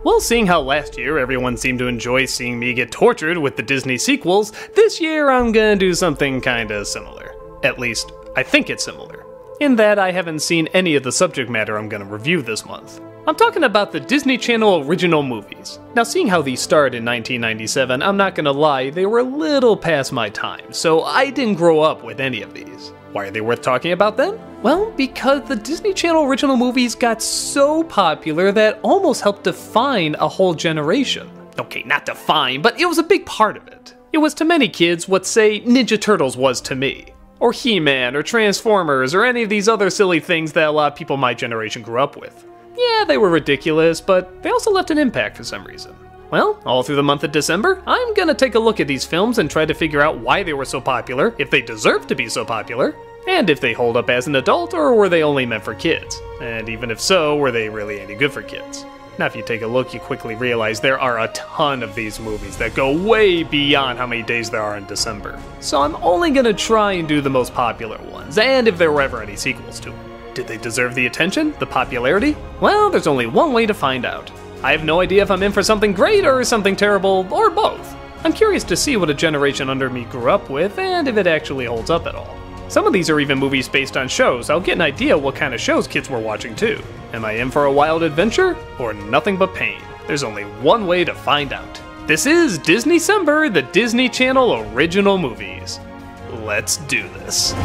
Well, seeing how last year everyone seemed to enjoy seeing me get tortured with the Disney sequels, this year I'm gonna do something kinda similar. At least, I think it's similar. In that I haven't seen any of the subject matter I'm gonna review this month. I'm talking about the Disney Channel original movies. Now, seeing how these started in 1997, I'm not gonna lie, they were a little past my time, so I didn't grow up with any of these. Why are they worth talking about then? Well, because the Disney Channel original movies got so popular that almost helped define a whole generation. Okay, not define, but it was a big part of it. It was to many kids what, say, Ninja Turtles was to me. Or He-Man, or Transformers, or any of these other silly things that a lot of people my generation grew up with. Yeah, they were ridiculous, but they also left an impact for some reason. Well, all through the month of December, I'm gonna take a look at these films and try to figure out why they were so popular, if they deserve to be so popular, and if they hold up as an adult or were they only meant for kids. And even if so, were they really any good for kids? Now if you take a look, you quickly realize there are a ton of these movies that go way beyond how many days there are in December. So I'm only gonna try and do the most popular ones, and if there were ever any sequels to them. Did they deserve the attention? The popularity? Well, there's only one way to find out. I have no idea if I'm in for something great or something terrible, or both. I'm curious to see what a generation under me grew up with, and if it actually holds up at all. Some of these are even movies based on shows. I'll get an idea what kind of shows kids were watching too. Am I in for a wild adventure, or nothing but pain? There's only one way to find out. This is Disneycember, the Disney Channel original movies. Let's do this.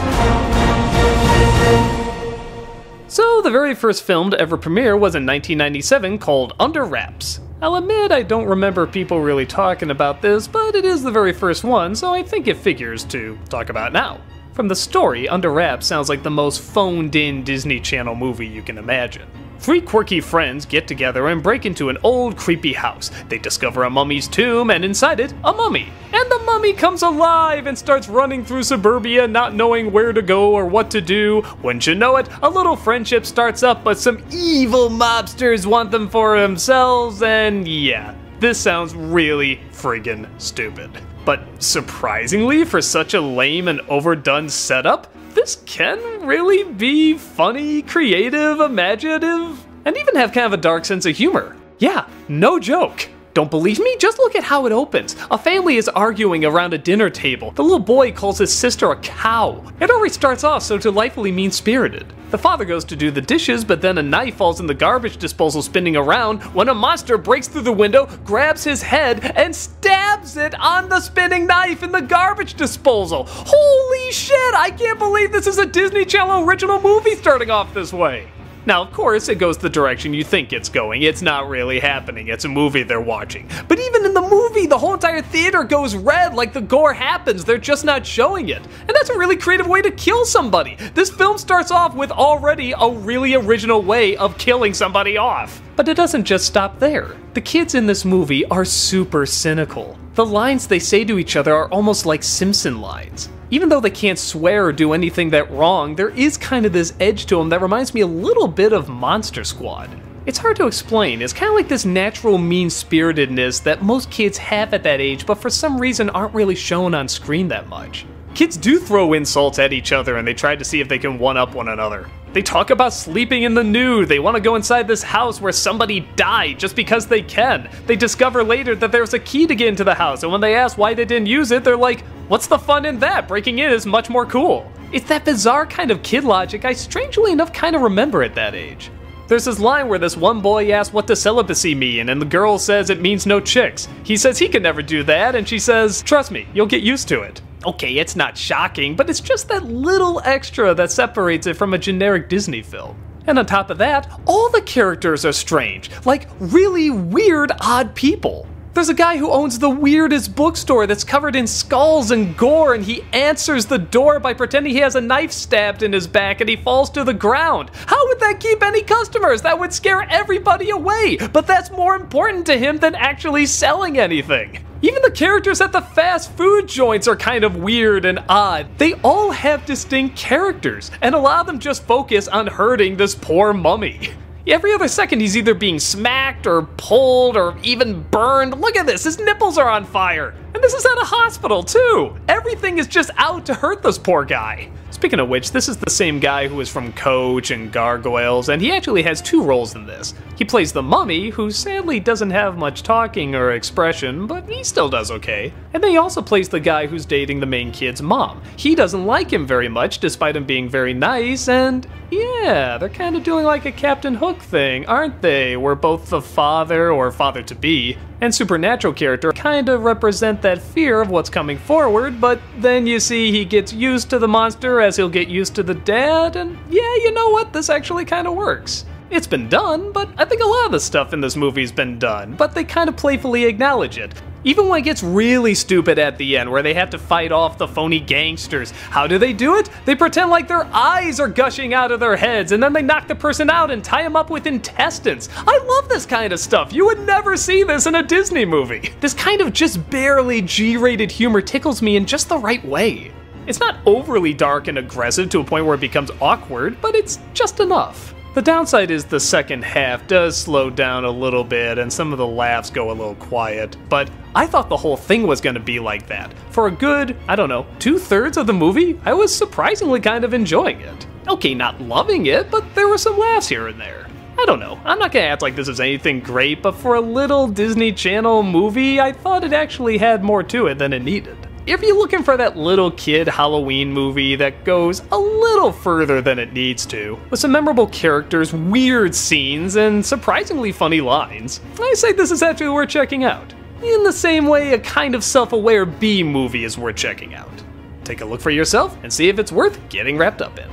So, the very first film to ever premiere was in 1997 called Under Wraps. I'll admit I don't remember people really talking about this, but it is the very first one, so I think it figures to talk about now. From the story, Under Wraps sounds like the most phoned-in Disney Channel movie you can imagine. Three quirky friends get together and break into an old, creepy house. They discover a mummy's tomb, and inside it, a mummy. And the mummy comes alive and starts running through suburbia, not knowing where to go or what to do. Wouldn't you know it, a little friendship starts up, but some evil mobsters want them for themselves, and yeah, this sounds really friggin' stupid. But surprisingly, for such a lame and overdone setup, this can really be funny, creative, imaginative, and even have kind of a dark sense of humor. Yeah, no joke. Don't believe me? Just look at how it opens. A family is arguing around a dinner table. The little boy calls his sister a cow. It already starts off so delightfully mean-spirited. The father goes to do the dishes, but then a knife falls in the garbage disposal spinning around when a monster breaks through the window, grabs his head, and stabs it on the spinning knife in the garbage disposal. Holy shit, I can't believe this is a Disney Channel original movie starting off this way. Now, of course, it goes the direction you think it's going. It's not really happening. It's a movie they're watching. But even in the movie, the whole entire theater goes red like the gore happens. They're just not showing it. And that's a really creative way to kill somebody. This film starts off with already a really original way of killing somebody off. But it doesn't just stop there. The kids in this movie are super cynical. The lines they say to each other are almost like Simpson lines. Even though they can't swear or do anything that wrong, there is kind of this edge to them that reminds me a little bit of Monster Squad. It's hard to explain. It's kind of like this natural mean-spiritedness that most kids have at that age, but for some reason aren't really shown on screen that much. Kids do throw insults at each other and they try to see if they can one-up one another. They talk about sleeping in the nude. They want to go inside this house where somebody died just because they can. They discover later that there's a key to get into the house, and when they ask why they didn't use it, they're like, what's the fun in that? Breaking in is much more cool. It's that bizarre kind of kid logic I strangely enough kind of remember at that age. There's this line where this one boy asks what does celibacy mean, and the girl says it means no chicks. He says he can never do that, and she says, trust me, you'll get used to it. Okay, it's not shocking, but it's just that little extra that separates it from a generic Disney film. And on top of that, all the characters are strange, like really weird, odd people. There's a guy who owns the weirdest bookstore that's covered in skulls and gore, and he answers the door by pretending he has a knife stabbed in his back and he falls to the ground. How would that keep any customers? That would scare everybody away, but that's more important to him than actually selling anything. Even the characters at the fast food joints are kind of weird and odd. They all have distinct characters, and a lot of them just focus on hurting this poor mummy. Every other second he's either being smacked or pulled or even burned. Look at this, his nipples are on fire. And this is at a hospital too. Everything is just out to hurt this poor guy. Speaking of which, this is the same guy who is from Coach and Gargoyles, and he actually has 2 roles in this. He plays the mummy, who sadly doesn't have much talking or expression, but he still does okay. And then he also plays the guy who's dating the main kid's mom. He doesn't like him very much, despite him being very nice, and yeah, they're kind of doing like a Captain Hook thing, aren't they? Where both the father, or father-to-be, and supernatural character kind of represent that fear of what's coming forward, but then you see he gets used to the monster as he'll get used to the dad, and yeah, you know what, this actually kind of works. It's been done, but I think a lot of the stuff in this movie's been done, but they kind of playfully acknowledge it. Even when it gets really stupid at the end, where they have to fight off the phony gangsters. How do they do it? They pretend like their eyes are gushing out of their heads, and then they knock the person out and tie them up with intestines. I love this kind of stuff. You would never see this in a Disney movie. This kind of just barely G-rated humor tickles me in just the right way. It's not overly dark and aggressive to a point where it becomes awkward, but it's just enough. The downside is the second half does slow down a little bit and some of the laughs go a little quiet, but I thought the whole thing was going to be like that. For a good, I don't know, 2/3 of the movie, I was surprisingly kind of enjoying it. Okay, not loving it, but there were some laughs here and there. I don't know, I'm not gonna act like this is anything great, but for a little Disney Channel movie, I thought it actually had more to it than it needed. If you're looking for that little kid Halloween movie that goes a little further than it needs to, with some memorable characters, weird scenes, and surprisingly funny lines, I say this is actually worth checking out. In the same way a kind of self-aware B movie is worth checking out. Take a look for yourself and see if it's worth getting wrapped up in.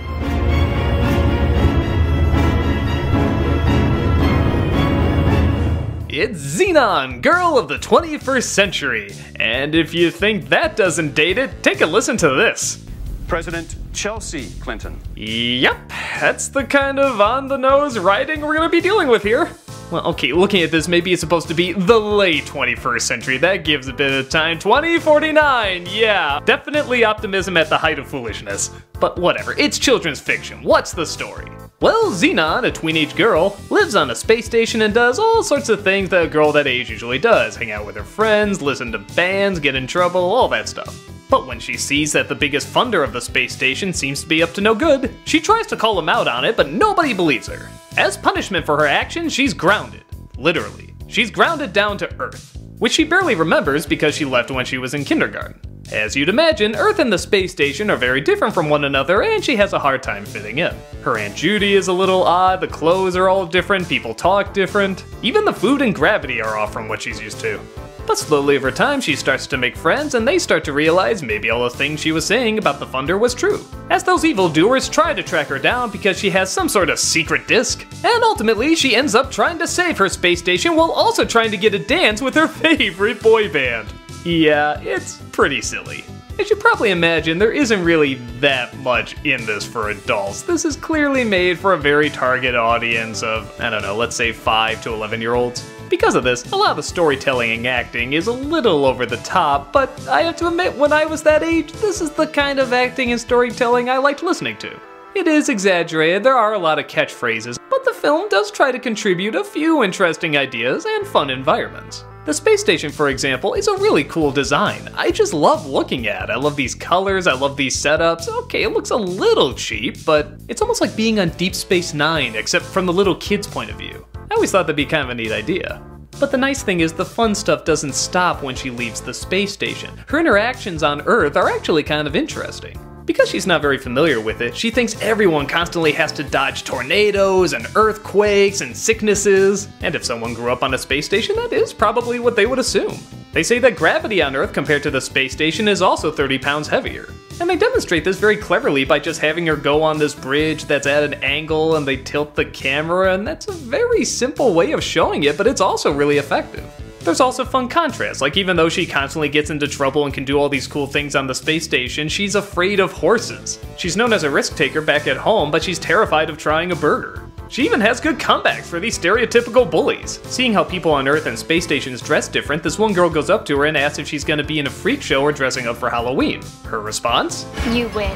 It's Xenon, Girl of the 21st Century, and if you think that doesn't date it, take a listen to this. President Chelsea Clinton. Yep, that's the kind of on-the-nose writing we're gonna be dealing with here. Well, okay, looking at this, maybe it's supposed to be the late 21st century. That gives a bit of time. 2049, yeah. Definitely optimism at the height of foolishness. But whatever, it's children's fiction. What's the story? Well, Xenon, a teenage girl, lives on a space station and does all sorts of things that a girl that age usually does. Hang out with her friends, listen to bands, get in trouble, all that stuff. But when she sees that the biggest funder of the space station seems to be up to no good, she tries to call him out on it, but nobody believes her. As punishment for her actions, she's grounded. Literally. She's grounded down to Earth, which she barely remembers because she left when she was in kindergarten. As you'd imagine, Earth and the space station are very different from one another, and she has a hard time fitting in. Her Aunt Judy is a little odd, the clothes are all different, people talk different. Even the food and gravity are off from what she's used to. But slowly over time, she starts to make friends, and they start to realize maybe all the things she was saying about the funder was true. As those evildoers try to track her down because she has some sort of secret disc, and ultimately she ends up trying to save her space station while also trying to get a dance with her favorite boy band. Yeah, it's pretty silly. As you probably imagine, there isn't really that much in this for adults. This is clearly made for a very target audience of, I don't know, let's say 5 to 11-year-olds. Because of this, a lot of the storytelling and acting is a little over the top, but I have to admit, when I was that age, this is the kind of acting and storytelling I liked listening to. It is exaggerated, there are a lot of catchphrases, but the film does try to contribute a few interesting ideas and fun environments. The space station, for example, is a really cool design. I just love looking at it. I love these colors, I love these setups. Okay, it looks a little cheap, but it's almost like being on Deep Space Nine, except from the little kid's point of view. I always thought that'd be kind of a neat idea. But the nice thing is the fun stuff doesn't stop when she leaves the space station. Her interactions on Earth are actually kind of interesting. Because she's not very familiar with it, she thinks everyone constantly has to dodge tornadoes and earthquakes and sicknesses. And if someone grew up on a space station, that is probably what they would assume. They say that gravity on Earth compared to the space station is also 30 pounds heavier. And they demonstrate this very cleverly by just having her go on this bridge that's at an angle and they tilt the camera, and that's a very simple way of showing it, but it's also really effective. There's also fun contrast, like even though she constantly gets into trouble and can do all these cool things on the space station, she's afraid of horses. She's known as a risk taker back at home, but she's terrified of trying a burger. She even has good comebacks for these stereotypical bullies. Seeing how people on Earth and space stations dress different, this one girl goes up to her and asks if she's gonna be in a freak show or dressing up for Halloween. Her response? You win.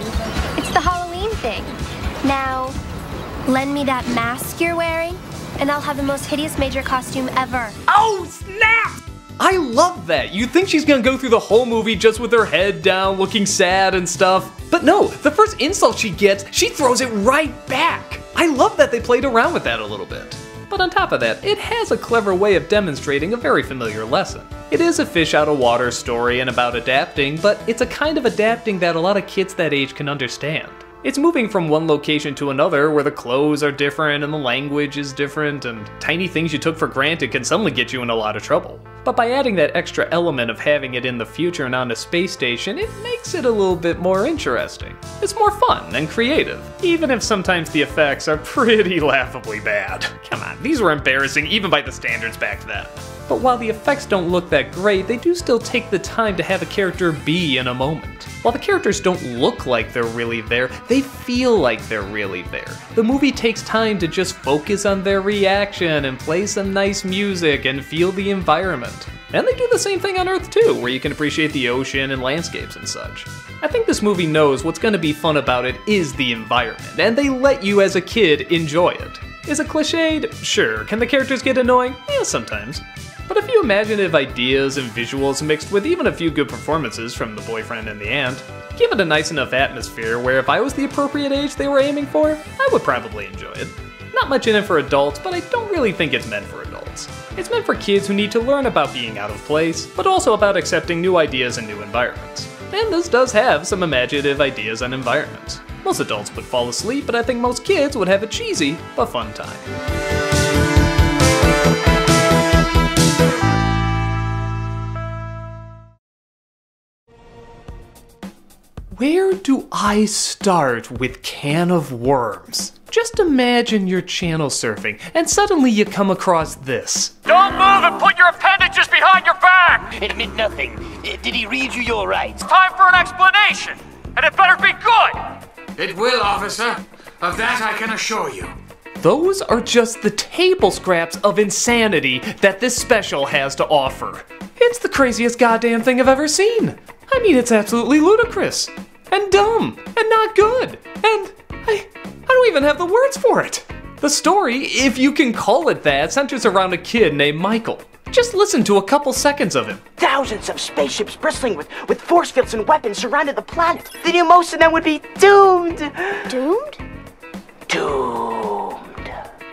It's the Halloween thing. Now, lend me that mask you're wearing, and I'll have the most hideous major costume ever. Oh, snap! I love that. You'd think she's gonna go through the whole movie just with her head down, looking sad and stuff. But no, the first insult she gets, she throws it right back. I love that they played around with that a little bit. But on top of that, it has a clever way of demonstrating a very familiar lesson. It is a fish out of water story and about adapting, but it's a kind of adapting that a lot of kids that age can understand. It's moving from one location to another where the clothes are different and the language is different, and tiny things you took for granted can suddenly get you in a lot of trouble. But by adding that extra element of having it in the future and on a space station, it makes it a little bit more interesting. It's more fun and creative, even if sometimes the effects are pretty laughably bad. Come on, these were embarrassing even by the standards back then. But while the effects don't look that great, they do still take the time to have a character be in a moment. While the characters don't look like they're really there, they feel like they're really there. The movie takes time to just focus on their reaction and play some nice music and feel the environment. And they do the same thing on Earth too, where you can appreciate the ocean and landscapes and such. I think this movie knows what's going to be fun about it is the environment, and they let you as a kid enjoy it. Is it cliched? Sure. Can the characters get annoying? Yeah, sometimes. But if you imaginative ideas and visuals mixed with even a few good performances from the boyfriend and the aunt, give it a nice enough atmosphere where if I was the appropriate age they were aiming for, I would probably enjoy it. Not much in it for adults, but I don't really think it's meant for adults. It's meant for kids who need to learn about being out of place, but also about accepting new ideas and new environments. And this does have some imaginative ideas and environments. Most adults would fall asleep, but I think most kids would have a cheesy but fun time. Where do I start with Can of Worms? Just imagine you're channel surfing, and suddenly you come across this. Don't move and put your appendages behind your back! Admit nothing. Did he read you your rights? It's time for an explanation, and it better be good! It will, officer. Of that I can assure you. Those are just the table scraps of insanity that this special has to offer. It's the craziest goddamn thing I've ever seen. I mean, it's absolutely ludicrous, and dumb, and not good, and I don't even have the words for it. The story, if you can call it that, centers around a kid named Michael. Just listen to a couple seconds of him. Thousands of spaceships bristling with force fields and weapons surrounded the planet. They knew most of them would be doomed. Doomed? Doomed.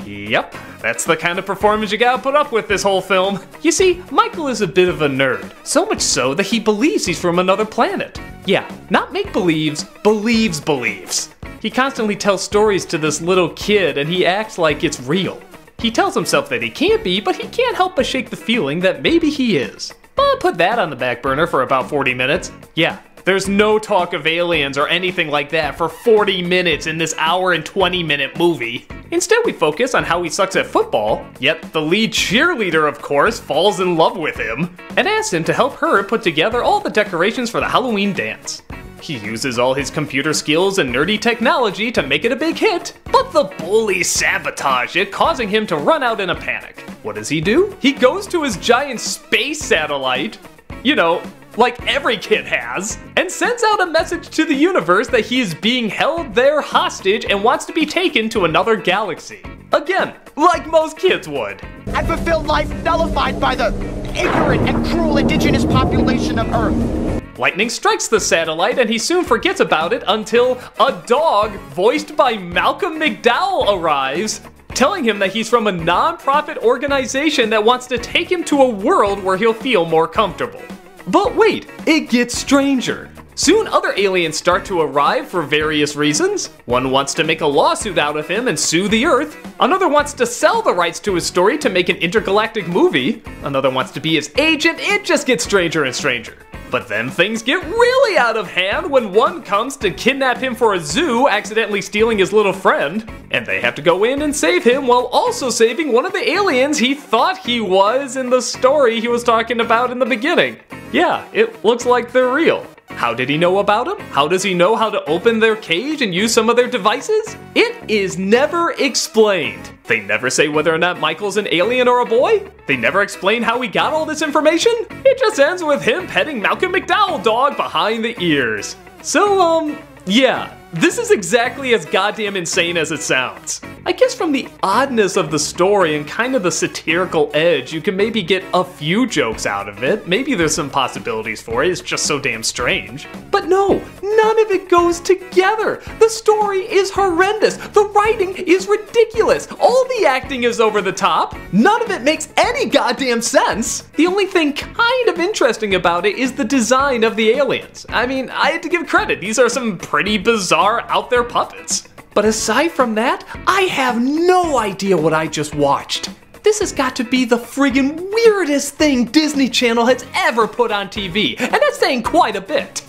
Yep, that's the kind of performance you gotta put up with this whole film. You see, Michael is a bit of a nerd, so much so that he believes he's from another planet. Yeah, not make-believes, believes. He constantly tells stories to this little kid and he acts like it's real. He tells himself that he can't be, but he can't help but shake the feeling that maybe he is. But put that on the back burner for about 40 minutes. Yeah, there's no talk of aliens or anything like that for 40 minutes in this hour and 20-minute movie. Instead, we focus on how he sucks at football, yet the lead cheerleader, of course, falls in love with him, and asks him to help her put together all the decorations for the Halloween dance. He uses all his computer skills and nerdy technology to make it a big hit, but the bullies sabotage it, causing him to run out in a panic. What does he do? He goes to his giant space satellite, you know, like every kid has, and sends out a message to the universe that he is being held there hostage and wants to be taken to another galaxy. Again, like most kids would. And fulfill life nullified by the ignorant and cruel indigenous population of Earth. Lightning strikes the satellite and he soon forgets about it until a dog, voiced by Malcolm McDowell, arrives, telling him that he's from a non-profit organization that wants to take him to a world where he'll feel more comfortable. But wait, it gets stranger. Soon other aliens start to arrive for various reasons. One wants to make a lawsuit out of him and sue the Earth. Another wants to sell the rights to his story to make an intergalactic movie. Another wants to be his agent. It just gets stranger and stranger. But then things get really out of hand when one comes to kidnap him for a zoo, accidentally stealing his little friend. And they have to go in and save him while also saving one of the aliens he thought he was in the story he was talking about in the beginning. Yeah, it looks like they're real. How did he know about them? How does he know how to open their cage and use some of their devices? It is never explained. They never say whether or not Michael's an alien or a boy. They never explain how he got all this information. It just ends with him petting Malcolm McDowell dog behind the ears. So, yeah, this is exactly as goddamn insane as it sounds. I guess from the oddness of the story and kind of the satirical edge, you can maybe get a few jokes out of it. Maybe there's some possibilities for it, it's just so damn strange. But no, none of it goes together. The story is horrendous. The writing is ridiculous. All the acting is over the top. None of it makes any goddamn sense. The only thing kind of interesting about it is the design of the aliens. I mean, I had to give credit. These are some pretty bizarre, out there puppets. But aside from that, I have no idea what I just watched. This has got to be the friggin' weirdest thing Disney Channel has ever put on TV, and that's saying quite a bit.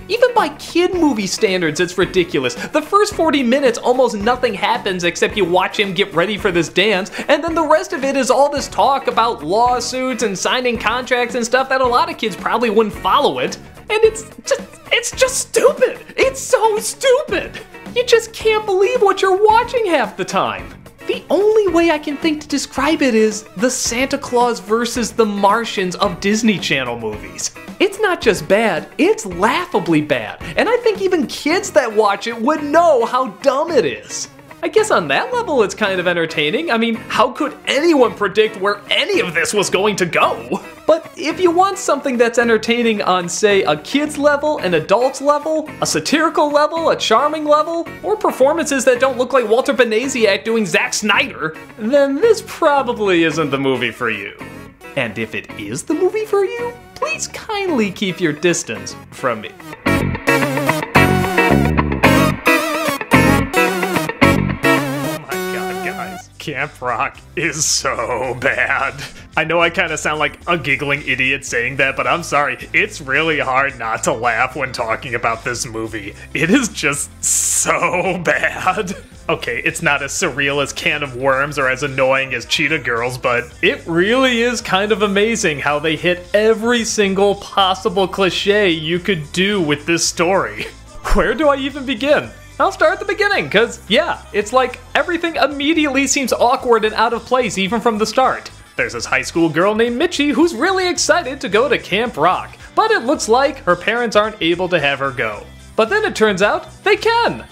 Even by kid movie standards, it's ridiculous. The first 40 minutes, almost nothing happens except you watch him get ready for this dance, and then the rest of it is all this talk about lawsuits and signing contracts and stuff that a lot of kids probably wouldn't follow it. And it's just stupid. It's so stupid. You just can't believe what you're watching half the time. The only way I can think to describe it is the Santa Claus versus the Martians of Disney Channel movies. It's not just bad, it's laughably bad. And I think even kids that watch it would know how dumb it is. I guess on that level it's kind of entertaining. I mean, how could anyone predict where any of this was going to go? But if you want something that's entertaining on, say, a kid's level, an adult's level, a satirical level, a charming level, or performances that don't look like Walter Benaziac doing Zack Snyder, then this probably isn't the movie for you. And if it is the movie for you, please kindly keep your distance from me. Camp Rock is so bad. I know I kind of sound like a giggling idiot saying that, but I'm sorry. It's really hard not to laugh when talking about this movie. It is just so bad. Okay, it's not as surreal as Can of Worms or as annoying as Cheetah Girls, but it really is kind of amazing how they hit every single possible cliche you could do with this story. Where do I even begin? I'll start at the beginning, cause yeah, it's like everything immediately seems awkward and out of place even from the start. There's this high school girl named Mitchie who's really excited to go to Camp Rock, but it looks like her parents aren't able to have her go. But then it turns out they can.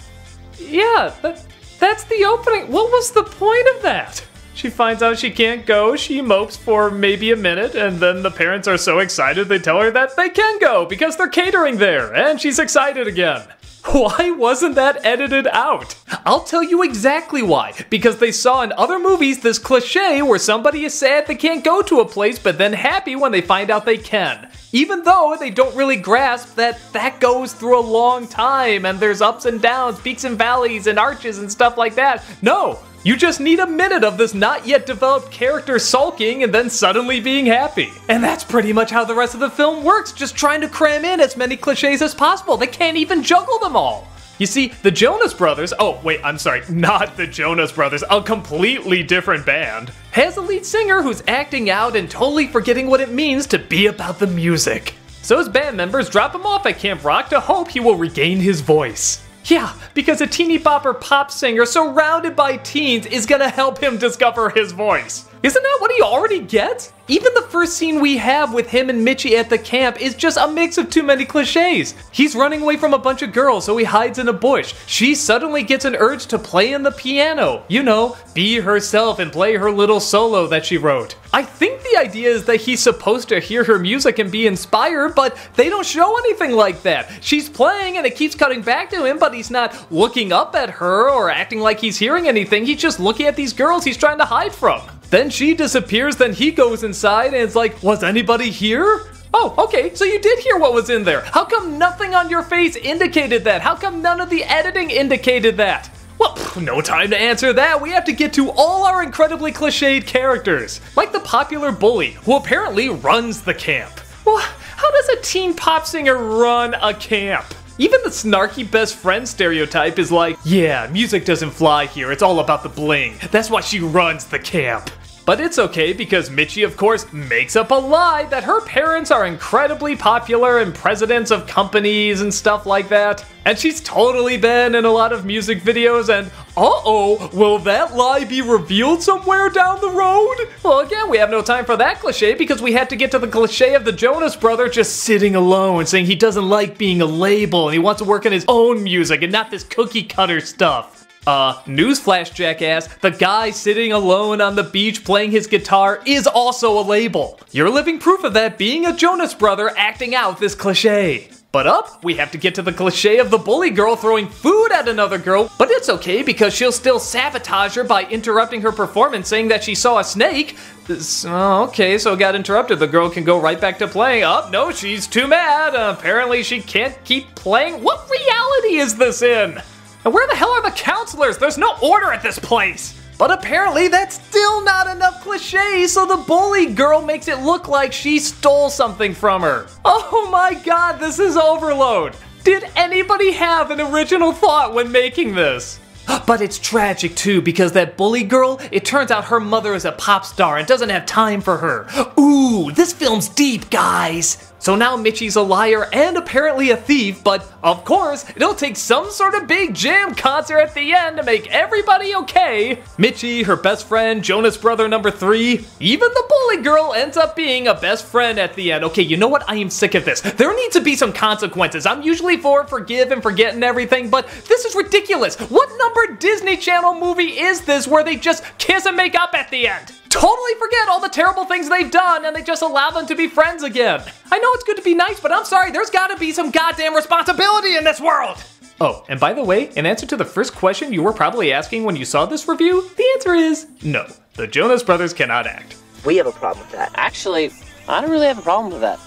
Yeah, that's the opening. What was the point of that? She finds out she can't go, she mopes for maybe a minute, and then the parents are so excited they tell her that they can go because they're catering there, and she's excited again. Why wasn't that edited out? I'll tell you exactly why. Because they saw in other movies this cliche where somebody is sad they can't go to a place but then happy when they find out they can. Even though they don't really grasp that that goes through a long time and there's ups and downs, peaks and valleys and arches and stuff like that. No, you just need a minute of this not yet developed character sulking and then suddenly being happy. And that's pretty much how the rest of the film works, just trying to cram in as many cliches as possible. They can't even juggle them all. You see, the Jonas Brothers, oh wait, I'm sorry, not the Jonas Brothers, a completely different band, has a lead singer who's acting out and totally forgetting what it means to be about the music. So his band members drop him off at Camp Rock to hope he will regain his voice. Yeah, because a teeny bopper pop singer surrounded by teens is gonna help him discover his voice. Isn't that what he already gets? Even the first scene we have with him and Mitchie at the camp is just a mix of too many cliches. He's running away from a bunch of girls, so he hides in a bush. She suddenly gets an urge to play on the piano. You know, be herself and play her little solo that she wrote. I think the idea is that he's supposed to hear her music and be inspired, but they don't show anything like that. She's playing and it keeps cutting back to him, but he's not looking up at her or acting like he's hearing anything. He's just looking at these girls he's trying to hide from. Then she disappears, then he goes inside and it's like, was anybody here? Oh, okay, so you did hear what was in there. How come nothing on your face indicated that? How come none of the editing indicated that? Well, no time to answer that. We have to get to all our incredibly cliched characters. Like the popular bully, who apparently runs the camp. Well, how does a teen pop singer run a camp? Even the snarky best friend stereotype is like, yeah, music doesn't fly here, it's all about the bling. That's why she runs the camp. But it's okay because Mitchie, of course, makes up a lie that her parents are incredibly popular and presidents of companies and stuff like that. And she's totally been in a lot of music videos and, uh-oh, will that lie be revealed somewhere down the road? Well, again, we have no time for that cliche because we had to get to the cliche of the Jonas brother just sitting alone, saying he doesn't like being a label and he wants to work on his own music and not this cookie cutter stuff. Newsflash, jackass, the guy sitting alone on the beach playing his guitar is also a label. You're living proof of that being a Jonas brother acting out this cliche. But up, we have to get to the cliche of the bully girl throwing food at another girl, but it's okay because she'll still sabotage her by interrupting her performance saying that she saw a snake. Okay, so got interrupted. The girl can go right back to playing. Oh, no, she's too mad. Apparently she can't keep playing. What reality is this in? And where the hell are the counselors? There's no order at this place. But apparently that's still not enough cliche, so the bully girl makes it look like she stole something from her. Oh my god, this is overload. Did anybody have an original thought when making this? But it's tragic too, because that bully girl, it turns out her mother is a pop star and doesn't have time for her. Ooh, this film's deep, guys. So now Mitchie's a liar and apparently a thief, but of course, it'll take some sort of big jam concert at the end to make everybody okay. Mitchie, her best friend, Jonas brother number 3, even the bully girl ends up being a best friend at the end. Okay, you know what? I am sick of this. There needs to be some consequences. I'm usually for forgive and forget and everything, but this is ridiculous. What number Disney Channel movie is this where they just kiss and make up at the end? Totally forget all the terrible things they've done and they just allow them to be friends again. I know it's good to be nice, but I'm sorry, there's gotta be some goddamn responsibility in this world. Oh, and by the way, in answer to the first question you were probably asking when you saw this review, the answer is no. The Jonas Brothers cannot act. We have a problem with that. Actually, I don't really have a problem with that.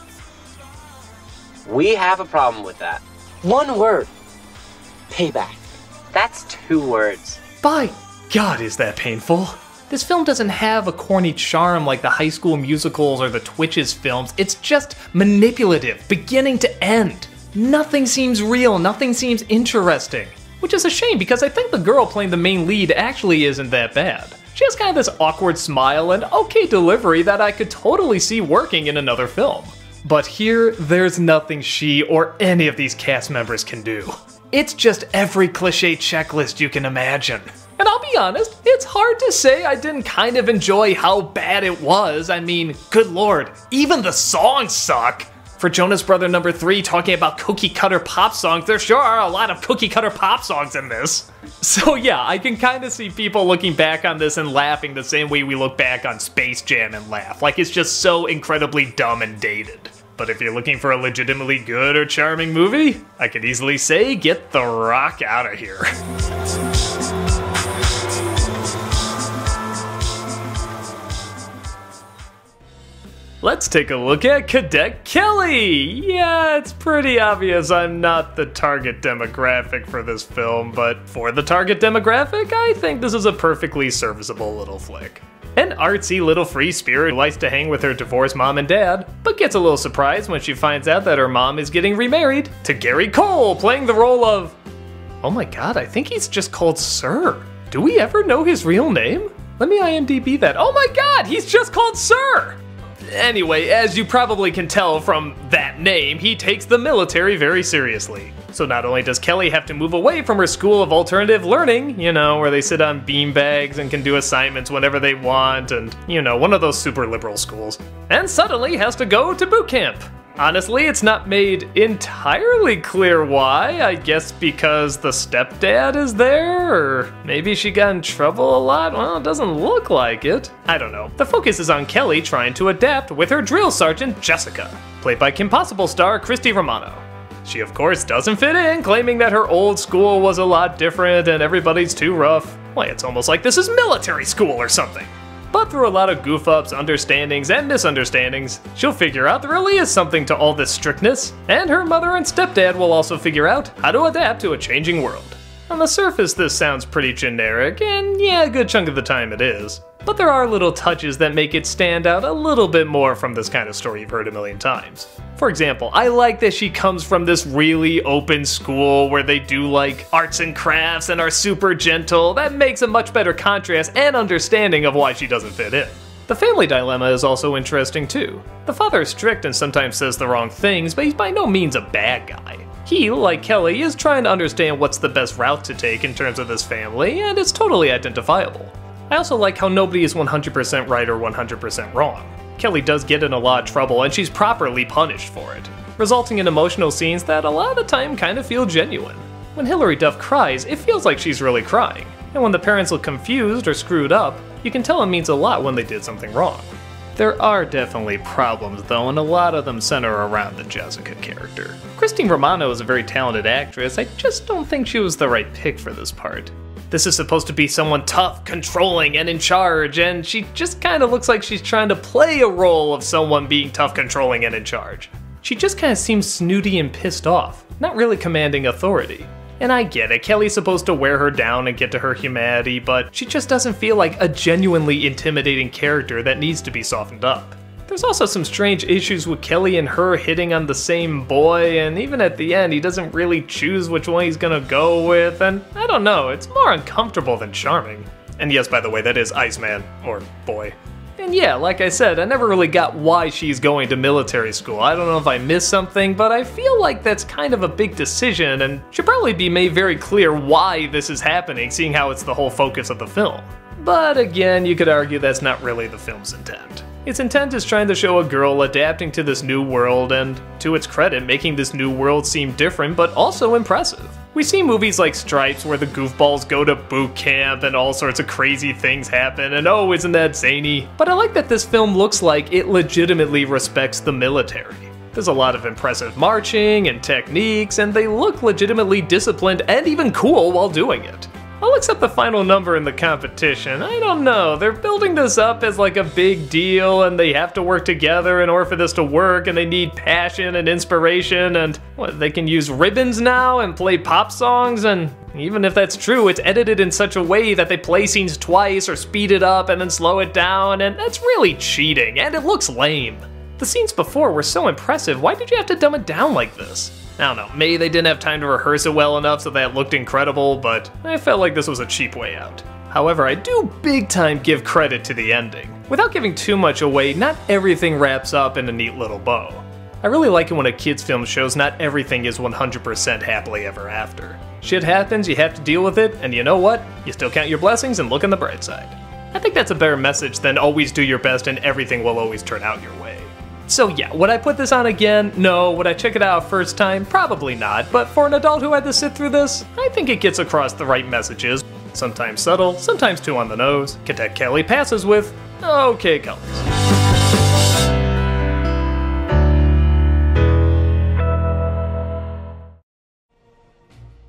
We have a problem with that. One word. Payback. That's 2 words. By God, is that painful. This film doesn't have a corny charm like the High School Musicals or the Twitches films. It's just manipulative, beginning to end. Nothing seems real, nothing seems interesting. Which is a shame because I think the girl playing the main lead actually isn't that bad. She has kind of this awkward smile and okay delivery that I could totally see working in another film. But here, there's nothing she or any of these cast members can do. It's just every cliche checklist you can imagine. And I'll be honest, it's hard to say I didn't kind of enjoy how bad it was. I mean, good lord, even the songs suck. For Jonas Brother number 3 talking about cookie cutter pop songs, there sure are a lot of cookie cutter pop songs in this. So yeah, I can kind of see people looking back on this and laughing the same way we look back on Space Jam and laugh. Like it's just so incredibly dumb and dated. But if you're looking for a legitimately good or charming movie, I could easily say get the rock out of here. Let's take a look at Cadet Kelly! Yeah, it's pretty obvious I'm not the target demographic for this film, but for the target demographic, I think this is a perfectly serviceable little flick. An artsy little free spirit who likes to hang with her divorced mom and dad, but gets a little surprised when she finds out that her mom is getting remarried to Gary Cole, playing the role of... Oh my god, I think he's just called Sir. Do we ever know his real name? Let me IMDb that. Oh my god, he's just called Sir! Anyway, as you probably can tell from that name, he takes the military very seriously. So not only does Kelly have to move away from her school of alternative learning, you know, where they sit on beanbags and can do assignments whenever they want, and, you know, one of those super liberal schools, and suddenly has to go to boot camp. Honestly, it's not made entirely clear why. I guess because the stepdad is there, or maybe she got in trouble a lot? Well, it doesn't look like it. I don't know. The focus is on Kelly trying to adapt with her drill sergeant, Jessica, played by Kim Possible star Christy Romano. She of course doesn't fit in, claiming that her old school was a lot different and everybody's too rough. Why, it's almost like this is military school or something. But through a lot of goof-ups, understandings, and misunderstandings, she'll figure out there really is something to all this strictness, and her mother and stepdad will also figure out how to adapt to a changing world. On the surface, this sounds pretty generic, and yeah, a good chunk of the time it is. But there are little touches that make it stand out a little bit more from this kind of story you've heard a million times. For example, I like that she comes from this really open school where they do like arts and crafts and are super gentle. That makes a much better contrast and understanding of why she doesn't fit in. The family dilemma is also interesting too. The father is strict and sometimes says the wrong things, but he's by no means a bad guy. He, like Kelly, is trying to understand what's the best route to take in terms of this family, and it's totally identifiable. I also like how nobody is 100% right or 100% wrong. Kelly does get in a lot of trouble and she's properly punished for it, resulting in emotional scenes that a lot of the time kind of feel genuine. When Hilary Duff cries, it feels like she's really crying. And when the parents look confused or screwed up, you can tell it means a lot when they did something wrong. There are definitely problems though, and a lot of them center around the Jessica character. Christine Romano is a very talented actress, I just don't think she was the right pick for this part. This is supposed to be someone tough, controlling, and in charge, and she just kinda looks like she's trying to play a role of someone being tough, controlling, and in charge. She just kinda seems snooty and pissed off, not really commanding authority. And I get it, Kelly's supposed to wear her down and get to her humanity, but she just doesn't feel like a genuinely intimidating character that needs to be softened up. There's also some strange issues with Kelly and her hitting on the same boy, and even at the end he doesn't really choose which one he's gonna go with, and I don't know, it's more uncomfortable than charming. And yes, by the way, that is Iceman, or boy. And yeah, like I said, I never really got why she's going to military school. I don't know if I missed something, but I feel like that's kind of a big decision and should probably be made very clear why this is happening, seeing how it's the whole focus of the film. But again, you could argue that's not really the film's intent. Its intent is trying to show a girl adapting to this new world and, to its credit, making this new world seem different but also impressive. We see movies like Stripes where the goofballs go to boot camp and all sorts of crazy things happen and oh, isn't that zany? But I like that this film looks like it legitimately respects the military. There's a lot of impressive marching and techniques and they look legitimately disciplined and even cool while doing it. I'll accept the final number in the competition. I don't know, they're building this up as like a big deal and they have to work together in order for this to work and they need passion and inspiration and what, they can use ribbons now and play pop songs, and even if that's true, it's edited in such a way that they play scenes twice or speed it up and then slow it down, and that's really cheating and it looks lame. The scenes before were so impressive, why did you have to dumb it down like this? I don't know, maybe they didn't have time to rehearse it well enough so that it looked incredible, but I felt like this was a cheap way out. However, I do big time give credit to the ending. Without giving too much away, not everything wraps up in a neat little bow. I really like it when a kid's film shows not everything is 100% happily ever after. Shit happens, you have to deal with it, and you know what? You still count your blessings and look on the bright side. I think that's a better message than always do your best and everything will always turn out your way. So yeah, would I put this on again? No. Would I check it out first time? Probably not, but for an adult who had to sit through this, I think it gets across the right messages. Sometimes subtle, sometimes too on the nose. Cadet Kelly passes with okay colors.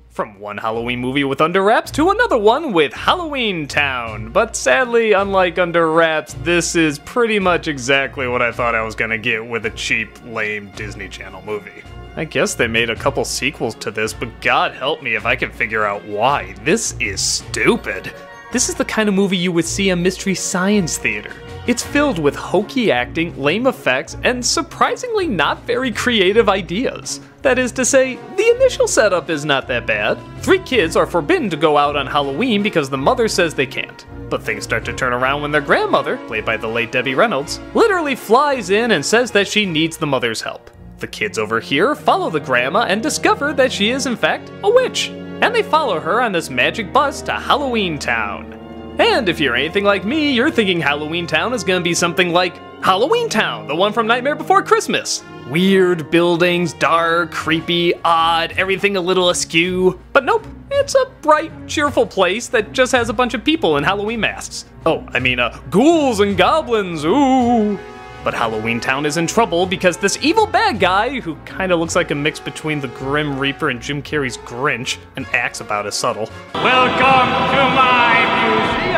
From one Halloween movie with Under Wraps to another one with Halloween Town. But sadly, unlike Under Wraps, this is pretty much exactly what I thought I was gonna get with a cheap, lame Disney Channel movie. I guess they made a couple sequels to this, but God help me if I can figure out why. This is stupid. This is the kind of movie you would see at Mystery Science Theater. It's filled with hokey acting, lame effects, and surprisingly not very creative ideas. That is to say, the initial setup is not that bad. 3 kids are forbidden to go out on Halloween because the mother says they can't. But things start to turn around when their grandmother, played by the late Debbie Reynolds, literally flies in and says that she needs the mother's help. The kids over here follow the grandma and discover that she is in fact a witch. And they follow her on this magic bus to Halloween Town. And if you're anything like me, you're thinking Halloween Town is gonna be something like Halloween Town, the one from Nightmare Before Christmas. Weird buildings, dark, creepy, odd, everything a little askew. But nope, it's a bright, cheerful place that just has a bunch of people in Halloween masks. Oh, I mean, ghouls and goblins, ooh. But Halloween Town is in trouble because this evil bad guy, who kinda looks like a mix between the Grim Reaper and Jim Carrey's Grinch, and acts about as subtle. Welcome to my museum!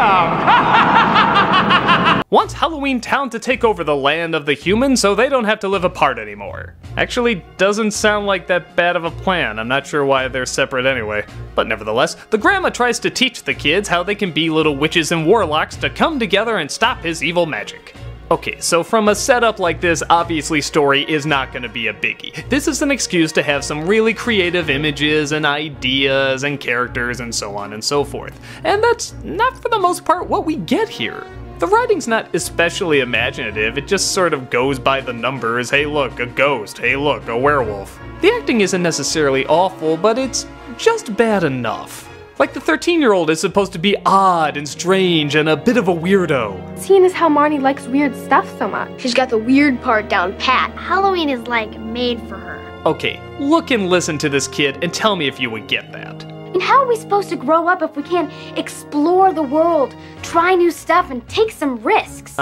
Wants Halloween Town to take over the land of the humans so they don't have to live apart anymore. Actually, doesn't sound like that bad of a plan. I'm not sure why they're separate anyway. But nevertheless, the grandma tries to teach the kids how they can be little witches and warlocks to come together and stop his evil magic. Okay, so from a setup like this, obviously story is not gonna be a biggie. This is an excuse to have some really creative images and ideas and characters and so on and so forth. And that's not for the most part what we get here. The writing's not especially imaginative, it just sort of goes by the numbers. Hey look, a ghost. Hey look, a werewolf. The acting isn't necessarily awful, but it's just bad enough. Like the 13-year-old is supposed to be odd and strange and a bit of a weirdo. Seeing as how Marnie likes weird stuff so much. She's got the weird part down pat. Halloween is like made for her. Okay, look and listen to this kid and tell me if you would get that. And how are we supposed to grow up if we can't explore the world, try new stuff, and take some risks?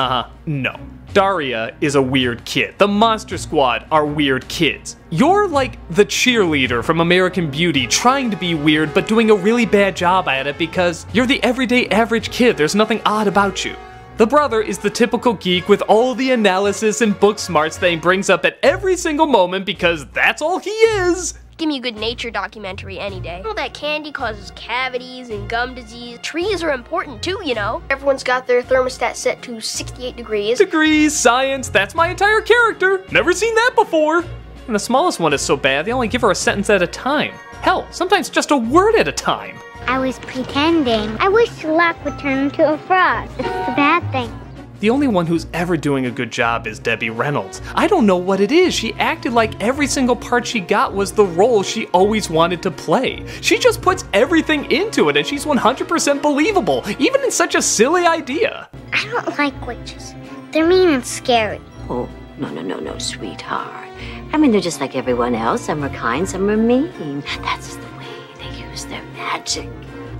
No. Daria is a weird kid. The Monster Squad are weird kids. You're like the cheerleader from American Beauty trying to be weird but doing a really bad job at it because you're the everyday average kid. There's nothing odd about you. The brother is the typical geek with all the analysis and book smarts that he brings up at every single moment because that's all he is. Give me a good nature documentary any day. All that candy causes cavities and gum disease. Trees are important too, you know. Everyone's got their thermostat set to 68 degrees. Degrees, science, that's my entire character. Never seen that before. And the smallest one is so bad, they only give her a sentence at a time. Hell, sometimes just a word at a time. I was pretending. I wish Slack would turn into a frog. It's the bad thing. The only one who's ever doing a good job is Debbie Reynolds. I don't know what it is. She acted like every single part she got was the role she always wanted to play. She just puts everything into it and she's 100% believable, even in such a silly idea. I don't like witches. They're mean and scary. Oh, no, sweetheart. I mean, they're just like everyone else. Some are kind, some are mean. That's just the way they use their magic.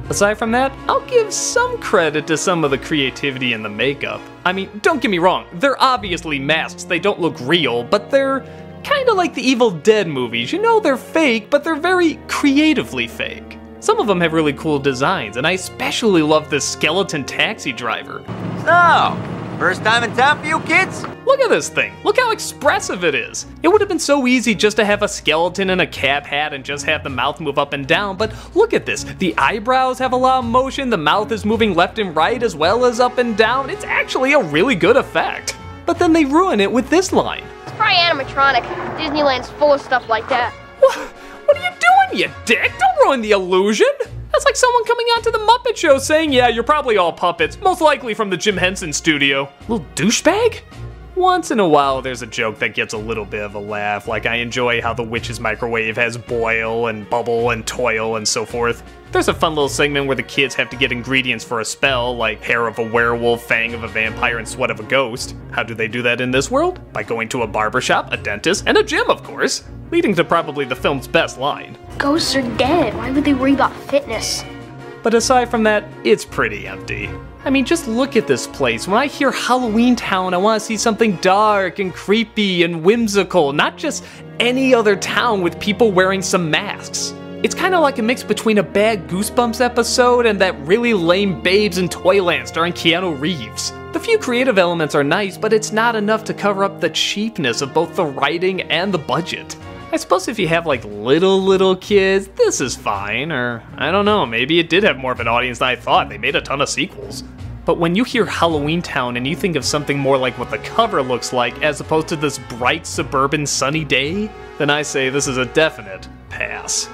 Aside from that, I'll give some credit to some of the creativity in the makeup. I mean, don't get me wrong, they're obviously masks, they don't look real, but they're kinda like the Evil Dead movies. You know they're fake, but they're very creatively fake. Some of them have really cool designs, and I especially love this skeleton taxi driver. So, first time in town for you kids? Look at this thing. Look how expressive it is. It would have been so easy just to have a skeleton in a cap hat and just have the mouth move up and down, but look at this. The eyebrows have a lot of motion, the mouth is moving left and right as well as up and down. It's actually a really good effect. But then they ruin it with this line. It's probably animatronic. Disneyland's full of stuff like that. What are you doing, you dick? Don't ruin the illusion. That's like someone coming out to the Muppet Show saying, yeah, you're probably all puppets, most likely from the Jim Henson studio. Little douchebag? Once in a while, there's a joke that gets a little bit of a laugh, like I enjoy how the witch's microwave has boil and bubble and toil and so forth. There's a fun little segment where the kids have to get ingredients for a spell, like hair of a werewolf, fang of a vampire, and sweat of a ghost. How do they do that in this world? By going to a barbershop, a dentist, and a gym, of course, leading to probably the film's best line. Ghosts are dead. Why would they worry about fitness? But aside from that, it's pretty empty. I mean, just look at this place. When I hear Halloween Town, I want to see something dark and creepy and whimsical, not just any other town with people wearing some masks. It's kind of like a mix between a bad Goosebumps episode and that really lame Babes in Toyland starring Keanu Reeves. The few creative elements are nice, but it's not enough to cover up the cheapness of both the writing and the budget. I suppose if you have like little kids, this is fine, or I don't know, maybe it did have more of an audience than I thought. They made a ton of sequels. But when you hear Halloween Town and you think of something more like what the cover looks like as opposed to this bright suburban sunny day, then I say this is a definite pass.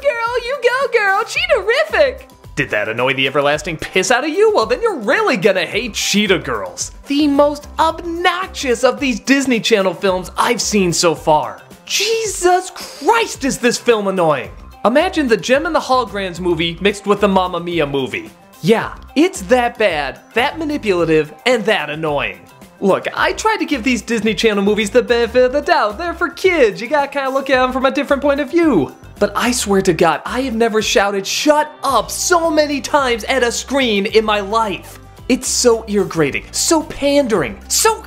Girl, you go, girl. Cheetah-rific! Did that annoy the everlasting piss out of you? Well, then you're really gonna hate Cheetah Girls. The most obnoxious of these Disney Channel films I've seen so far. Jesus Christ, is this film annoying! Imagine the Gem and the Holograms movie mixed with the Mamma Mia movie. Yeah, it's that bad, that manipulative, and that annoying. Look, I tried to give these Disney Channel movies the benefit of the doubt. They're for kids. You gotta kinda look at them from a different point of view. But I swear to God, I have never shouted "shut up" so many times at a screen in my life. It's so ear-grating, so pandering, so...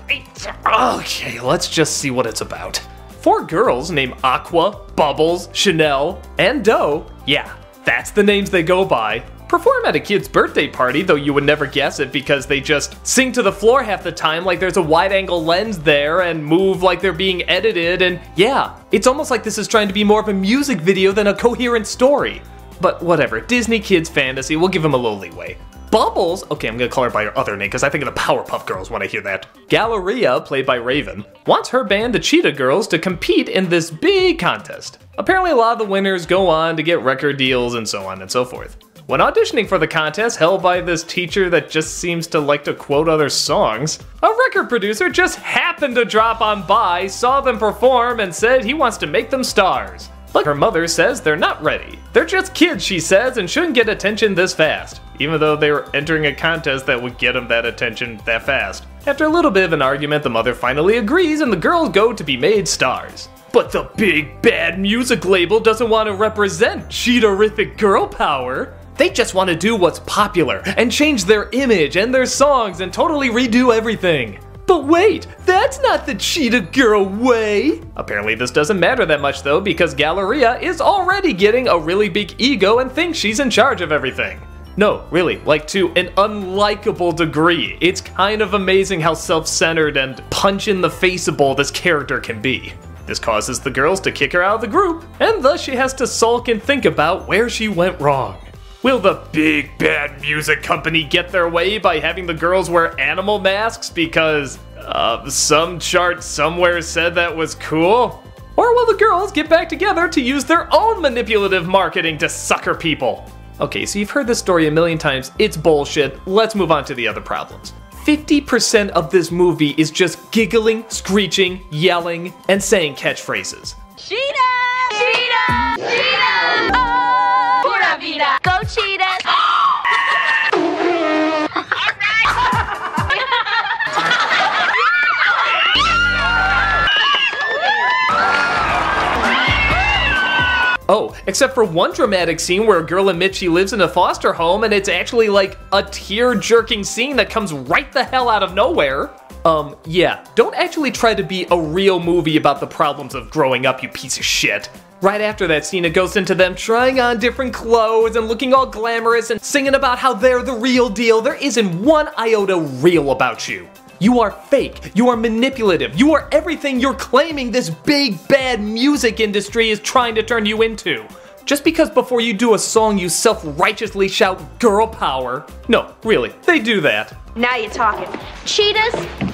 Okay, let's just see what it's about. 4 girls named Aqua, Bubbles, Chanel, and Doe, yeah, that's the names they go by, perform at a kid's birthday party, though you would never guess it because they just sing to the floor half the time like there's a wide-angle lens there and move like they're being edited, and yeah, it's almost like this is trying to be more of a music video than a coherent story. But whatever, Disney Kids Fantasy, we'll give them a little leeway. Bubbles, okay, I'm gonna call her by her other name because I think of the Powerpuff Girls when I hear that. Galleria, played by Raven, wants her band, the Cheetah Girls, to compete in this big contest. Apparently a lot of the winners go on to get record deals and so on and so forth. When auditioning for the contest, held by this teacher that just seems to like to quote other songs, a record producer just happened to drop on by, saw them perform, and said he wants to make them stars. But her mother says they're not ready. They're just kids, she says, and shouldn't get attention this fast, even though they were entering a contest that would get them that attention that fast. After a little bit of an argument, the mother finally agrees and the girls go to be made stars. But the big bad music label doesn't want to represent cheaterific girl power. They just want to do what's popular and change their image and their songs and totally redo everything. But wait, that's not the cheetah girl way! Apparently this doesn't matter that much though, because Galleria is already getting a really big ego and thinks she's in charge of everything. No, really, like to an unlikable degree. It's kind of amazing how self-centered and punch-in-the-faceable this character can be. This causes the girls to kick her out of the group, and thus she has to sulk and think about where she went wrong. Will the big bad music company get their way by having the girls wear animal masks because some chart somewhere said that was cool? Or will the girls get back together to use their own manipulative marketing to sucker people? Okay, so you've heard this story a million times, it's bullshit, let's move on to the other problems. 50% of this movie is just giggling, screeching, yelling, and saying catchphrases. Cheetah! Cheetah! Cheetah! Oh! Pura vida! Go Cheetahs! Oh, except for one dramatic scene where a girl admits she lives in a foster home and it's actually like a tear-jerking scene that comes right the hell out of nowhere. Yeah, don't actually try to be a real movie about the problems of growing up, you piece of shit. Right after that scene, it goes into them trying on different clothes and looking all glamorous and singing about how they're the real deal. There isn't one iota real about you. You are fake, you are manipulative, you are everything you're claiming this big bad music industry is trying to turn you into. Just because before you do a song you self-righteously shout girl power. No, really, they do that. Now you're talking. Cheetahs,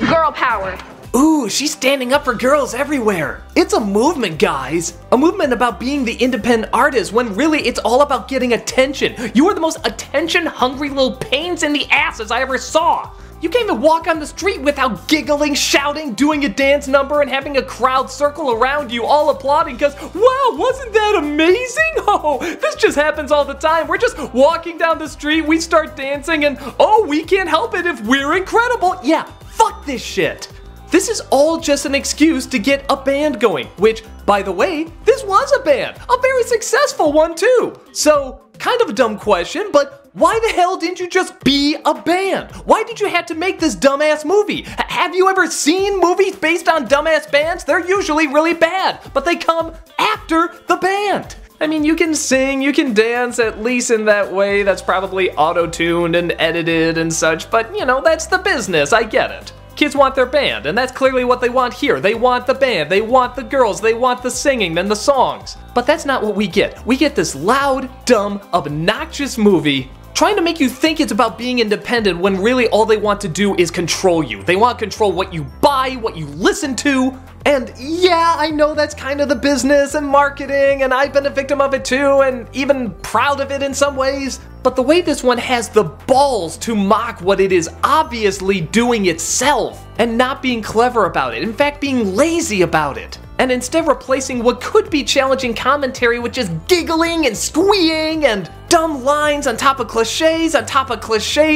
girl power. Ooh, she's standing up for girls everywhere. It's a movement, guys. A movement about being the independent artist when really it's all about getting attention. You are the most attention-hungry little pains in the asses I ever saw. You can't even walk on the street without giggling, shouting, doing a dance number, and having a crowd circle around you all applauding because, wow, wasn't that amazing? Oh, this just happens all the time. We're just walking down the street, we start dancing, and oh, we can't help it if we're incredible. Yeah, fuck this shit. This is all just an excuse to get a band going, which, by the way, this was a band. A very successful one, too. So, kind of a dumb question, but why the hell didn't you just be a band? Why did you have to make this dumbass movie? Have you ever seen movies based on dumbass bands? They're usually really bad, but they come after the band. I mean, you can sing, you can dance, at least in that way. That's probably auto-tuned and edited and such, but you know, that's the business, I get it. Kids want their band, and that's clearly what they want here. They want the band, they want the girls, they want the singing and the songs. But that's not what we get. We get this loud, dumb, obnoxious movie trying to make you think it's about being independent when really all they want to do is control you. They want to control what you buy, what you listen to. And yeah, I know that's kind of the business and marketing, and I've been a victim of it too, and even proud of it in some ways. But the way this one has the balls to mock what it is obviously doing itself, and not being clever about it, in fact being lazy about it. And instead replacing what could be challenging commentary with just giggling and squeeing and dumb lines on top of cliches,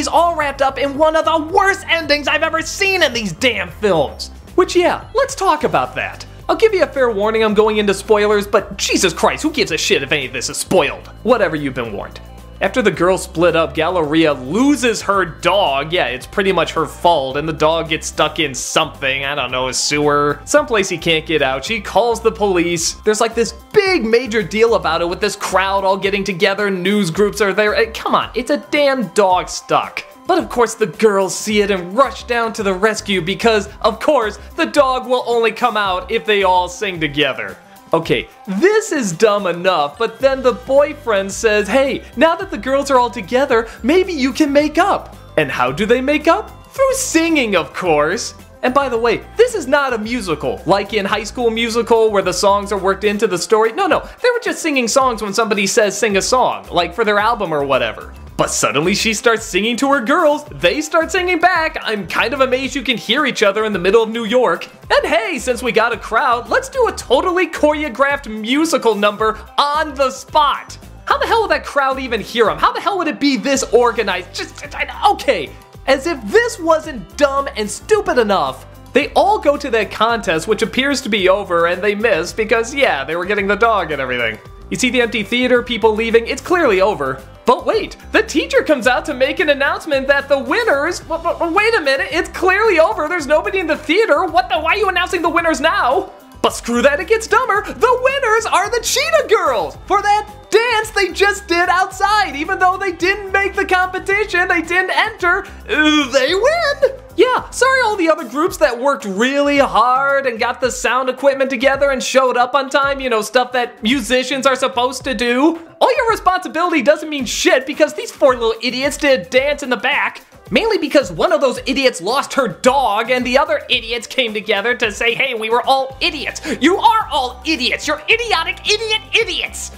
all wrapped up in one of the worst endings I've ever seen in these damn films. Which yeah, let's talk about that. I'll give you a fair warning, I'm going into spoilers, but Jesus Christ, who gives a shit if any of this is spoiled? Whatever, you've been warned. After the girls split up, Galleria loses her dog. Yeah, it's pretty much her fault, and the dog gets stuck in something, I don't know, a sewer, someplace he can't get out. She calls the police. There's like this big major deal about it with this crowd all getting together, news groups are there. Come on, it's a damn dog stuck. But of course the girls see it and rush down to the rescue because, of course, the dog will only come out if they all sing together. Okay, this is dumb enough, but then the boyfriend says, hey, now that the girls are all together, maybe you can make up. And how do they make up? Through singing, of course. And by the way, this is not a musical, like in High School Musical where the songs are worked into the story. No, they were just singing songs when somebody says sing a song, like for their album or whatever. But suddenly she starts singing to her girls, they start singing back. I'm kind of amazed you can hear each other in the middle of New York. And hey, since we got a crowd, let's do a totally choreographed musical number on the spot. How the hell would that crowd even hear them? How the hell would it be this organized? Okay, as if this wasn't dumb and stupid enough. They all go to that contest, which appears to be over, and they miss because, yeah, they were getting the dog and everything. You see the empty theater, people leaving, it's clearly over. But wait, the teacher comes out to make an announcement that the winners, wait a minute, it's clearly over, there's nobody in the theater, why are you announcing the winners now? But screw that, it gets dumber, the winners are the Cheetah Girls for that dance they just did outside. Even though they didn't make the competition, they didn't enter, they win! Yeah, sorry all the other groups that worked really hard and got the sound equipment together and showed up on time, you know, stuff that musicians are supposed to do. All your responsibility doesn't mean shit because these 4 little idiots did a dance in the back. Mainly because one of those idiots lost her dog and the other idiots came together to say, hey, we were all idiots. You are all idiots. You're idiotic idiots.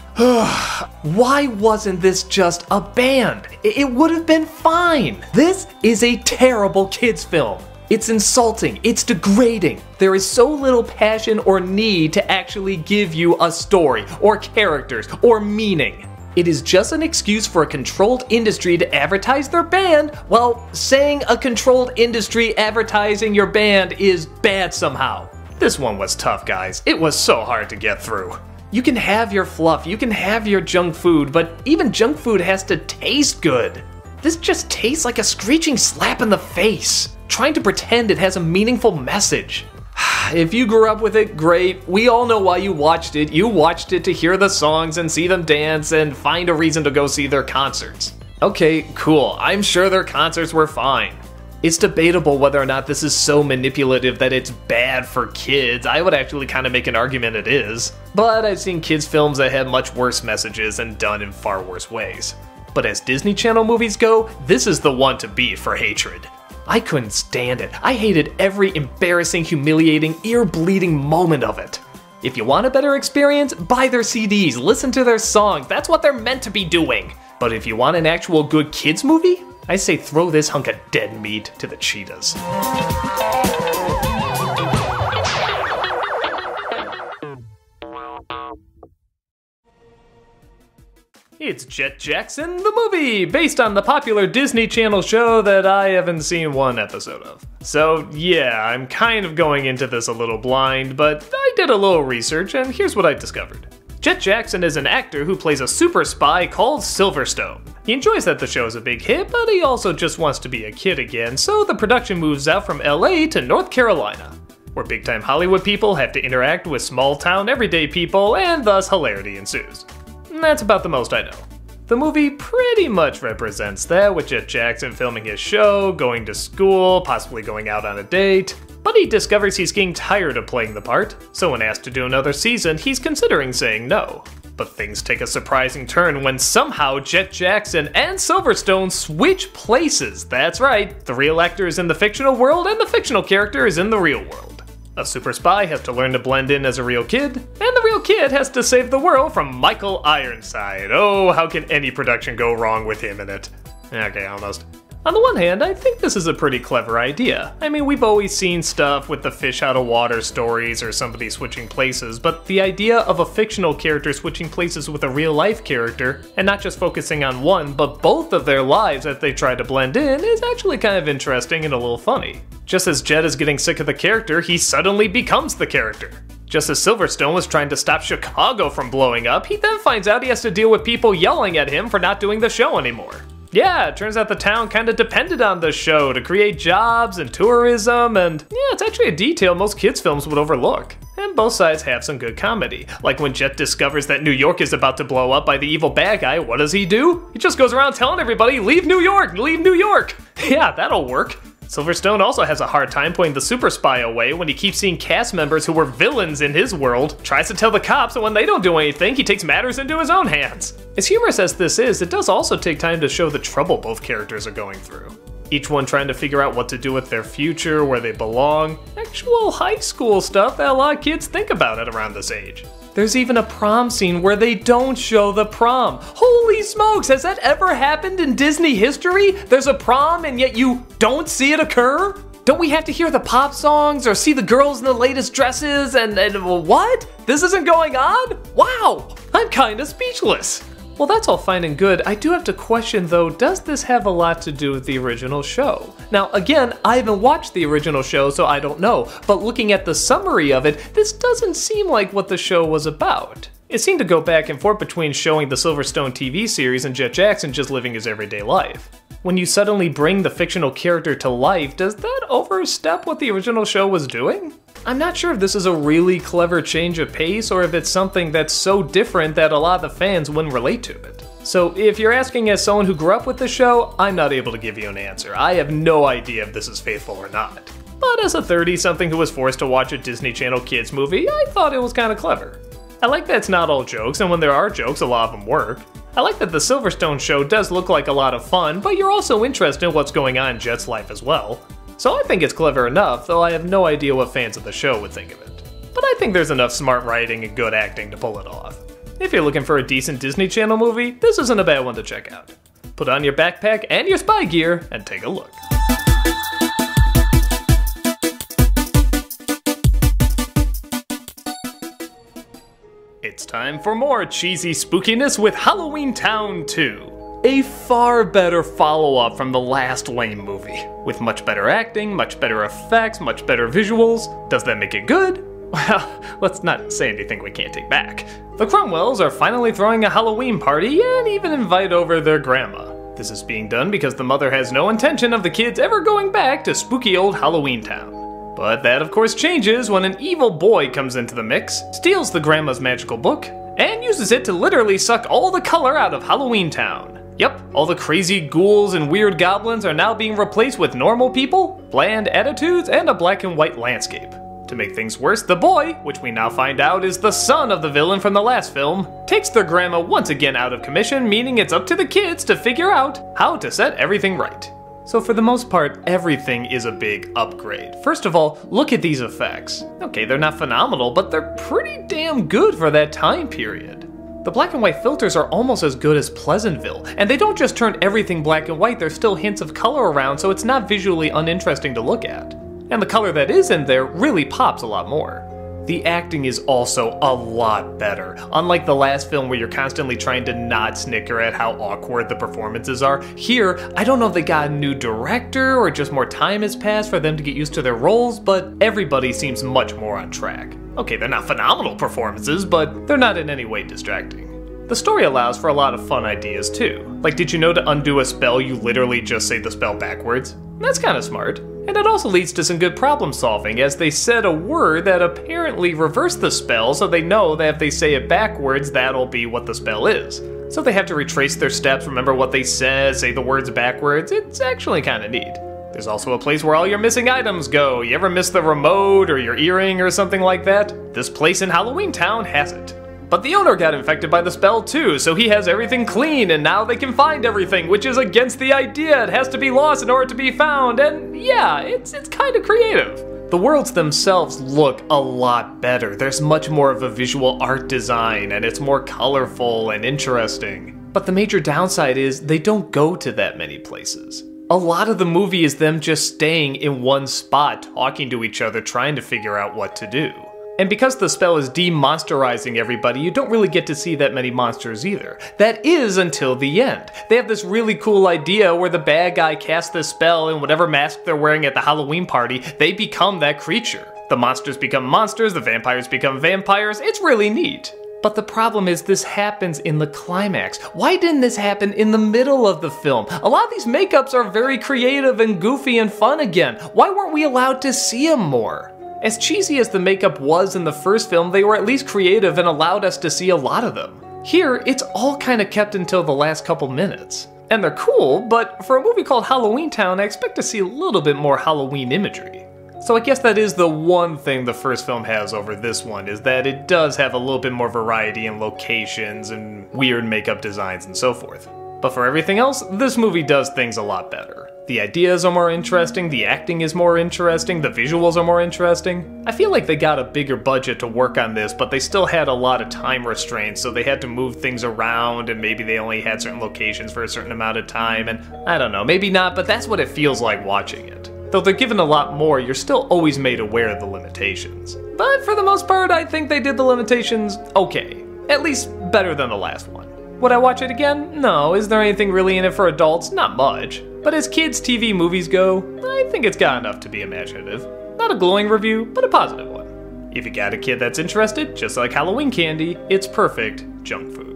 Why wasn't this just a band? It would have been fine. This is a terrible kids film. It's insulting, it's degrading. There is so little passion or need to actually give you a story, or characters, or meaning. It is just an excuse for a controlled industry to advertise their band, while saying a controlled industry advertising your band is bad somehow. This one was tough, guys. It was so hard to get through. You can have your fluff, you can have your junk food, but even junk food has to taste good. This just tastes like a screeching slap in the face, trying to pretend it has a meaningful message. If you grew up with it, great. We all know why you watched it. You watched it to hear the songs and see them dance and find a reason to go see their concerts. Okay, cool. I'm sure their concerts were fine. It's debatable whether or not this is so manipulative that it's bad for kids. I would actually kind of make an argument it is. But I've seen kids' films that have much worse messages and done in far worse ways. But as Disney Channel movies go, this is the one to beat for hatred. I couldn't stand it. I hated every embarrassing, humiliating, ear-bleeding moment of it. If you want a better experience, buy their CDs, listen to their songs, that's what they're meant to be doing. But if you want an actual good kids movie, I say throw this hunk of dead meat to the cheetahs. It's Jet Jackson the movie, based on the popular Disney Channel show that I haven't seen one episode of. So yeah, I'm kind of going into this a little blind, but I did a little research and here's what I discovered. Jet Jackson is an actor who plays a super spy called Silverstone. He enjoys that the show is a big hit, but he also just wants to be a kid again, so the production moves out from LA to North Carolina, where big-time Hollywood people have to interact with small-town everyday people, and thus hilarity ensues. And that's about the most I know. The movie pretty much represents that, with Jet Jackson filming his show, going to school, possibly going out on a date. But he discovers he's getting tired of playing the part, so when asked to do another season, he's considering saying no. But things take a surprising turn when somehow Jet Jackson and Silverstone switch places. That's right, the real actor is in the fictional world and the fictional character is in the real world. A super spy has to learn to blend in as a real kid, and the real kid has to save the world from Michael Ironside. Oh, how can any production go wrong with him in it? Okay, almost. On the one hand, I think this is a pretty clever idea. I mean, we've always seen stuff with the fish out of water stories or somebody switching places, but the idea of a fictional character switching places with a real-life character, and not just focusing on one, but both of their lives as they try to blend in, is actually kind of interesting and a little funny. Just as Jet is getting sick of the character, he suddenly becomes the character. Just as Silverstone was trying to stop Chicago from blowing up, he then finds out he has to deal with people yelling at him for not doing the show anymore. Yeah, it turns out the town kinda depended on the show to create jobs and tourism, and yeah, it's actually a detail most kids' films would overlook. And both sides have some good comedy. Like when Jet discovers that New York is about to blow up by the evil bad guy, what does he do? He just goes around telling everybody, leave New York, leave New York! Yeah, that'll work. Silverstone also has a hard time putting the super spy away when he keeps seeing cast members who were villains in his world, tries to tell the cops, and when they don't do anything, he takes matters into his own hands. As humorous as this is, it does also take time to show the trouble both characters are going through. Each one trying to figure out what to do with their future, where they belong, actual high school stuff that a lot of kids think about at around this age. There's even a prom scene where they don't show the prom. Holy smokes, has that ever happened in Disney history? There's a prom and yet you don't see it occur? Don't we have to hear the pop songs or see the girls in the latest dresses and what? This isn't going on? Wow, I'm kinda speechless. Well, that's all fine and good. I do have to question though, does this have a lot to do with the original show? Now again, I haven't watched the original show so I don't know, but looking at the summary of it, this doesn't seem like what the show was about. It seemed to go back and forth between showing the Silverstone TV series and Jet Jackson just living his everyday life. When you suddenly bring the fictional character to life, does that overstep what the original show was doing? I'm not sure if this is a really clever change of pace or if it's something that's so different that a lot of the fans wouldn't relate to it. So if you're asking as someone who grew up with the show, I'm not able to give you an answer. I have no idea if this is faithful or not. But as a 30-something who was forced to watch a Disney Channel kids movie, I thought it was kinda clever. I like that it's not all jokes, and when there are jokes, a lot of them work. I like that the Silverstone show does look like a lot of fun, but you're also interested in what's going on in Jet's life as well. So I think it's clever enough, though I have no idea what fans of the show would think of it. But I think there's enough smart writing and good acting to pull it off. If you're looking for a decent Disney Channel movie, this isn't a bad one to check out. Put on your backpack and your spy gear and take a look. It's time for more cheesy spookiness with Halloween Town 2. A far better follow-up from the last lame movie. With much better acting, much better effects, much better visuals. Does that make it good? Well, let's not say anything we can't take back. The Cromwells are finally throwing a Halloween party and even invite over their grandma. This is being done because the mother has no intention of the kids ever going back to spooky old Halloween Town. But that of course changes when an evil boy comes into the mix, steals the grandma's magical book, and uses it to literally suck all the color out of Halloween Town. Yep, all the crazy ghouls and weird goblins are now being replaced with normal people, bland attitudes, and a black and white landscape. To make things worse, the boy, which we now find out is the son of the villain from the last film, takes their grandma once again out of commission, meaning it's up to the kids to figure out how to set everything right. So for the most part, everything is a big upgrade. First of all, look at these effects. Okay, they're not phenomenal, but they're pretty damn good for that time period. The black and white filters are almost as good as Pleasantville, and they don't just turn everything black and white, there's still hints of color around, so it's not visually uninteresting to look at. And the color that is in there really pops a lot more. The acting is also a lot better. Unlike the last film where you're constantly trying to not snicker at how awkward the performances are, here, I don't know if they got a new director or just more time has passed for them to get used to their roles, but everybody seems much more on track. Okay, they're not phenomenal performances, but they're not in any way distracting. The story allows for a lot of fun ideas too. Like, did you know to undo a spell you literally just say the spell backwards? That's kinda smart. And it also leads to some good problem solving, as they said a word that apparently reversed the spell, so they know that if they say it backwards, that'll be what the spell is. So they have to retrace their steps, remember what they said, say the words backwards. It's actually kinda neat. There's also a place where all your missing items go. You ever miss the remote or your earring or something like that? This place in Halloween Town has it. But the owner got infected by the spell too, so he has everything clean, and now they can find everything, which is against the idea. It has to be lost in order to be found, and yeah, it's kind of creative. The worlds themselves look a lot better. There's much more of a visual art design, and it's more colorful and interesting. But the major downside is they don't go to that many places. A lot of the movie is them just staying in one spot, talking to each other, trying to figure out what to do. And because the spell is demonsterizing everybody, you don't really get to see that many monsters either. That is until the end. They have this really cool idea where the bad guy casts this spell and whatever mask they're wearing at the Halloween party, they become that creature. The monsters become monsters, the vampires become vampires. It's really neat. But the problem is this happens in the climax. Why didn't this happen in the middle of the film? A lot of these makeups are very creative and goofy and fun again. Why weren't we allowed to see them more? As cheesy as the makeup was in the first film, they were at least creative and allowed us to see a lot of them. Here, it's all kind of kept until the last couple minutes. And they're cool, but for a movie called Halloween Town, I expect to see a little bit more Halloween imagery. So I guess that is the one thing the first film has over this one, is that it does have a little bit more variety in locations and weird makeup designs and so forth. But for everything else, this movie does things a lot better. The ideas are more interesting, the acting is more interesting, the visuals are more interesting. I feel like they got a bigger budget to work on this, but they still had a lot of time restraints, so they had to move things around, and maybe they only had certain locations for a certain amount of time, and I don't know, maybe not, but that's what it feels like watching it. Though they're given a lot more, you're still always made aware of the limitations. But for the most part, I think they did the limitations okay. At least better than the last one. Would I watch it again? No. Is there anything really in it for adults? Not much. But as kids' TV movies go, I think it's got enough to be imaginative. Not a glowing review, but a positive one. If you got a kid that's interested, just like Halloween candy, it's perfect junk food.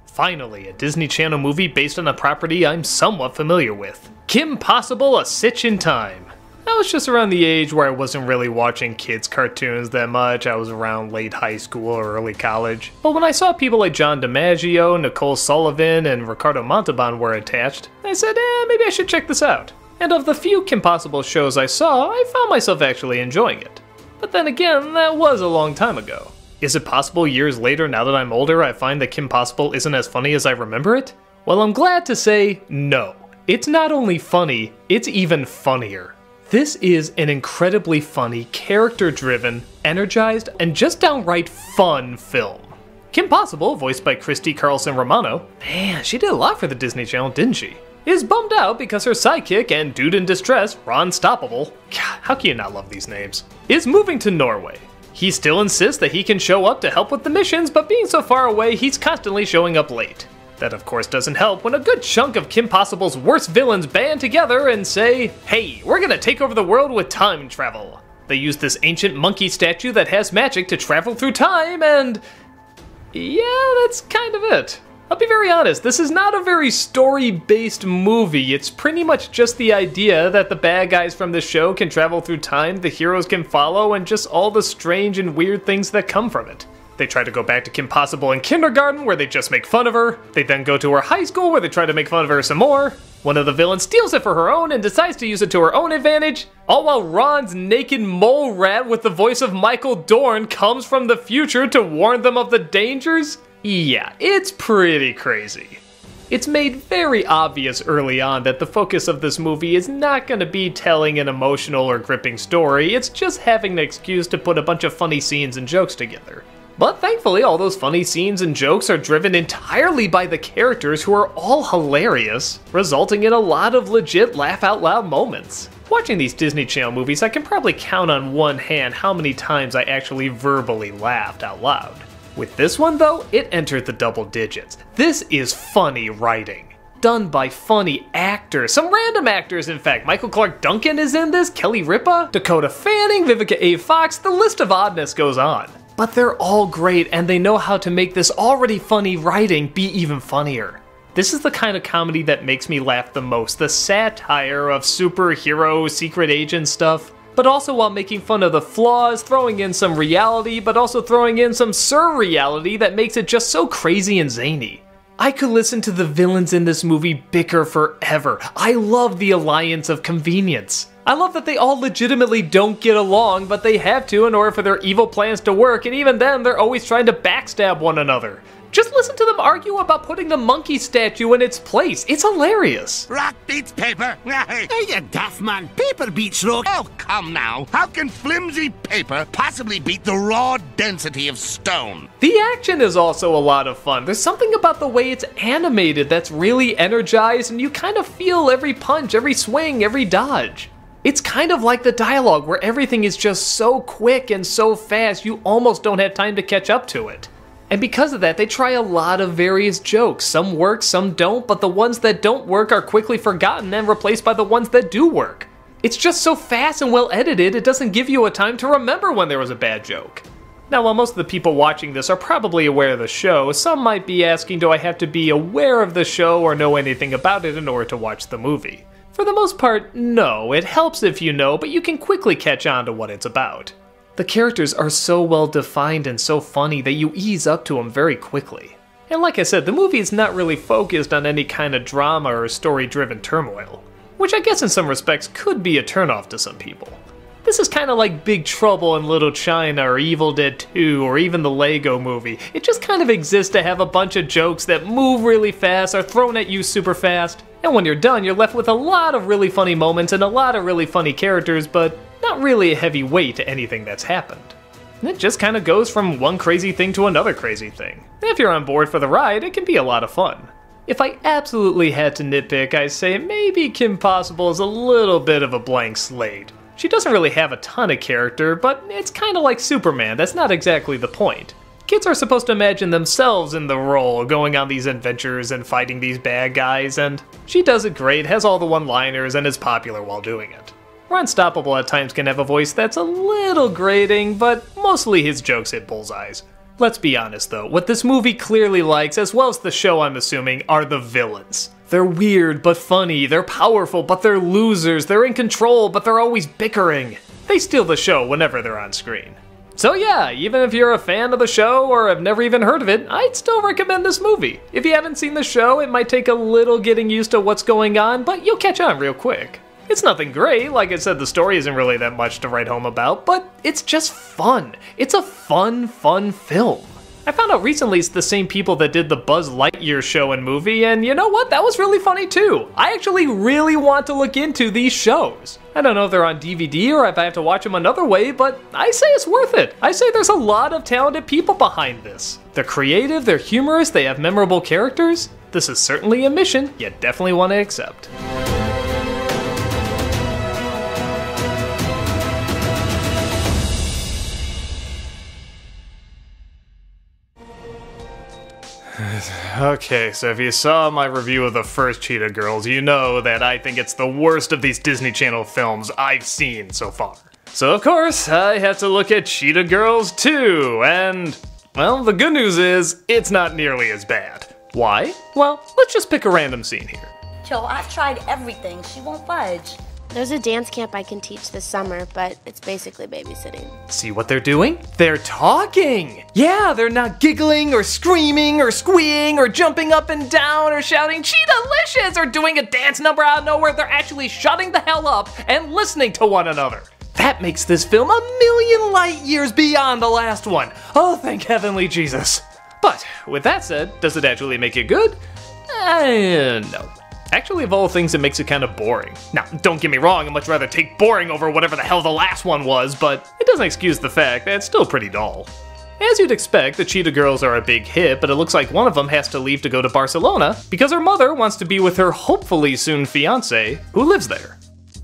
Finally, a Disney Channel movie based on a property I'm somewhat familiar with. Kim Possible: A Stitch in Time. I was just around the age where I wasn't really watching kids' cartoons that much. I was around late high school or early college. But when I saw people like John DiMaggio, Nicole Sullivan, and Ricardo Montalban were attached, I said, maybe I should check this out. And of the few Kim Possible shows I saw, I found myself actually enjoying it. But then again, that was a long time ago. Is it possible years later, now that I'm older, I find that Kim Possible isn't as funny as I remember it? Well, I'm glad to say no. It's not only funny, it's even funnier. This is an incredibly funny, character-driven, energized, and just downright fun film. Kim Possible, voiced by Christy Carlson Romano, man, she did a lot for the Disney Channel, didn't she? Is bummed out because her sidekick and dude in distress, Ron Stoppable, God, how can you not love these names, is moving to Norway. He still insists that he can show up to help with the missions, but being so far away, he's constantly showing up late. That of course doesn't help when a good chunk of Kim Possible's worst villains band together and say, hey, we're gonna take over the world with time travel. They use this ancient monkey statue that has magic to travel through time, and yeah, that's kind of it. I'll be very honest, this is not a very story-based movie. It's pretty much just the idea that the bad guys from the show can travel through time, the heroes can follow, and just all the strange and weird things that come from it. They try to go back to Kim Possible in kindergarten, where they just make fun of her. They then go to her high school, where they try to make fun of her some more. One of the villains steals it for her own and decides to use it to her own advantage, all while Ron's naked mole rat with the voice of Michael Dorn comes from the future to warn them of the dangers. Yeah, it's pretty crazy. It's made very obvious early on that the focus of this movie is not going to be telling an emotional or gripping story, it's just having an excuse to put a bunch of funny scenes and jokes together. But thankfully, all those funny scenes and jokes are driven entirely by the characters who are all hilarious, resulting in a lot of legit laugh-out-loud moments. Watching these Disney Channel movies, I can probably count on one hand how many times I actually verbally laughed out loud. With this one though, it entered the double digits. This is funny writing. Done by funny actors, some random actors in fact. Michael Clark Duncan is in this, Kelly Ripa, Dakota Fanning, Vivica A. Fox, the list of oddness goes on. But they're all great and they know how to make this already funny writing be even funnier. This is the kind of comedy that makes me laugh the most, the satire of superhero, secret agent stuff. But also while making fun of the flaws, throwing in some reality, but also throwing in some surreality that makes it just so crazy and zany. I could listen to the villains in this movie bicker forever. I love the alliance of convenience. I love that they all legitimately don't get along, but they have to in order for their evil plans to work, and even then they're always trying to backstab one another. Just listen to them argue about putting the monkey statue in its place. It's hilarious. Rock beats paper. Hey, you daft man. Paper beats rock. Oh, come now. How can flimsy paper possibly beat the raw density of stone? The action is also a lot of fun. There's something about the way it's animated that's really energized, and you kind of feel every punch, every swing, every dodge. It's kind of like the dialogue where everything is just so quick and so fast you almost don't have time to catch up to it. And because of that, they try a lot of various jokes. Some work, some don't, but the ones that don't work are quickly forgotten and replaced by the ones that do work. It's just so fast and well edited, it doesn't give you a time to remember when there was a bad joke. Now, while most of the people watching this are probably aware of the show, some might be asking, do I have to be aware of the show or know anything about it in order to watch the movie? For the most part, no. It helps if you know, but you can quickly catch on to what it's about. The characters are so well defined and so funny that you ease up to them very quickly. And like I said, the movie is not really focused on any kind of drama or story-driven turmoil. which I guess in some respects could be a turnoff to some people. This is kind of like Big Trouble in Little China or Evil Dead 2 or even the Lego Movie. It just kind of exists to have a bunch of jokes that move really fast, are thrown at you super fast, and when you're done you're left with a lot of really funny moments and a lot of really funny characters, but not really a heavy weight to anything that's happened. And it just kind of goes from one crazy thing to another crazy thing. And if you're on board for the ride, it can be a lot of fun. If I absolutely had to nitpick, I'd say maybe Kim Possible is a little bit of a blank slate. She doesn't really have a ton of character, but it's kind of like Superman, that's not exactly the point. Kids are supposed to imagine themselves in the role, going on these adventures and fighting these bad guys, and she does it great, has all the one-liners, and is popular while doing it. Ron Stoppable at times can have a voice that's a little grating, but mostly his jokes hit bullseyes. Let's be honest though, what this movie clearly likes, as well as the show I'm assuming, are the villains. They're weird but funny, they're powerful but they're losers, they're in control but they're always bickering. They steal the show whenever they're on screen. So yeah, even if you're a fan of the show or have never even heard of it, I'd still recommend this movie. If you haven't seen the show, it might take a little getting used to what's going on, but you'll catch on real quick. It's nothing great, like I said, the story isn't really that much to write home about, but it's just fun. It's a fun film. I found out recently it's the same people that did the Buzz Lightyear show and movie, and you know what? That was really funny too. I actually really want to look into these shows. I don't know if they're on DVD or if I have to watch them another way, but I say it's worth it. I say there's a lot of talented people behind this. They're creative, they're humorous, they have memorable characters. This is certainly a mission you definitely want to accept. Okay, so if you saw my review of the first Cheetah Girls, you know that I think it's the worst of these Disney Channel films I've seen so far. So of course, I have to look at Cheetah Girls 2, and, well, the good news is, it's not nearly as bad. Why? Well, let's just pick a random scene here. Joe, I've tried everything. She won't budge. There's a dance camp I can teach this summer, but it's basically babysitting. See what they're doing? They're talking! Yeah, they're not giggling or screaming or squeeing or jumping up and down or shouting "Cheetah-licious" or doing a dance number out of nowhere. They're actually shutting the hell up and listening to one another. That makes this film a million light years beyond the last one. Oh, thank heavenly Jesus. But with that said, does it actually make it good? No. Actually, of all things, it makes it kind of boring. Now, don't get me wrong, I'd much rather take boring over whatever the hell the last one was, but it doesn't excuse the fact that it's still pretty dull. As you'd expect, the Cheetah Girls are a big hit, but it looks like one of them has to leave to go to Barcelona because her mother wants to be with her hopefully soon fiancé, who lives there.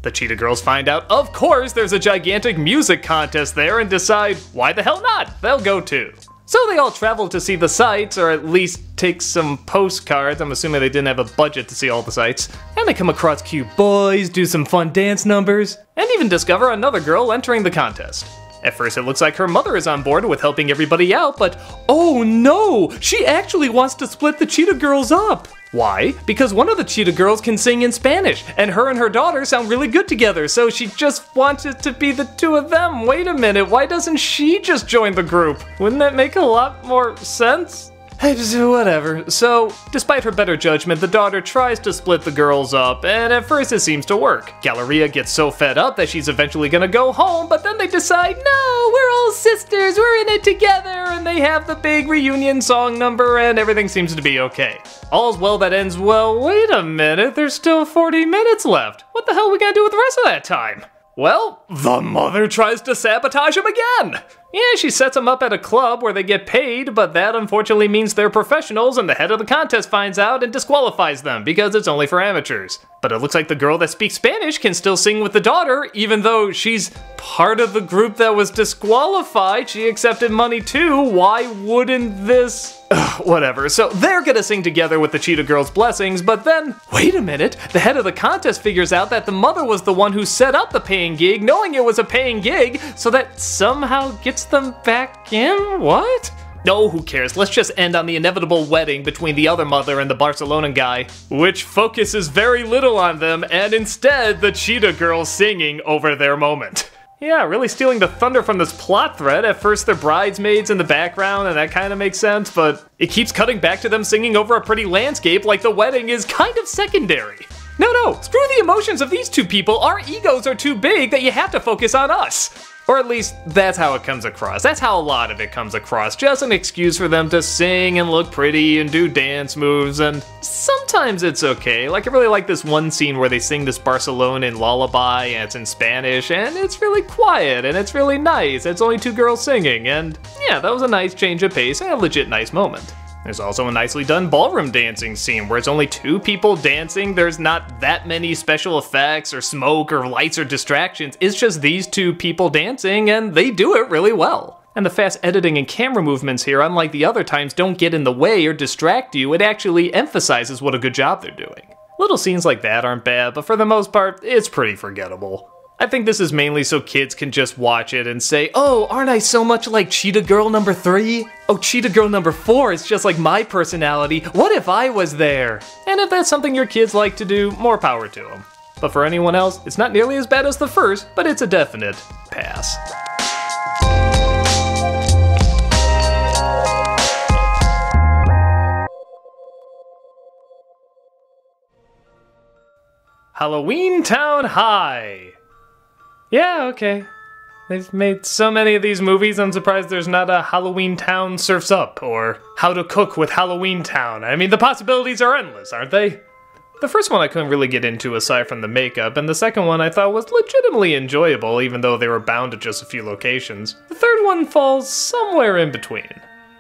The Cheetah Girls find out, of course, there's a gigantic music contest there and decide, why the hell not? They'll go too. So they all travel to see the sights, or at least take some postcards. I'm assuming they didn't have a budget to see all the sights. And they come across cute boys, do some fun dance numbers, and even discover another girl entering the contest. At first it looks like her mother is on board with helping everybody out, but oh no! She actually wants to split the Cheetah Girls up! Why? Because one of the Cheetah Girls can sing in Spanish, and her daughter sound really good together, so she just wants it to be the two of them. Wait a minute, why doesn't she just join the group? Wouldn't that make a lot more sense? Whatever. So, despite her better judgment, the daughter tries to split the girls up, and at first it seems to work. Galleria gets so fed up that she's eventually gonna go home, but then they decide, no, we're all sisters, we're in it together, and they have the big reunion song number, and everything seems to be okay. All's well that ends well. Wait a minute, there's still 40 minutes left. What the hell are we gonna do with the rest of that time? Well, the mother tries to sabotage him again! Yeah, she sets them up at a club where they get paid, but that unfortunately means they're professionals and the head of the contest finds out and disqualifies them because it's only for amateurs. But it looks like the girl that speaks Spanish can still sing with the daughter, even though she's part of the group that was disqualified. She accepted money too. Why wouldn't this... Whatever, so they're gonna sing together with the Cheetah Girls' blessings, but then, wait a minute, the head of the contest figures out that the mother was the one who set up the paying gig, knowing it was a paying gig, so that somehow gets them back in? What? No, who cares, let's just end on the inevitable wedding between the other mother and the Barcelonan guy, which focuses very little on them, and instead the Cheetah Girls singing over their moment. Yeah, really stealing the thunder from this plot thread. At first they're bridesmaids in the background, and that kind of makes sense, but it keeps cutting back to them singing over a pretty landscape like the wedding is kind of secondary. No, screw the emotions of these two people. Our egos are too big that you have to focus on us. Or at least, that's how it comes across. That's how a lot of it comes across. Just an excuse for them to sing and look pretty and do dance moves, and sometimes it's okay. Like, I really like this one scene where they sing this Barcelonan lullaby, and it's in Spanish, and it's really quiet, and it's really nice. It's only two girls singing, and yeah, that was a nice change of pace and a legit nice moment. There's also a nicely done ballroom dancing scene where it's only two people dancing. There's not that many special effects or smoke or lights or distractions. It's just these two people dancing, and they do it really well. And the fast editing and camera movements here, unlike the other times, don't get in the way or distract you. It actually emphasizes what a good job they're doing. Little scenes like that aren't bad, but for the most part, it's pretty forgettable. I think this is mainly so kids can just watch it and say, oh, aren't I so much like Cheetah Girl number 3? Oh, Cheetah Girl number 4 is just like my personality. What if I was there? And if that's something your kids like to do, more power to them. But for anyone else, it's not nearly as bad as the first, but it's a definite pass. Halloween Town High. Yeah, okay. They've made so many of these movies, I'm surprised there's not a Halloween Town Surfs Up, or How to Cook with Halloween Town. I mean, the possibilities are endless, aren't they? The first one I couldn't really get into aside from the makeup, and the second one I thought was legitimately enjoyable, even though they were bound to just a few locations. The third one falls somewhere in between.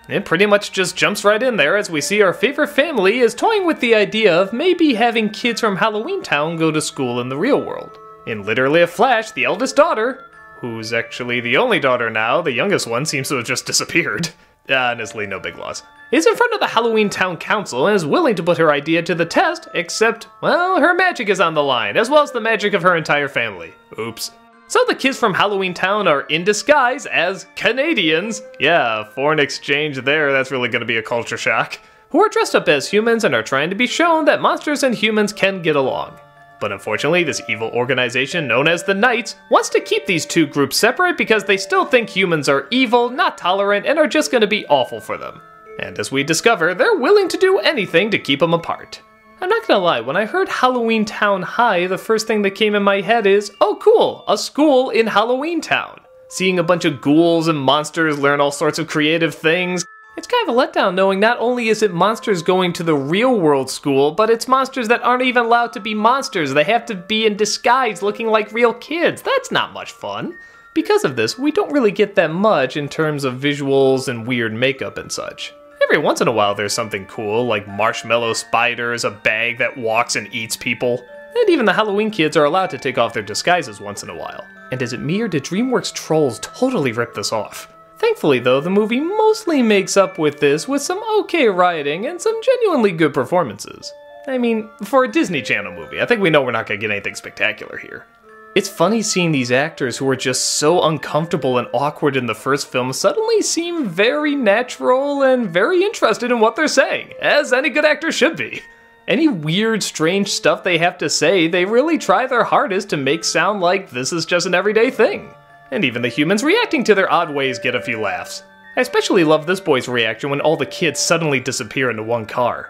It pretty much just jumps right in there as we see our favorite family is toying with the idea of maybe having kids from Halloween Town go to school in the real world. In literally a flash, the eldest daughter, who's actually the only daughter now, the youngest one seems to have just disappeared. Honestly, no big loss. Is in front of the Halloween Town Council and is willing to put her idea to the test, except, well, her magic is on the line, as well as the magic of her entire family. Oops. So the kids from Halloween Town are in disguise as Canadians. Yeah, foreign exchange there, that's really gonna be a culture shock. Who are dressed up as humans and are trying to be shown that monsters and humans can get along. But unfortunately, this evil organization known as the Knights wants to keep these two groups separate because they still think humans are evil, not tolerant, and are just going to be awful for them. And as we discover, they're willing to do anything to keep them apart. I'm not gonna lie, when I heard Halloween Town High, the first thing that came in my head is, oh cool, a school in Halloween Town. Seeing a bunch of ghouls and monsters learn all sorts of creative things. It's kind of a letdown knowing not only is it monsters going to the real world school, but it's monsters that aren't even allowed to be monsters. They have to be in disguise looking like real kids. That's not much fun. Because of this, we don't really get that much in terms of visuals and weird makeup and such. Every once in a while there's something cool, like marshmallow spiders, a bag that walks and eats people. And even the Halloween kids are allowed to take off their disguises once in a while. And is it me or did DreamWorks Trolls totally rip this off? Thankfully though, the movie mostly makes up with this with some okay writing and some genuinely good performances. I mean, for a Disney Channel movie, I think we know we're not gonna get anything spectacular here. It's funny seeing these actors who were just so uncomfortable and awkward in the first film suddenly seem very natural and very interested in what they're saying, as any good actor should be. Any weird, strange stuff they have to say, they really try their hardest to make sound like this is just an everyday thing. And even the humans reacting to their odd ways get a few laughs. I especially love this boy's reaction when all the kids suddenly disappear into one car.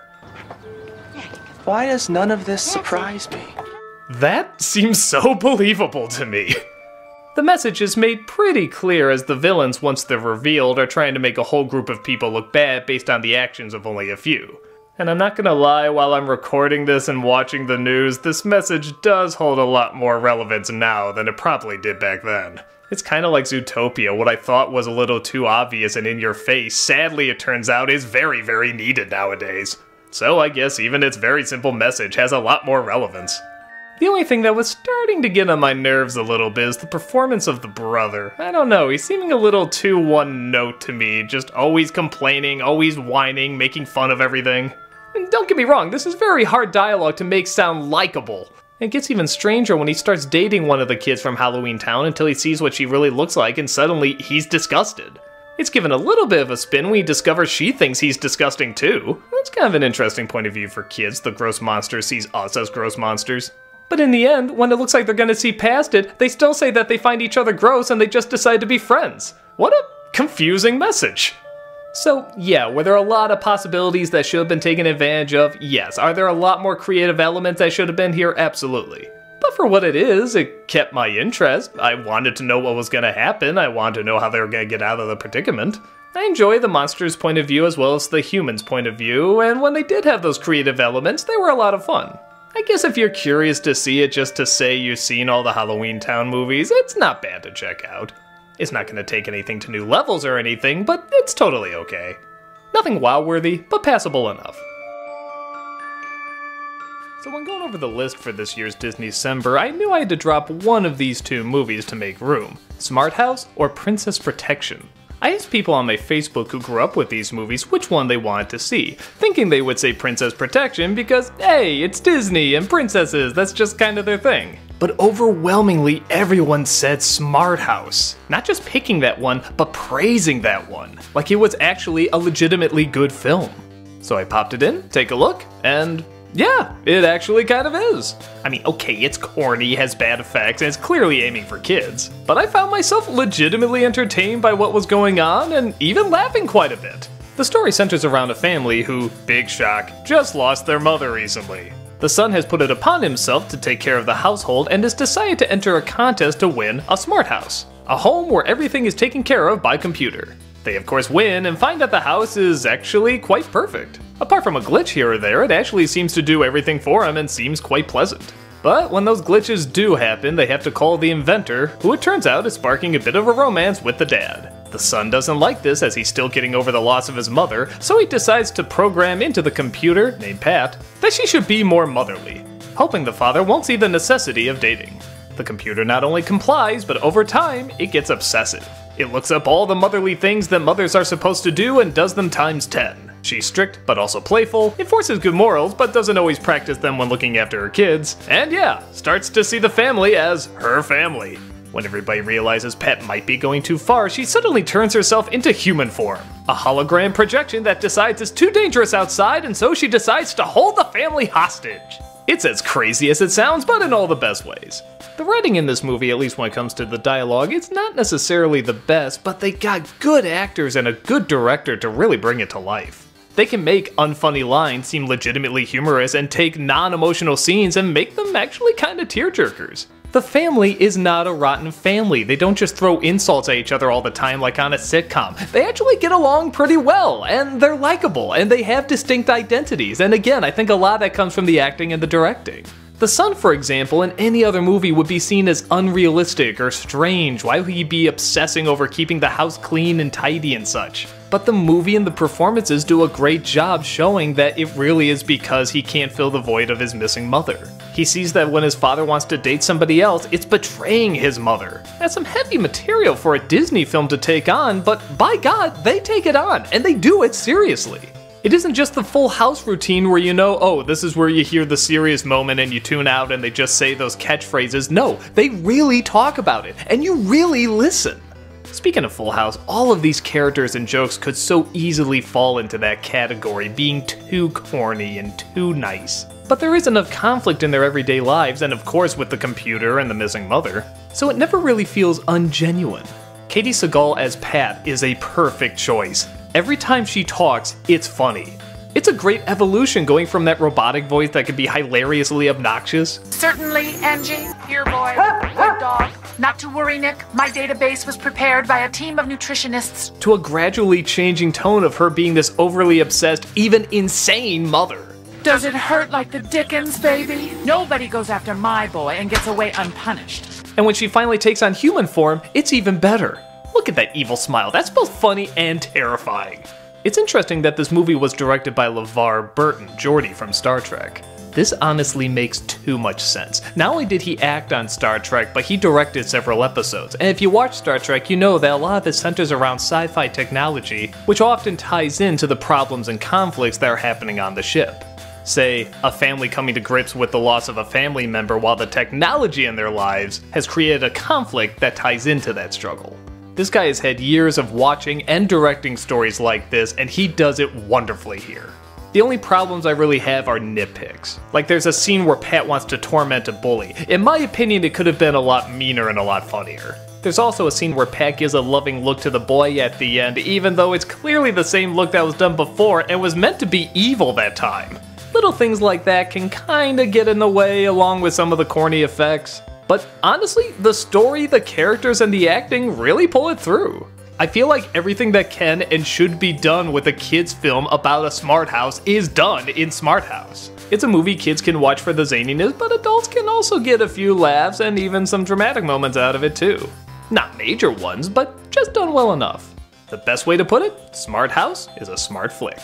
Why does none of this surprise me? That seems so believable to me. The message is made pretty clear as the villains, once they're revealed, are trying to make a whole group of people look bad based on the actions of only a few. And I'm not gonna lie, while I'm recording this and watching the news, this message does hold a lot more relevance now than it probably did back then. It's kinda like Zootopia, what I thought was a little too obvious and in your face, sadly it turns out is very, very needed nowadays. So I guess even its very simple message has a lot more relevance. The only thing that was starting to get on my nerves a little bit is the performance of the brother. I don't know, he's seeming a little too one-note to me, just always complaining, always whining, making fun of everything. And don't get me wrong, this is very hard dialogue to make sound likable. It gets even stranger when he starts dating one of the kids from Halloween Town until he sees what she really looks like and suddenly he's disgusted. It's given a little bit of a spin when he discovers she thinks he's disgusting too. That's kind of an interesting point of view for kids, the gross monster sees us as gross monsters. But in the end, when it looks like they're gonna see past it, they still say that they find each other gross and they just decide to be friends. What a confusing message. So yeah, were there a lot of possibilities that should have been taken advantage of? Yes. Are there a lot more creative elements that should have been here? Absolutely. But for what it is, it kept my interest. I wanted to know what was going to happen. I wanted to know how they were going to get out of the predicament. I enjoy the monster's point of view as well as the human's point of view, and when they did have those creative elements, they were a lot of fun. I guess if you're curious to see it just to say you've seen all the Halloween Town movies, it's not bad to check out. It's not going to take anything to new levels or anything, but it's totally okay. Nothing wow-worthy, but passable enough. So when going over the list for this year's Disneycember, I knew I had to drop one of these two movies to make room. Smart House or Princess Protection. I asked people on my Facebook who grew up with these movies which one they wanted to see, thinking they would say Princess Protection because, hey, it's Disney and princesses, that's just kind of their thing. But overwhelmingly everyone said Smart House. Not just picking that one, but praising that one. Like it was actually a legitimately good film. So I popped it in, take a look, and yeah, it actually kind of is. I mean, okay, it's corny, has bad effects, and it's clearly aiming for kids, but I found myself legitimately entertained by what was going on and even laughing quite a bit. The story centers around a family who, big shock, just lost their mother recently. The son has put it upon himself to take care of the household and has decided to enter a contest to win a smart house, a home where everything is taken care of by computer. They of course win and find that the house is actually quite perfect. Apart from a glitch here or there, it actually seems to do everything for him and seems quite pleasant. But when those glitches do happen, they have to call the inventor, who it turns out is sparking a bit of a romance with the dad. The son doesn't like this as he's still getting over the loss of his mother, so he decides to program into the computer, named Pat, that she should be more motherly, hoping the father won't see the necessity of dating. The computer not only complies, but over time, it gets obsessive. It looks up all the motherly things that mothers are supposed to do and does them times 10. She's strict, but also playful, enforces good morals, but doesn't always practice them when looking after her kids, and yeah, starts to see the family as her family. When everybody realizes Pet might be going too far, she suddenly turns herself into human form. A hologram projection that decides it's too dangerous outside, and so she decides to hold the family hostage. It's as crazy as it sounds, but in all the best ways. The writing in this movie, at least when it comes to the dialogue, it's not necessarily the best, but they got good actors and a good director to really bring it to life. They can make unfunny lines seem legitimately humorous and take non-emotional scenes and make them actually kinda tearjerkers. The family is not a rotten family. They don't just throw insults at each other all the time like on a sitcom. They actually get along pretty well, and they're likable, and they have distinct identities, and again, I think a lot of that comes from the acting and the directing. The son, for example, in any other movie would be seen as unrealistic or strange. Why would he be obsessing over keeping the house clean and tidy and such? But the movie and the performances do a great job showing that it really is because he can't fill the void of his missing mother. He sees that when his father wants to date somebody else, it's betraying his mother. That's some heavy material for a Disney film to take on, but by God, they take it on, and they do it seriously. It isn't just the Full House routine where you know, oh, this is where you hear the serious moment and you tune out and they just say those catchphrases. No, they really talk about it, and you really listen. Speaking of Full House, all of these characters and jokes could so easily fall into that category, being too corny and too nice. But there is enough conflict in their everyday lives, and of course with the computer and the missing mother, so it never really feels ungenuine. Katie Sagal as Pat is a perfect choice. Every time she talks, it's funny. It's a great evolution going from that robotic voice that can be hilariously obnoxious. Certainly, Angie. Here, boy. Good dog. Not to worry, Nick. My database was prepared by a team of nutritionists. To a gradually changing tone of her being this overly obsessed, even insane mother. Does it hurt like the Dickens, baby? Nobody goes after my boy and gets away unpunished. And when she finally takes on human form, it's even better. Look at that evil smile. That's both funny and terrifying. It's interesting that this movie was directed by LeVar Burton, Geordi from Star Trek. This honestly makes too much sense. Not only did he act on Star Trek, but he directed several episodes. And if you watch Star Trek, you know that a lot of it centers around sci-fi technology, which often ties into the problems and conflicts that are happening on the ship. Say, a family coming to grips with the loss of a family member while the technology in their lives has created a conflict that ties into that struggle. This guy has had years of watching and directing stories like this, and he does it wonderfully here. The only problems I really have are nitpicks. Like there's a scene where Pat wants to torment a bully. In my opinion, it could have been a lot meaner and a lot funnier. There's also a scene where Pat gives a loving look to the boy at the end, even though it's clearly the same look that was done before and was meant to be evil that time. Little things like that can kinda get in the way along with some of the corny effects. But honestly, the story, the characters, and the acting really pull it through. I feel like everything that can and should be done with a kids film about a smart house is done in Smart House. It's a movie kids can watch for the zaniness, but adults can also get a few laughs and even some dramatic moments out of it too. Not major ones, but just done well enough. The best way to put it, Smart House is a smart flick.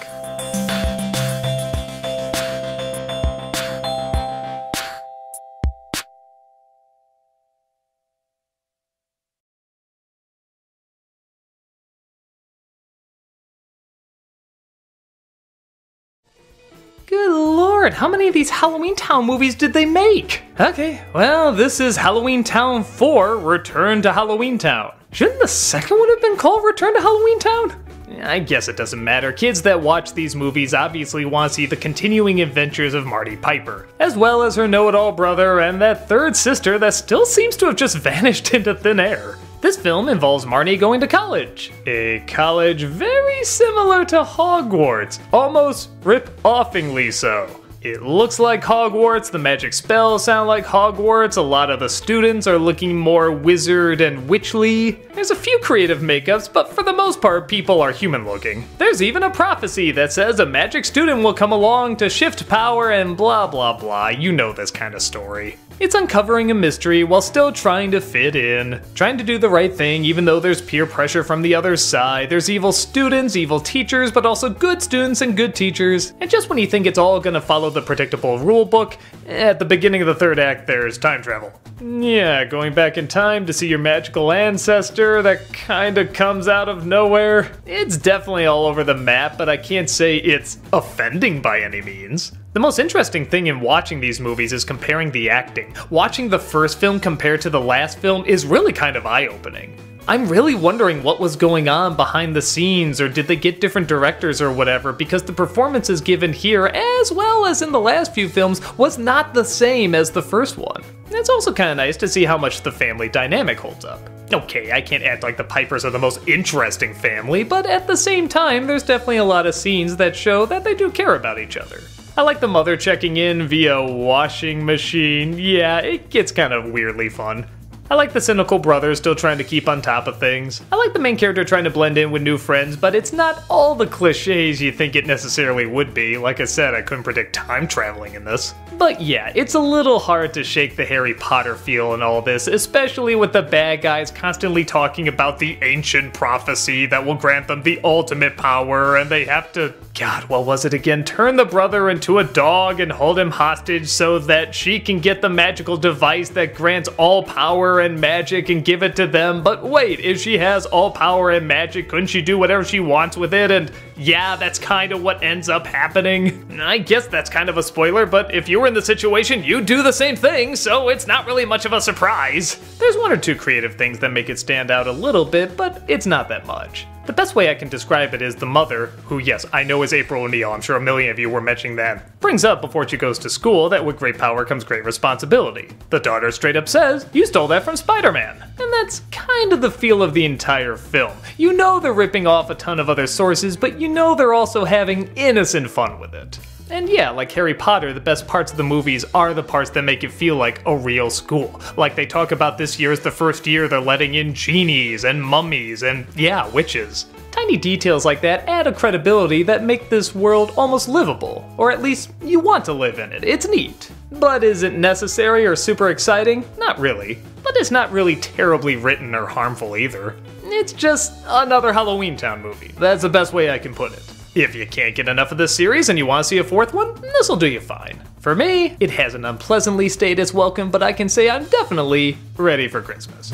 Good lord, how many of these Halloween Town movies did they make? Okay, well, this is Halloween Town 4, Return to Halloween Town. Shouldn't the second one have been called Return to Halloween Town? I guess it doesn't matter. Kids that watch these movies obviously want to see the continuing adventures of Marty Piper, as well as her know-it-all brother and that third sister that still seems to have just vanished into thin air. This film involves Marnie going to college. A college very similar to Hogwarts, almost rip-offingly so. It looks like Hogwarts, the magic spells sound like Hogwarts, a lot of the students are looking more wizard and witchly. There's a few creative makeups, but for the most part people are human looking. There's even a prophecy that says a magic student will come along to shift power and blah blah blah, you know this kind of story. It's uncovering a mystery while still trying to fit in, trying to do the right thing even though there's peer pressure from the other side. There's evil students, evil teachers, but also good students and good teachers. And just when you think it's all gonna follow the predictable rule book, at the beginning of the third act there's time travel. Yeah, going back in time to see your magical ancestor that kinda comes out of nowhere. It's definitely all over the map, but I can't say it's offending by any means. The most interesting thing in watching these movies is comparing the acting. Watching the first film compared to the last film is really kind of eye-opening. I'm really wondering what was going on behind the scenes, or did they get different directors or whatever, because the performances given here, as well as in the last few films, was not the same as the first one. It's also kind of nice to see how much the family dynamic holds up. Okay, I can't act like the Pipers are the most interesting family, but at the same time, there's definitely a lot of scenes that show that they do care about each other. I like the mother checking in via washing machine. Yeah, it gets kind of weirdly fun. I like the cynical brother still trying to keep on top of things. I like the main character trying to blend in with new friends, but it's not all the cliches you think it necessarily would be. Like I said, I couldn't predict time traveling in this. But yeah, it's a little hard to shake the Harry Potter feel in all this, especially with the bad guys constantly talking about the ancient prophecy that will grant them the ultimate power, and they have to, God, what was it again? Turn the brother into a dog and hold him hostage so that she can get the magical device that grants all power and magic and give it to them. But wait, if she has all power and magic, couldn't she do whatever she wants with it? And yeah, that's kind of what ends up happening. I guess that's kind of a spoiler, but if you were in the situation, you'd do the same thing, so it's not really much of a surprise. There's one or two creative things that make it stand out a little bit, but it's not that much. The best way I can describe it is the mother, who yes, I know is April O'Neil, I'm sure a million of you were mentioning that, brings up before she goes to school that with great power comes great responsibility. The daughter straight up says, "You stole that from Spider-Man." And that's kind of the feel of the entire film. You know they're ripping off a ton of other sources, but you know they're also having innocent fun with it. And yeah, like Harry Potter, the best parts of the movies are the parts that make it feel like a real school. Like they talk about this year as the first year they're letting in genies and mummies and, yeah, witches. Tiny details like that add a credibility that make this world almost livable, or at least you want to live in it. It's neat. But is it necessary or super exciting? Not really. But it's not really terribly written or harmful either. It's just another Halloween Town movie. That's the best way I can put it. If you can't get enough of this series and you want to see a fourth one, this'll do you fine. For me, it hasn't unpleasantly stayed its welcome, but I can say I'm definitely ready for Christmas.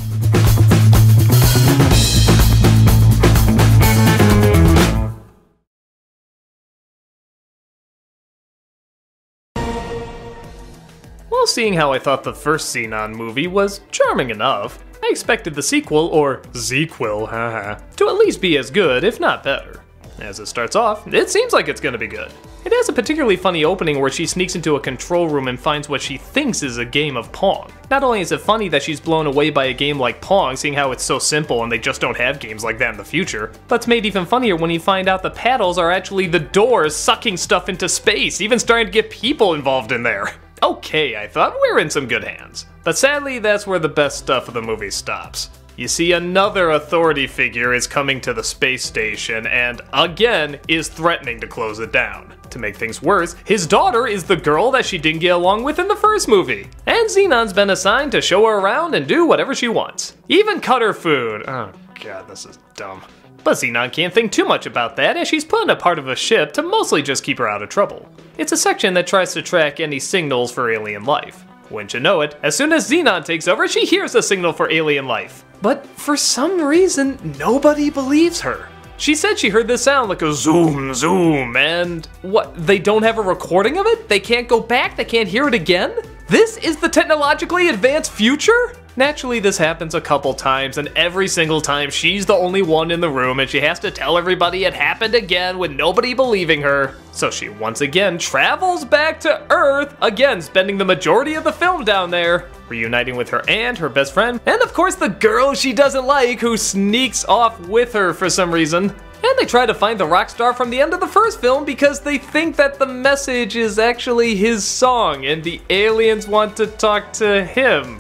Well, seeing how I thought the first Xenon movie was charming enough, I expected the sequel, or Zequel, haha, to at least be as good, if not better. As it starts off, it seems like it's gonna be good. It has a particularly funny opening where she sneaks into a control room and finds what she thinks is a game of Pong. Not only is it funny that she's blown away by a game like Pong, seeing how it's so simple and they just don't have games like that in the future, but it's made even funnier when you find out the paddles are actually the doors sucking stuff into space, even starting to get people involved in there. Okay, I thought we're in some good hands. But sadly, that's where the best stuff of the movie stops. You see, another authority figure is coming to the space station and, again, is threatening to close it down. To make things worse, his daughter is the girl that she didn't get along with in the first movie. And Xenon's been assigned to show her around and do whatever she wants. Even cut her food. Oh god, this is dumb. But Xenon can't think too much about that as she's put in a part of a ship to mostly just keep her out of trouble. It's a section that tries to track any signals for alien life. Wouldn't you know it, as soon as Xenon takes over, she hears a signal for alien life. But for some reason, nobody believes her. She said she heard this sound like a zoom, zoom, and what, they don't have a recording of it? They can't go back? They can't hear it again? This is the technologically advanced future? Naturally, this happens a couple times, and every single time she's the only one in the room and she has to tell everybody it happened again with nobody believing her. So she once again travels back to Earth, again spending the majority of the film down there, reuniting with her aunt, her best friend, and of course the girl she doesn't like who sneaks off with her for some reason. And they try to find the rock star from the end of the first film because they think that the message is actually his song and the aliens want to talk to him.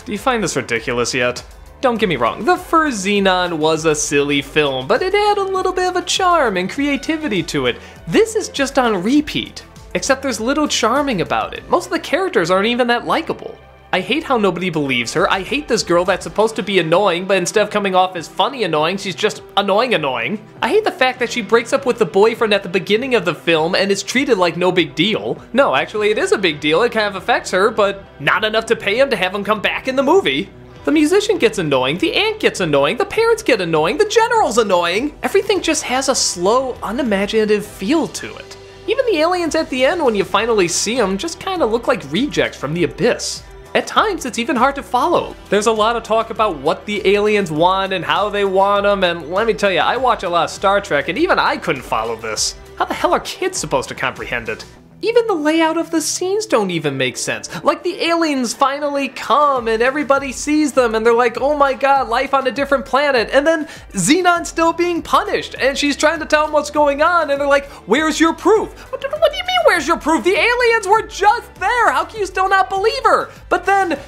Do you find this ridiculous yet? Don't get me wrong, the first Xenon was a silly film, but it had a little bit of a charm and creativity to it. This is just on repeat, except there's little charming about it. Most of the characters aren't even that likable. I hate how nobody believes her. I hate this girl that's supposed to be annoying, but instead of coming off as funny annoying, she's just annoying. I hate the fact that she breaks up with the boyfriend at the beginning of the film and is treated like no big deal. No, actually it is a big deal, it kind of affects her, but not enough to pay him to have him come back in the movie. The musician gets annoying, the aunt gets annoying, the parents get annoying, the general's annoying. Everything just has a slow, unimaginative feel to it. Even the aliens at the end, when you finally see them, just kind of look like rejects from the abyss. At times, it's even hard to follow. There's a lot of talk about what the aliens want and how they want them, and let me tell you, I watch a lot of Star Trek, and even I couldn't follow this. How the hell are kids supposed to comprehend it? Even the layout of the scenes don't even make sense. Like the aliens finally come and everybody sees them and they're like, oh my god, life on a different planet. And then Xenon's still being punished and she's trying to tell them what's going on and they're like, where's your proof? What do you mean, where's your proof? The aliens were just there. How can you still not believe her? But then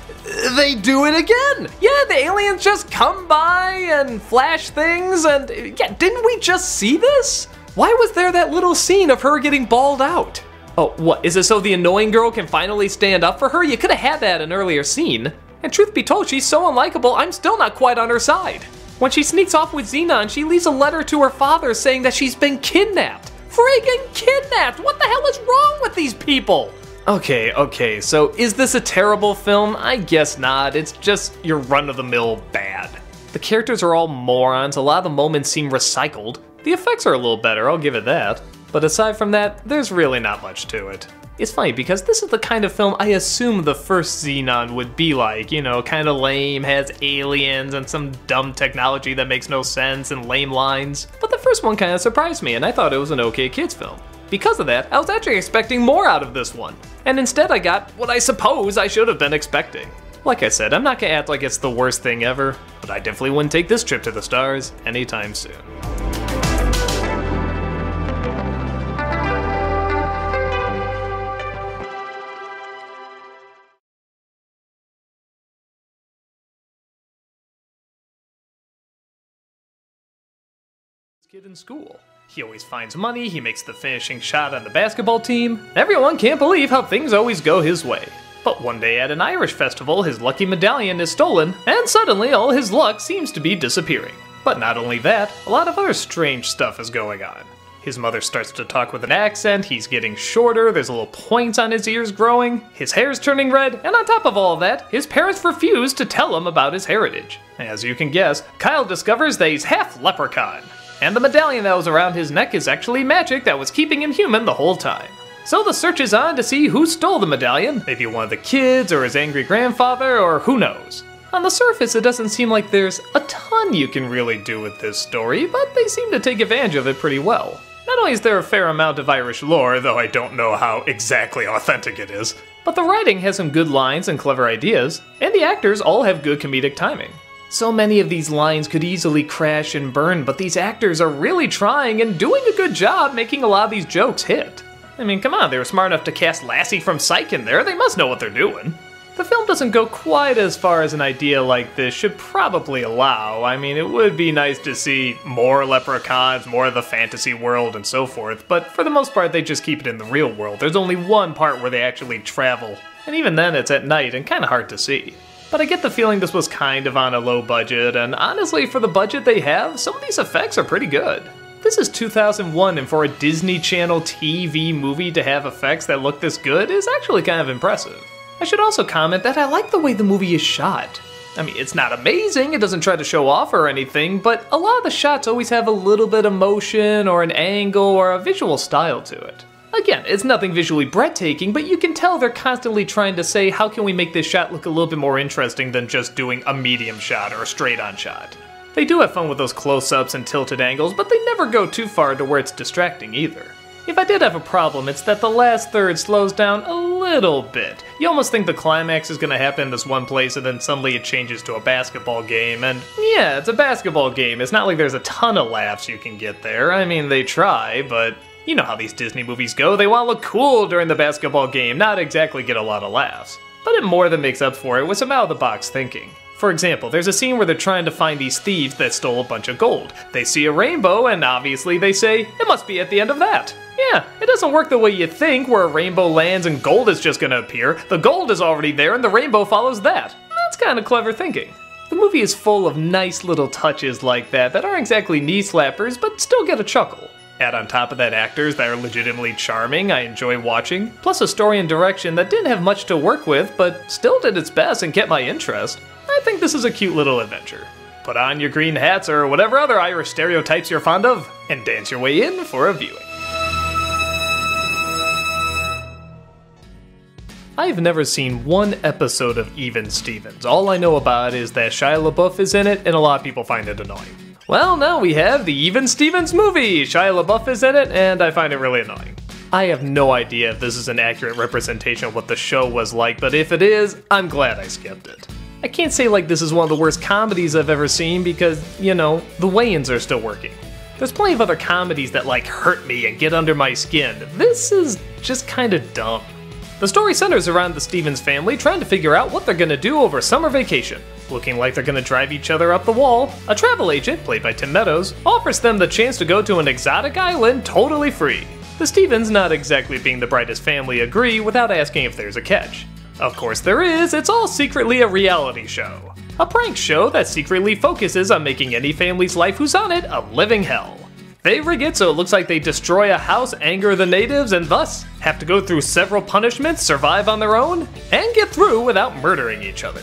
they do it again. Yeah, the aliens just come by and flash things and yeah, didn't we just see this? Why was there that little scene of her getting bawled out? Oh, what, is it so the annoying girl can finally stand up for her? You could have had that in an earlier scene. And truth be told, she's so unlikable, I'm still not quite on her side. When she sneaks off with Xenon, she leaves a letter to her father saying that she's been kidnapped. Friggin' kidnapped! What the hell is wrong with these people? Okay, so is this a terrible film? I guess not, it's just your run-of-the-mill bad. The characters are all morons, a lot of the moments seem recycled. The effects are a little better, I'll give it that. But aside from that, there's really not much to it. It's funny because this is the kind of film I assume the first Xenon would be like, you know, kind of lame, has aliens and some dumb technology that makes no sense and lame lines. But the first one kind of surprised me and I thought it was an okay kids film. Because of that, I was actually expecting more out of this one. And instead I got what I suppose I should have been expecting. Like I said, I'm not gonna act like it's the worst thing ever, but I definitely wouldn't take this trip to the stars anytime soon. Kid in school. He always finds money, he makes the finishing shot on the basketball team. Everyone can't believe how things always go his way. But one day at an Irish festival, his lucky medallion is stolen, and suddenly all his luck seems to be disappearing. But not only that, a lot of other strange stuff is going on. His mother starts to talk with an accent, he's getting shorter, there's little points on his ears growing, his hair's turning red, and on top of all of that, his parents refuse to tell him about his heritage. As you can guess, Kyle discovers that he's half leprechaun. And the medallion that was around his neck is actually magic that was keeping him human the whole time. So the search is on to see who stole the medallion, maybe one of the kids or his angry grandfather or who knows. On the surface it doesn't seem like there's a ton you can really do with this story, but they seem to take advantage of it pretty well. Not only is there a fair amount of Irish lore, though I don't know how exactly authentic it is, but the writing has some good lines and clever ideas, and the actors all have good comedic timing. So many of these lines could easily crash and burn, but these actors are really trying and doing a good job making a lot of these jokes hit. I mean, come on, they were smart enough to cast Lassie from Psych in there, they must know what they're doing. The film doesn't go quite as far as an idea like this should probably allow. I mean, it would be nice to see more leprechauns, more of the fantasy world, and so forth, but for the most part they just keep it in the real world. There's only one part where they actually travel, and even then it's at night and kinda hard to see. But I get the feeling this was kind of on a low budget, and honestly, for the budget they have, some of these effects are pretty good. This is 2001, and for a Disney Channel TV movie to have effects that look this good is actually kind of impressive. I should also comment that I like the way the movie is shot. I mean, it's not amazing, it doesn't try to show off or anything, but a lot of the shots always have a little bit of motion or an angle or a visual style to it. Again, it's nothing visually breathtaking, but you can tell they're constantly trying to say, how can we make this shot look a little bit more interesting than just doing a medium shot or a straight-on shot. They do have fun with those close-ups and tilted angles, but they never go too far to where it's distracting either. If I did have a problem, it's that the last third slows down a little bit. You almost think the climax is going to happen in this one place and then suddenly it changes to a basketball game, and yeah, it's a basketball game. It's not like there's a ton of laughs you can get there. I mean, they try, but you know how these Disney movies go. They want to look cool during the basketball game, not exactly get a lot of laughs. But it more than makes up for it with some out-of-the-box thinking. For example, there's a scene where they're trying to find these thieves that stole a bunch of gold. They see a rainbow, and obviously they say, it must be at the end of that. Yeah, it doesn't work the way you think, where a rainbow lands and gold is just gonna appear. The gold is already there and the rainbow follows that. That's kinda clever thinking. The movie is full of nice little touches like that aren't exactly knee slappers, but still get a chuckle. Add on top of that actors that are legitimately charming, I enjoy watching, plus a story and direction that didn't have much to work with, but still did its best and kept my interest. I think this is a cute little adventure. Put on your green hats or whatever other Irish stereotypes you're fond of, and dance your way in for a viewing. I've never seen one episode of Even Stevens. All I know about is that Shia LaBeouf is in it, and a lot of people find it annoying. Well, now we have the Even Stevens movie! Shia LaBeouf is in it, and I find it really annoying. I have no idea if this is an accurate representation of what the show was like, but if it is, I'm glad I skipped it. I can't say like this is one of the worst comedies I've ever seen because, you know, the weigh-ins are still working. There's plenty of other comedies that like hurt me and get under my skin. This is just kinda dumb. The story centers around the Stevens family trying to figure out what they're gonna do over summer vacation. Looking like they're gonna drive each other up the wall, a travel agent, played by Tim Meadows, offers them the chance to go to an exotic island totally free. The Stevens, not exactly being the brightest family, agree without asking if there's a catch. Of course there is, it's all secretly a reality show. A prank show that secretly focuses on making any family's life who's on it a living hell. They rig it so it looks like they destroy a house, anger the natives, and thus have to go through several punishments, survive on their own, and get through without murdering each other.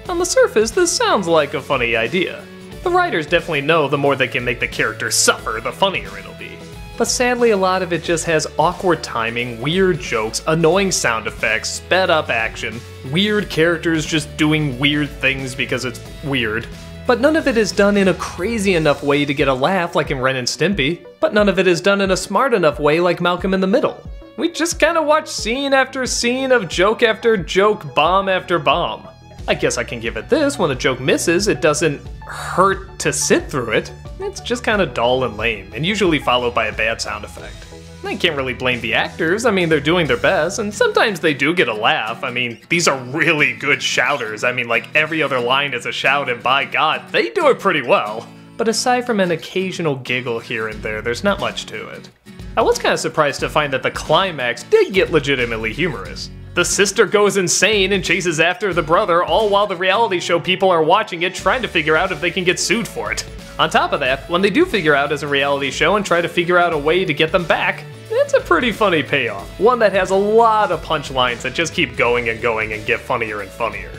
On the surface, this sounds like a funny idea. The writers definitely know the more they can make the characters suffer, the funnier it'll be. But sadly, a lot of it just has awkward timing, weird jokes, annoying sound effects, sped up action, weird characters just doing weird things because it's weird. But none of it is done in a crazy enough way to get a laugh like in Ren and Stimpy, but none of it is done in a smart enough way like Malcolm in the Middle. We just kinda watch scene after scene of joke after joke, bomb after bomb. I guess I can give it this, when a joke misses, it doesn't hurt to sit through it. It's just kinda dull and lame, and usually followed by a bad sound effect. I can't really blame the actors, I mean they're doing their best, and sometimes they do get a laugh. I mean, these are really good shouters. I mean, like every other line is a shout, and by God, they do it pretty well. But aside from an occasional giggle here and there, there's not much to it. I was kinda surprised to find that the climax did get legitimately humorous. The sister goes insane and chases after the brother, all while the reality show people are watching it trying to figure out if they can get sued for it. On top of that, when they do figure out as a reality show and try to figure out a way to get them back, it's a pretty funny payoff. One that has a lot of punchlines that just keep going and going and get funnier and funnier.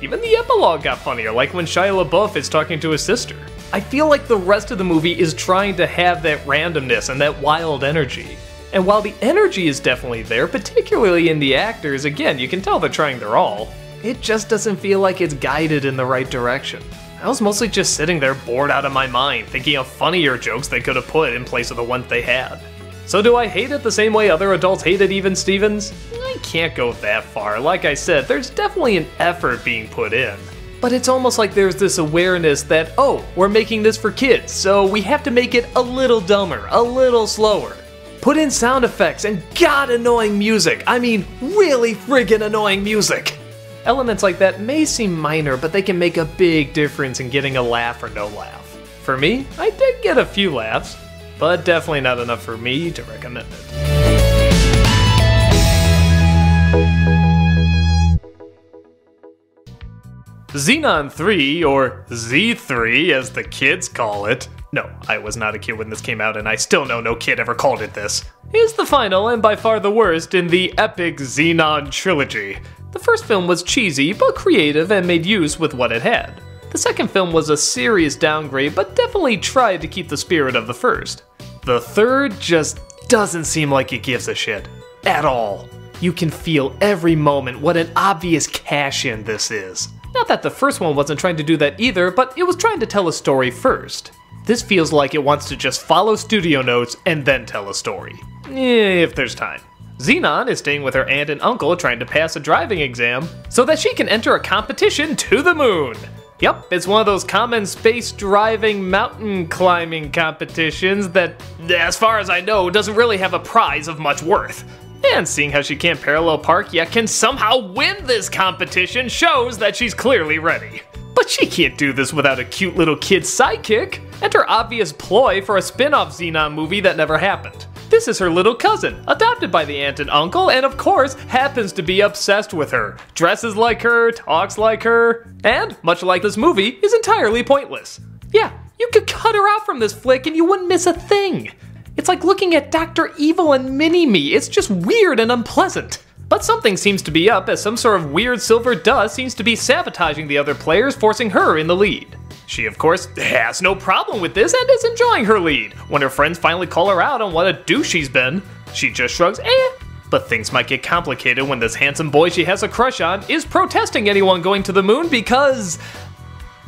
Even the epilogue got funnier, like when Shia LaBeouf is talking to his sister. I feel like the rest of the movie is trying to have that randomness and that wild energy. And while the energy is definitely there, particularly in the actors, again, you can tell they're trying their all, it just doesn't feel like it's guided in the right direction. I was mostly just sitting there bored out of my mind, thinking of funnier jokes they could have put in place of the ones they had. So do I hate it the same way other adults hated Even Stevens? I can't go that far. Like I said, there's definitely an effort being put in. But it's almost like there's this awareness that, oh, we're making this for kids, so we have to make it a little dumber, a little slower. Put in sound effects and god annoying music. I mean, really friggin' annoying music. Elements like that may seem minor, but they can make a big difference in getting a laugh or no laugh. For me, I did get a few laughs, but definitely not enough for me to recommend it. Xenon 3, or Z3 as the kids call it. No, I was not a kid when this came out, and I still know no kid ever called it this. Is the final and by far the worst in the epic Xenon trilogy. The first film was cheesy but creative and made use with what it had. The second film was a serious downgrade but definitely tried to keep the spirit of the first. The third just doesn't seem like it gives a shit. At all. You can feel every moment what an obvious cash-in this is. Not that the first one wasn't trying to do that either, but it was trying to tell a story first. This feels like it wants to just follow studio notes and then tell a story. If there's time. Xenon is staying with her aunt and uncle trying to pass a driving exam so that she can enter a competition to the moon. Yep, it's one of those common space driving mountain climbing competitions that, as far as I know, doesn't really have a prize of much worth. And seeing how she can't parallel park yet can somehow win this competition shows that she's clearly ready. But she can't do this without a cute little kid sidekick, and her obvious ploy for a spin-off Xenon movie that never happened. This is her little cousin, adopted by the aunt and uncle, and of course, happens to be obsessed with her, dresses like her, talks like her, and, much like this movie, is entirely pointless. Yeah, you could cut her out from this flick and you wouldn't miss a thing. It's like looking at Dr. Evil and Mini-Me, it's just weird and unpleasant. But something seems to be up as some sort of weird silver dust seems to be sabotaging the other players, forcing her in the lead. She, of course, has no problem with this and is enjoying her lead. When her friends finally call her out on what a douche she's been, she just shrugs, But things might get complicated when this handsome boy she has a crush on is protesting anyone going to the moon because...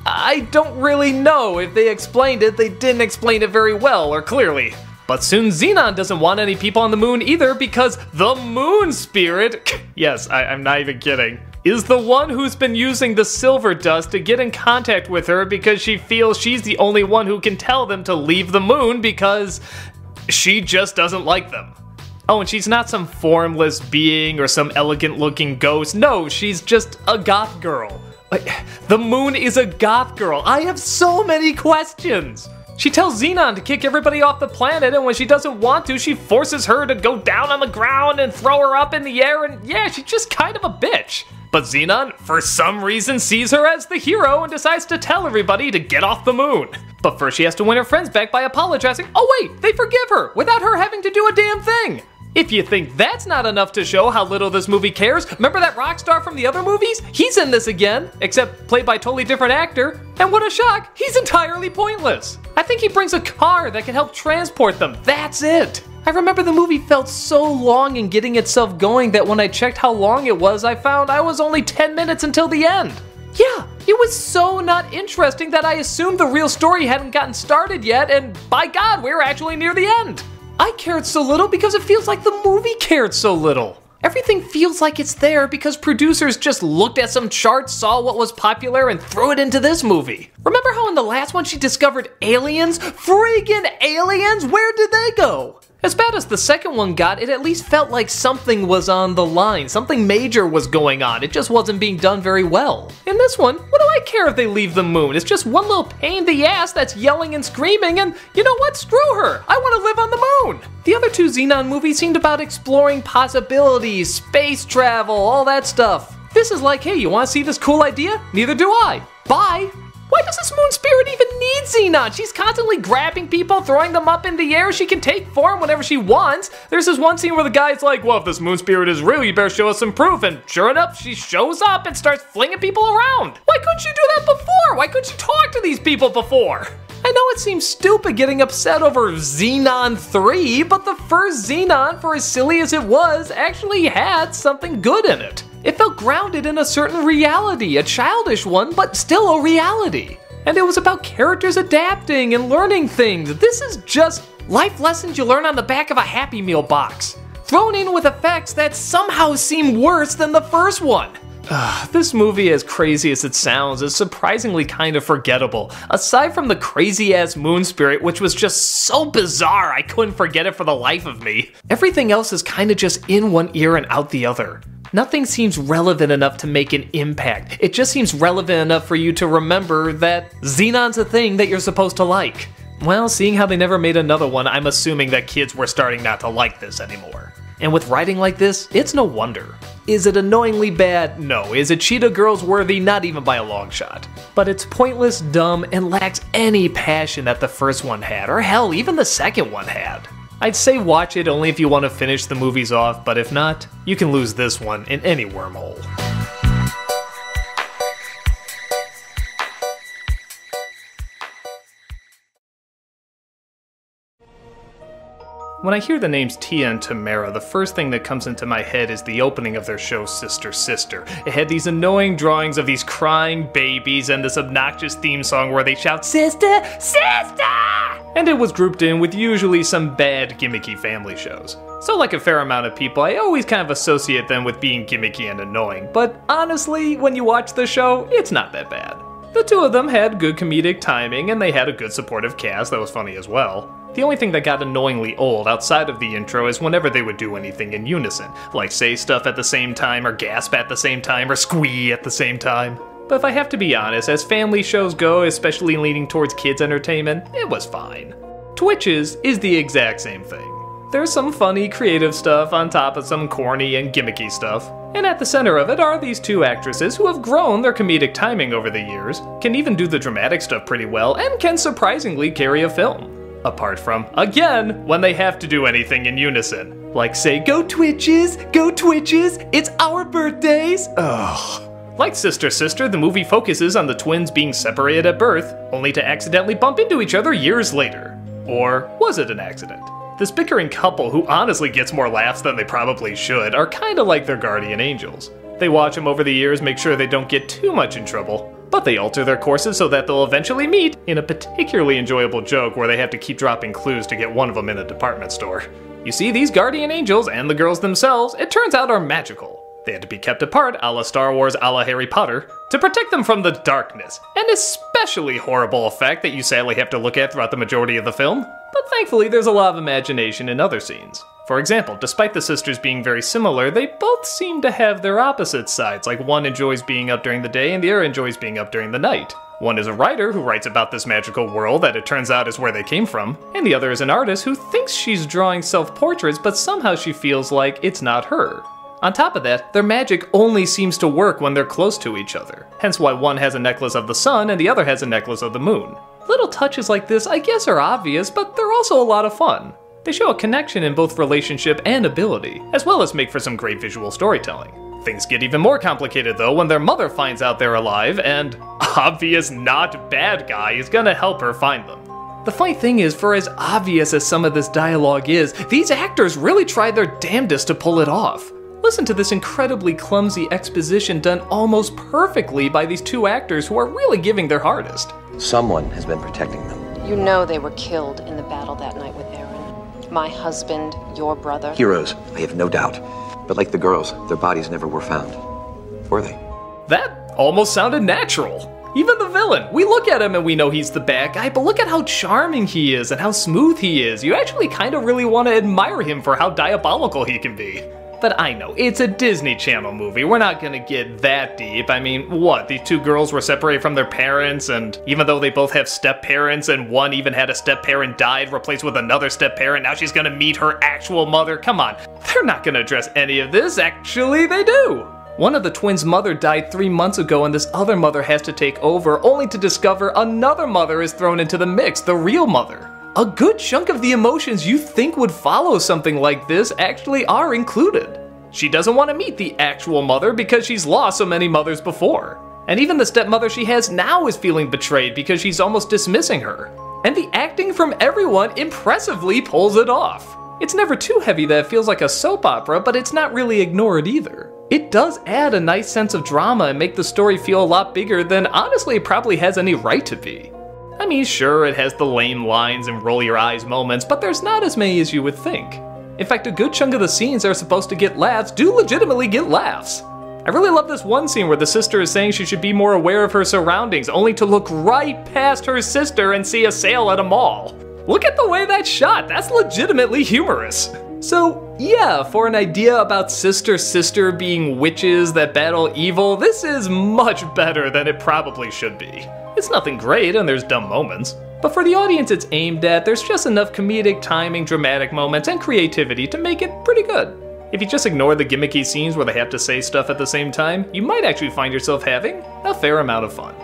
I don't really know. If they explained it, they didn't explain it very well or clearly. But soon Xenon doesn't want any people on the moon either because the moon spirit, yes, I'm not even kidding, is the one who's been using the silver dust to get in contact with her because she feels she's the only one who can tell them to leave the moon because she just doesn't like them. Oh, and she's not some formless being or some elegant looking ghost. No, she's just a goth girl. The moon is a goth girl. I have so many questions. She tells Xenon to kick everybody off the planet, and when she doesn't want to, she forces her to go down on the ground and throw her up in the air, and yeah, she's just kind of a bitch. But Xenon, for some reason, sees her as the hero and decides to tell everybody to get off the moon. But first she has to win her friends back by apologizing. Oh wait, they forgive her, without her having to do a damn thing. If you think that's not enough to show how little this movie cares, remember that rock star from the other movies? He's in this again, except played by a totally different actor, and what a shock, he's entirely pointless. I think he brings a car that can help transport them, that's it. I remember the movie felt so long in getting itself going that when I checked how long it was, I found I was only 10 minutes until the end. Yeah, it was so not interesting that I assumed the real story hadn't gotten started yet, and by God, we're actually near the end. I cared so little because it feels like the movie cared so little. Everything feels like it's there because producers just looked at some charts, saw what was popular, and threw it into this movie. Remember how in the last one she discovered aliens? Friggin' aliens? Where did they go? As bad as the second one got, it at least felt like something was on the line. Something major was going on. It just wasn't being done very well. In this one, what do I care if they leave the moon? It's just one little pain in the ass that's yelling and screaming, and you know what? Screw her. I want to live on the moon. The other two Xenon movies seemed about exploring possibilities, space travel, all that stuff. This is like, hey, you want to see this cool idea? Neither do I. Bye. Why does this moon spirit even need Xenon? She's constantly grabbing people, throwing them up in the air. She can take form whenever she wants. There's this one scene where the guy's like, well, if this moon spirit is real, you better show us some proof. And sure enough, she shows up and starts flinging people around. Why couldn't you do that before? Why couldn't you talk to these people before? I know it seems stupid getting upset over Xenon 3, but the first Xenon, for as silly as it was, actually had something good in it. It felt grounded in a certain reality, a childish one, but still a reality. And it was about characters adapting and learning things. This is just Life lessons you learn on the back of a Happy Meal box, thrown in with effects that somehow seem worse than the first one. This movie, as crazy as it sounds, is surprisingly kind of forgettable, aside from the crazy-ass moon spirit, which was just so bizarre I couldn't forget it for the life of me. Everything else is kind of just in one ear and out the other. Nothing seems relevant enough to make an impact. It just seems relevant enough for you to remember that Xenon's a thing that you're supposed to like. Well, seeing how they never made another one, I'm assuming that kids were starting not to like this anymore. And with writing like this, it's no wonder. Is it annoyingly bad? No. Is it Cheetah Girls worthy? Not even by a long shot. But it's pointless, dumb, and lacks any passion that the first one had, or hell, even the second one had. I'd say watch it only if you want to finish the movies off, but if not, you can lose this one in any wormhole. When I hear the names Tia and Tamara, the first thing that comes into my head is the opening of their show Sister Sister. It had these annoying drawings of these crying babies and this obnoxious theme song where they shout, "Sister! Sister!" And it was grouped in with usually some bad, gimmicky family shows. So like a fair amount of people, I always kind of associate them with being gimmicky and annoying, but honestly, when you watch the show, it's not that bad. The two of them had good comedic timing, and they had a good supportive cast that was funny as well. The only thing that got annoyingly old outside of the intro is whenever they would do anything in unison, like say stuff at the same time, or gasp at the same time, or squee at the same time. But if I have to be honest, as family shows go, especially leaning towards kids entertainment, it was fine. Twitches is the exact same thing. There's some funny, creative stuff on top of some corny and gimmicky stuff. And at the center of it are these two actresses who have grown their comedic timing over the years, can even do the dramatic stuff pretty well, and can surprisingly carry a film. Apart from, again, when they have to do anything in unison. Like say, "Go Twitches! Go Twitches! It's our birthdays!" Ugh. Like Sister Sister, the movie focuses on the twins being separated at birth, only to accidentally bump into each other years later. Or was it an accident? This bickering couple, who honestly gets more laughs than they probably should, are kinda like their guardian angels. They watch them over the years, make sure they don't get too much in trouble, but they alter their courses so that they'll eventually meet in a particularly enjoyable joke where they have to keep dropping clues to get one of them in a department store. You see, these guardian angels and the girls themselves, it turns out, are magical. They had to be kept apart, a la Star Wars, a la Harry Potter, to protect them from the darkness, an especially horrible effect that you sadly have to look at throughout the majority of the film, but thankfully there's a lot of imagination in other scenes. For example, despite the sisters being very similar, they both seem to have their opposite sides, like one enjoys being up during the day and the other enjoys being up during the night. One is a writer who writes about this magical world that it turns out is where they came from, and the other is an artist who thinks she's drawing self-portraits, but somehow she feels like it's not her. On top of that, their magic only seems to work when they're close to each other, hence why one has a necklace of the sun and the other has a necklace of the moon. Little touches like this I guess are obvious, but they're also a lot of fun. They show a connection in both relationship and ability, as well as make for some great visual storytelling. Things get even more complicated though when their mother finds out they're alive and obvious not bad guy is gonna help her find them. The funny thing is, for as obvious as some of this dialogue is, these actors really tried their damnedest to pull it off. Listen to this incredibly clumsy exposition done almost perfectly by these two actors who are really giving their hardest. Someone has been protecting them. You know they were killed in the battle that night with Aaron. My husband, your brother. Heroes, I have no doubt. But like the girls, their bodies never were found. Were they? That almost sounded natural. Even the villain, we look at him and we know he's the bad guy, but look at how charming he is and how smooth he is. You actually kind of really want to admire him for how diabolical he can be. But I know, it's a Disney Channel movie, we're not gonna get that deep. I mean, what, these two girls were separated from their parents, and even though they both have step-parents, and one even had a step-parent died, replaced with another step-parent, now she's gonna meet her actual mother? Come on, they're not gonna address any of this. Actually, they do! One of the twins' mother died 3 months ago, and this other mother has to take over, only to discover another mother is thrown into the mix, the real mother. A good chunk of the emotions you think would follow something like this actually are included. She doesn't want to meet the actual mother because she's lost so many mothers before. And even the stepmother she has now is feeling betrayed because she's almost dismissing her. And the acting from everyone impressively pulls it off. It's never too heavy that it feels like a soap opera, but it's not really ignored either. It does add a nice sense of drama and make the story feel a lot bigger than honestly it probably has any right to be. I mean, sure, it has the lame lines and roll your eyes moments, but there's not as many as you would think. In fact, a good chunk of the scenes that are supposed to get laughs do legitimately get laughs. I really love this one scene where the sister is saying she should be more aware of her surroundings, only to look right past her sister and see a sale at a mall. Look at the way that's shot, that's legitimately humorous. So yeah, for an idea about sister being witches that battle evil, this is much better than it probably should be. It's nothing great and there's dumb moments, but for the audience it's aimed at, there's just enough comedic timing, dramatic moments, and creativity to make it pretty good. If you just ignore the gimmicky scenes where they have to say stuff at the same time, you might actually find yourself having a fair amount of fun.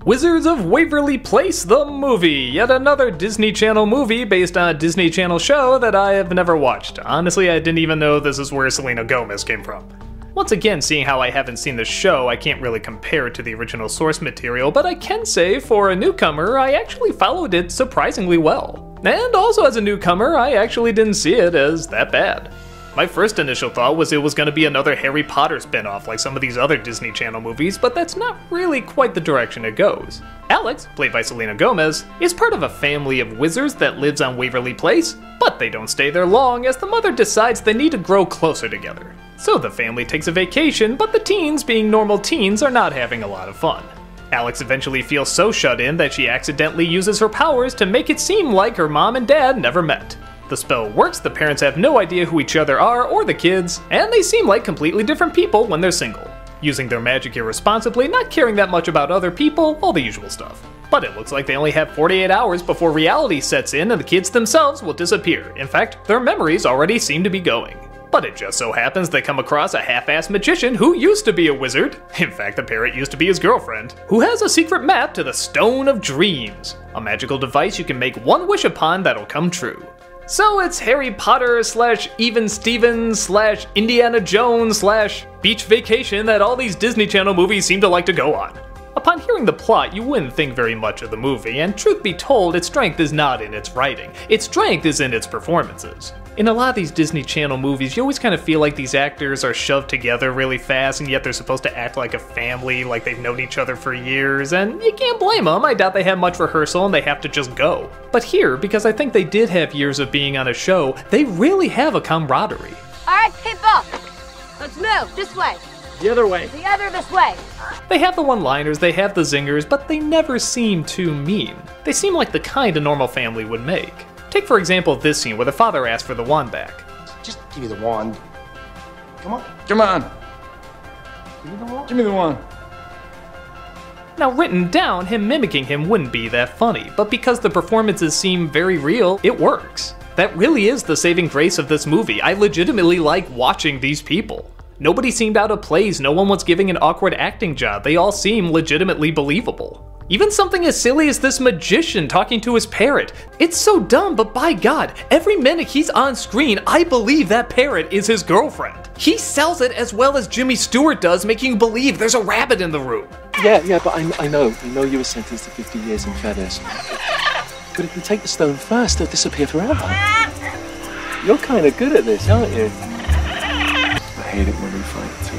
Wizards of Waverly Place, the movie! Yet another Disney Channel movie based on a Disney Channel show that I have never watched. Honestly, I didn't even know this is where Selena Gomez came from. Once again, seeing how I haven't seen the show, I can't really compare it to the original source material, but I can say, for a newcomer, I actually followed it surprisingly well. And also as a newcomer, I actually didn't see it as that bad. My first initial thought was it was going to be another Harry Potter spin-off like some of these other Disney Channel movies, but that's not really quite the direction it goes. Alex, played by Selena Gomez, is part of a family of wizards that lives on Waverly Place, but they don't stay there long as the mother decides they need to grow closer together. So the family takes a vacation, but the teens, being normal teens, are not having a lot of fun. Alex eventually feels so shut in that she accidentally uses her powers to make it seem like her mom and dad never met. The spell works, the parents have no idea who each other are or the kids, and they seem like completely different people when they're single. Using their magic irresponsibly, not caring that much about other people, all the usual stuff. But it looks like they only have 48 hours before reality sets in and the kids themselves will disappear. In fact, their memories already seem to be going. But it just so happens they come across a half-assed magician who used to be a wizard, in fact the parrot used to be his girlfriend, who has a secret map to the Stone of Dreams, a magical device you can make one wish upon that'll come true. So it's Harry Potter / Even Stevens / Indiana Jones / Beach Vacation that all these Disney Channel movies seem to like to go on. Upon hearing the plot, you wouldn't think very much of the movie, and truth be told, its strength is not in its writing. Its strength is in its performances. In a lot of these Disney Channel movies, you always kind of feel like these actors are shoved together really fast, and yet they're supposed to act like a family, like they've known each other for years, and you can't blame them. I doubt they have much rehearsal and they have to just go. But here, because I think they did have years of being on a show, they really have a camaraderie. Alright, people! Let's move! This way! The other way. The other this way! They have the one-liners, they have the zingers, but they never seem too mean. They seem like the kind a normal family would make. Take for example this scene where the father asks for the wand back. Just give me the wand. Come on. Come on. Give me the wand. Give me the wand. Now written down, him mimicking him wouldn't be that funny, but because the performances seem very real, it works. That really is the saving grace of this movie. I legitimately like watching these people. Nobody seemed out of place, no one was giving an awkward acting job, they all seem legitimately believable. Even something as silly as this magician talking to his parrot. It's so dumb, but by God, every minute he's on screen, I believe that parrot is his girlfriend. He sells it as well as Jimmy Stewart does, making you believe there's a rabbit in the room. Yeah, but I know you were sentenced to 50 years in feathers. But if you take the stone first, they'll disappear forever. You're kind of good at this, aren't you? I hate it when we fight too.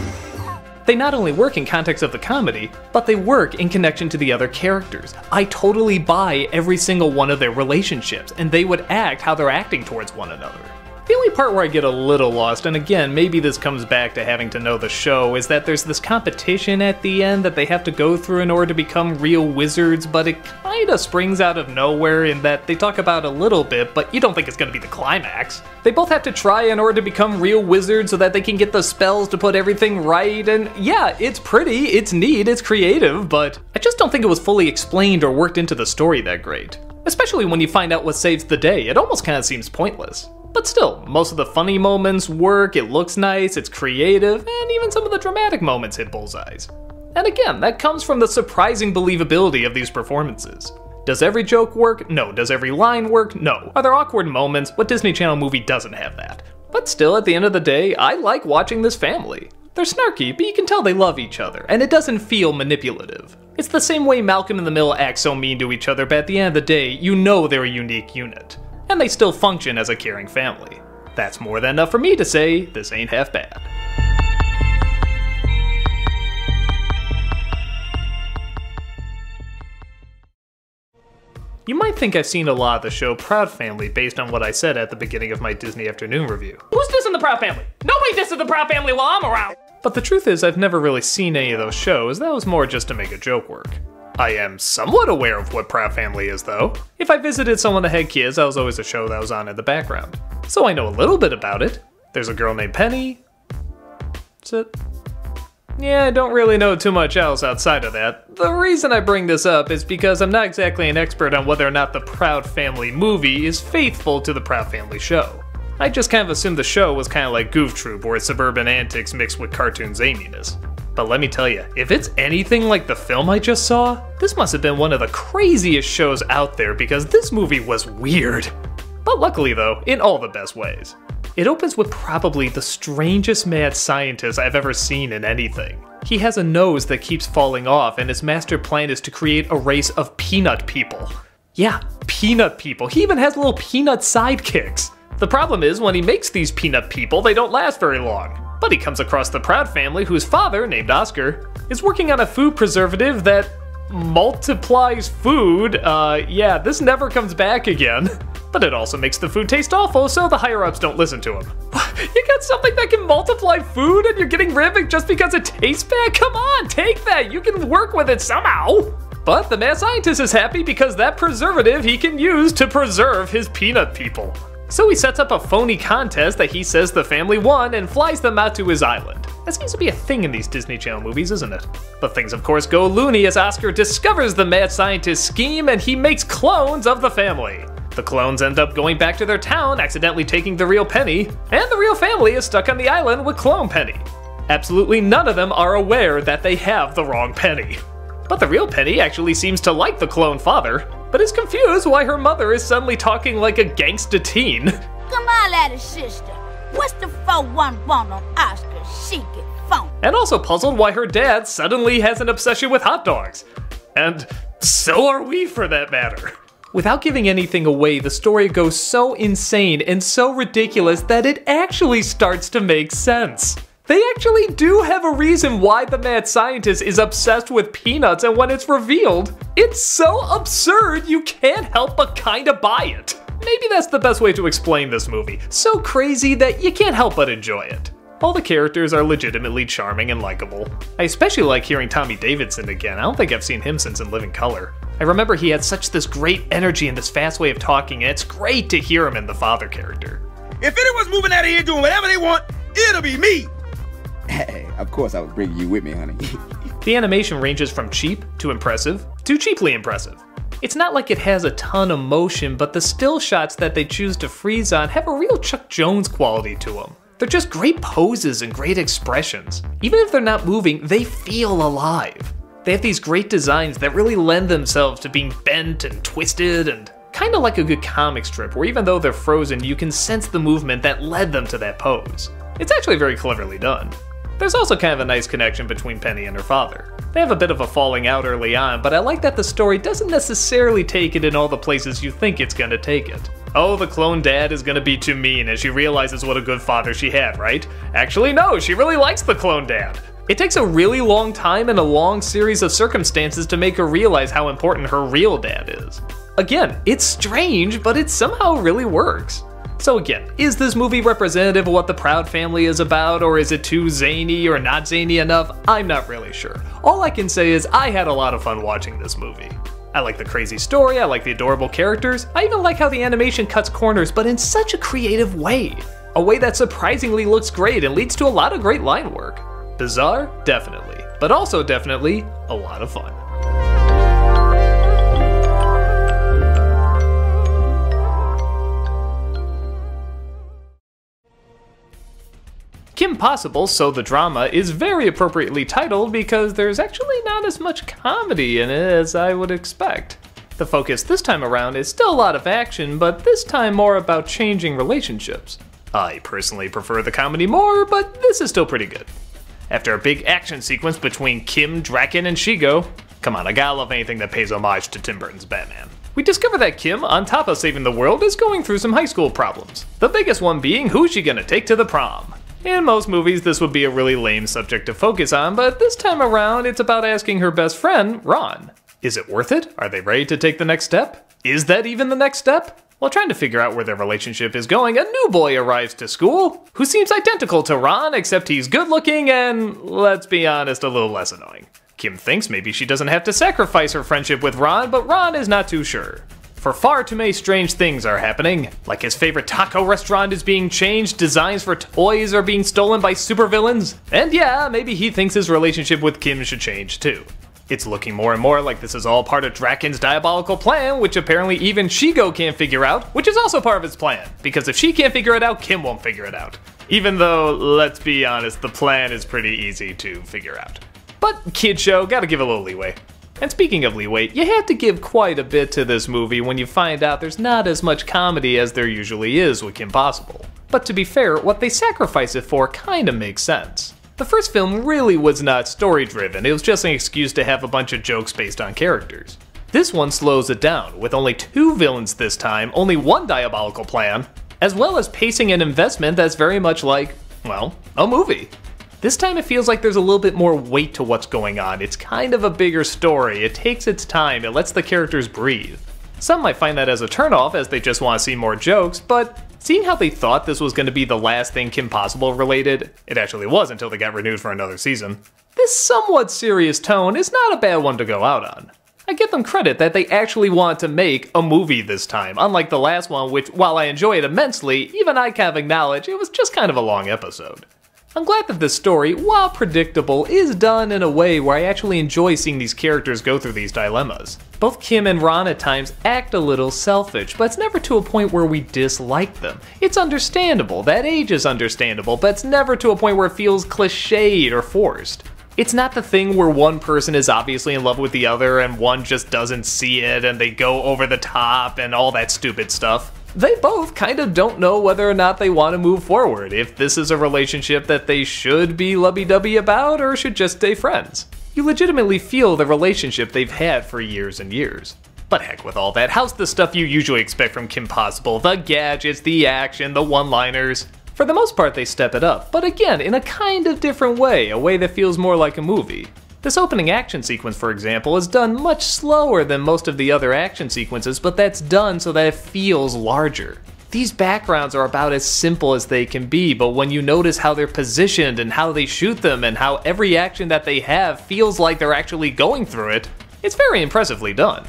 They not only work in context of the comedy, but they work in connection to the other characters. I totally buy every single one of their relationships, and they would act how they're acting towards one another. The only part where I get a little lost, and again, maybe this comes back to having to know the show, is that there's this competition at the end that they have to go through in order to become real wizards, but it kinda springs out of nowhere in that they talk about a little bit, but you don't think it's gonna be the climax. They both have to try in order to become real wizards so that they can get the spells to put everything right, and yeah, it's pretty, it's neat, it's creative, but I just don't think it was fully explained or worked into the story that great. Especially when you find out what saves the day, it almost kinda seems pointless. But still, most of the funny moments work, it looks nice, it's creative, and even some of the dramatic moments hit bullseyes. And again, that comes from the surprising believability of these performances. Does every joke work? No. Does every line work? No. Are there awkward moments? What Disney Channel movie doesn't have that? But still, at the end of the day, I like watching this family. They're snarky, but you can tell they love each other, and it doesn't feel manipulative. It's the same way Malcolm in the Middle acts so mean to each other, but at the end of the day, you know they're a unique unit. And they still function as a caring family. That's more than enough for me to say this ain't half bad. You might think I've seen a lot of the show Proud Family based on what I said at the beginning of my Disney Afternoon review. Who's dissing the Proud Family? Nobody disses the Proud Family while I'm around! But the truth is I've never really seen any of those shows, that was more just to make a joke work. I am somewhat aware of what Proud Family is though. If I visited someone that had kids, that was always a show that was on in the background. So I know a little bit about it. There's a girl named Penny. That's it. Yeah, I don't really know too much else outside of that. The reason I bring this up is because I'm not exactly an expert on whether or not the Proud Family movie is faithful to the Proud Family show. I just kind of assumed the show was kind of like Goof Troop, where it's suburban antics mixed with cartoon zaniness. But let me tell you, if it's anything like the film I just saw, this must have been one of the craziest shows out there because this movie was weird. But luckily though, in all the best ways. It opens with probably the strangest mad scientist I've ever seen in anything. He has a nose that keeps falling off and his master plan is to create a race of peanut people. Yeah, peanut people. He even has little peanut sidekicks. The problem is when he makes these peanut people, they don't last very long. But he comes across the Proud Family whose father, named Oscar, is working on a food preservative that multiplies food. Yeah, this never comes back again. But it also makes the food taste awful, so the higher-ups don't listen to him. You got something that can multiply food and you're getting rid of it just because it tastes bad? Come on, take that! You can work with it somehow! But the mad scientist is happy because that preservative he can use to preserve his peanut people. So he sets up a phony contest that he says the family won and flies them out to his island. That seems to be a thing in these Disney Channel movies, isn't it? But things of course go loony as Oscar discovers the mad scientist's scheme and he makes clones of the family. The clones end up going back to their town, accidentally taking the real Penny, and the real family is stuck on the island with clone Penny. Absolutely none of them are aware that they have the wrong Penny. But the real Penny actually seems to like the clone father, but is confused why her mother is suddenly talking like a gangsta teen. Come on, little sister. What's the 411 on Oscar? She get phone. And also puzzled why her dad suddenly has an obsession with hot dogs. And so are we, for that matter. Without giving anything away, the story goes so insane and so ridiculous that it actually starts to make sense. They actually do have a reason why the mad scientist is obsessed with peanuts, and when it's revealed, it's so absurd you can't help but kinda buy it. Maybe that's the best way to explain this movie. So crazy that you can't help but enjoy it. All the characters are legitimately charming and likable. I especially like hearing Tommy Davidson again. I don't think I've seen him since In Living Color. I remember he had such this great energy and this fast way of talking, and it's great to hear him in the father character. If anyone's moving out of here doing whatever they want, it'll be me! Hey, of course I was bringing you with me, honey. The animation ranges from cheap to impressive to cheaply impressive. It's not like it has a ton of motion, but the still shots that they choose to freeze on have a real Chuck Jones quality to them. They're just great poses and great expressions. Even if they're not moving, they feel alive. They have these great designs that really lend themselves to being bent and twisted and kind of like a good comic strip where even though they're frozen, you can sense the movement that led them to that pose. It's actually very cleverly done. There's also kind of a nice connection between Penny and her father. They have a bit of a falling out early on, but I like that the story doesn't necessarily take it in all the places you think it's gonna take it. Oh, the clone dad is gonna be too mean as she realizes what a good father she had, right? Actually, no, she really likes the clone dad. It takes a really long time and a long series of circumstances to make her realize how important her real dad is. Again, it's strange, but it somehow really works. So again, is this movie representative of what the Proud Family is about, or is it too zany or not zany enough? I'm not really sure. All I can say is I had a lot of fun watching this movie. I like the crazy story, I like the adorable characters, I even like how the animation cuts corners, but in such a creative way. A way that surprisingly looks great and leads to a lot of great line work. Bizarre? Definitely. But also definitely a lot of fun. Kim Possible's So the Drama is very appropriately titled because there's actually not as much comedy in it as I would expect. The focus this time around is still a lot of action, but this time more about changing relationships. I personally prefer the comedy more, but this is still pretty good. After a big action sequence between Kim, Draken, and Shigo, Come on, I gotta love anything that pays homage to Tim Burton's Batman. We discover that Kim, on top of saving the world, is going through some high school problems. The biggest one being who's she gonna take to the prom. In most movies, this would be a really lame subject to focus on, but this time around, it's about asking her best friend, Ron. Is it worth it? Are they ready to take the next step? Is that even the next step? While trying to figure out where their relationship is going, a new boy arrives to school, who seems identical to Ron, except he's good looking and, let's be honest, a little less annoying. Kim thinks maybe she doesn't have to sacrifice her friendship with Ron, but Ron is not too sure. For far too many strange things are happening, like his favorite taco restaurant is being changed, designs for toys are being stolen by supervillains, and yeah, maybe he thinks his relationship with Kim should change too. It's looking more and more like this is all part of Draken's diabolical plan, which apparently even Shigo can't figure out, which is also part of his plan, because if she can't figure it out, Kim won't figure it out. Even though, let's be honest, the plan is pretty easy to figure out. But kid show, gotta give a little leeway. And speaking of leeway, you have to give quite a bit to this movie when you find out there's not as much comedy as there usually is with Kim Possible. But to be fair, what they sacrifice it for kinda makes sense. The first film really was not story-driven, it was just an excuse to have a bunch of jokes based on characters. This one slows it down, with only 2 villains this time, only 1 diabolical plan, as well as pacing and investment that's very much like, well, a movie. This time it feels like there's a little bit more weight to what's going on. It's kind of a bigger story, it takes its time, it lets the characters breathe. Some might find that as a turnoff as they just want to see more jokes, but seeing how they thought this was going to be the last thing Kim Possible related, it actually was until they got renewed for another season, this somewhat serious tone is not a bad one to go out on. I give them credit that they actually want to make a movie this time, unlike the last one which, while I enjoy it immensely, even I kind of acknowledge it was just kind of a long episode. I'm glad that this story, while predictable, is done in a way where I actually enjoy seeing these characters go through these dilemmas. Both Kim and Ron at times act a little selfish, but it's never to a point where we dislike them. It's understandable, that age is understandable, but it's never to a point where it feels cliched or forced. It's not the thing where one person is obviously in love with the other and one just doesn't see it and they go over the top and all that stupid stuff. They both kind of don't know whether or not they want to move forward, if this is a relationship that they should be lovey-dovey about or should just stay friends. You legitimately feel the relationship they've had for years and years. But heck with all that, how's the stuff you usually expect from Kim Possible? The gadgets, the action, the one-liners? For the most part they step it up, but again in a kind of different way, a way that feels more like a movie. This opening action sequence, for example, is done much slower than most of the other action sequences, but that's done so that it feels larger. These backgrounds are about as simple as they can be, but when you notice how they're positioned and how they shoot them and how every action that they have feels like they're actually going through it, it's very impressively done.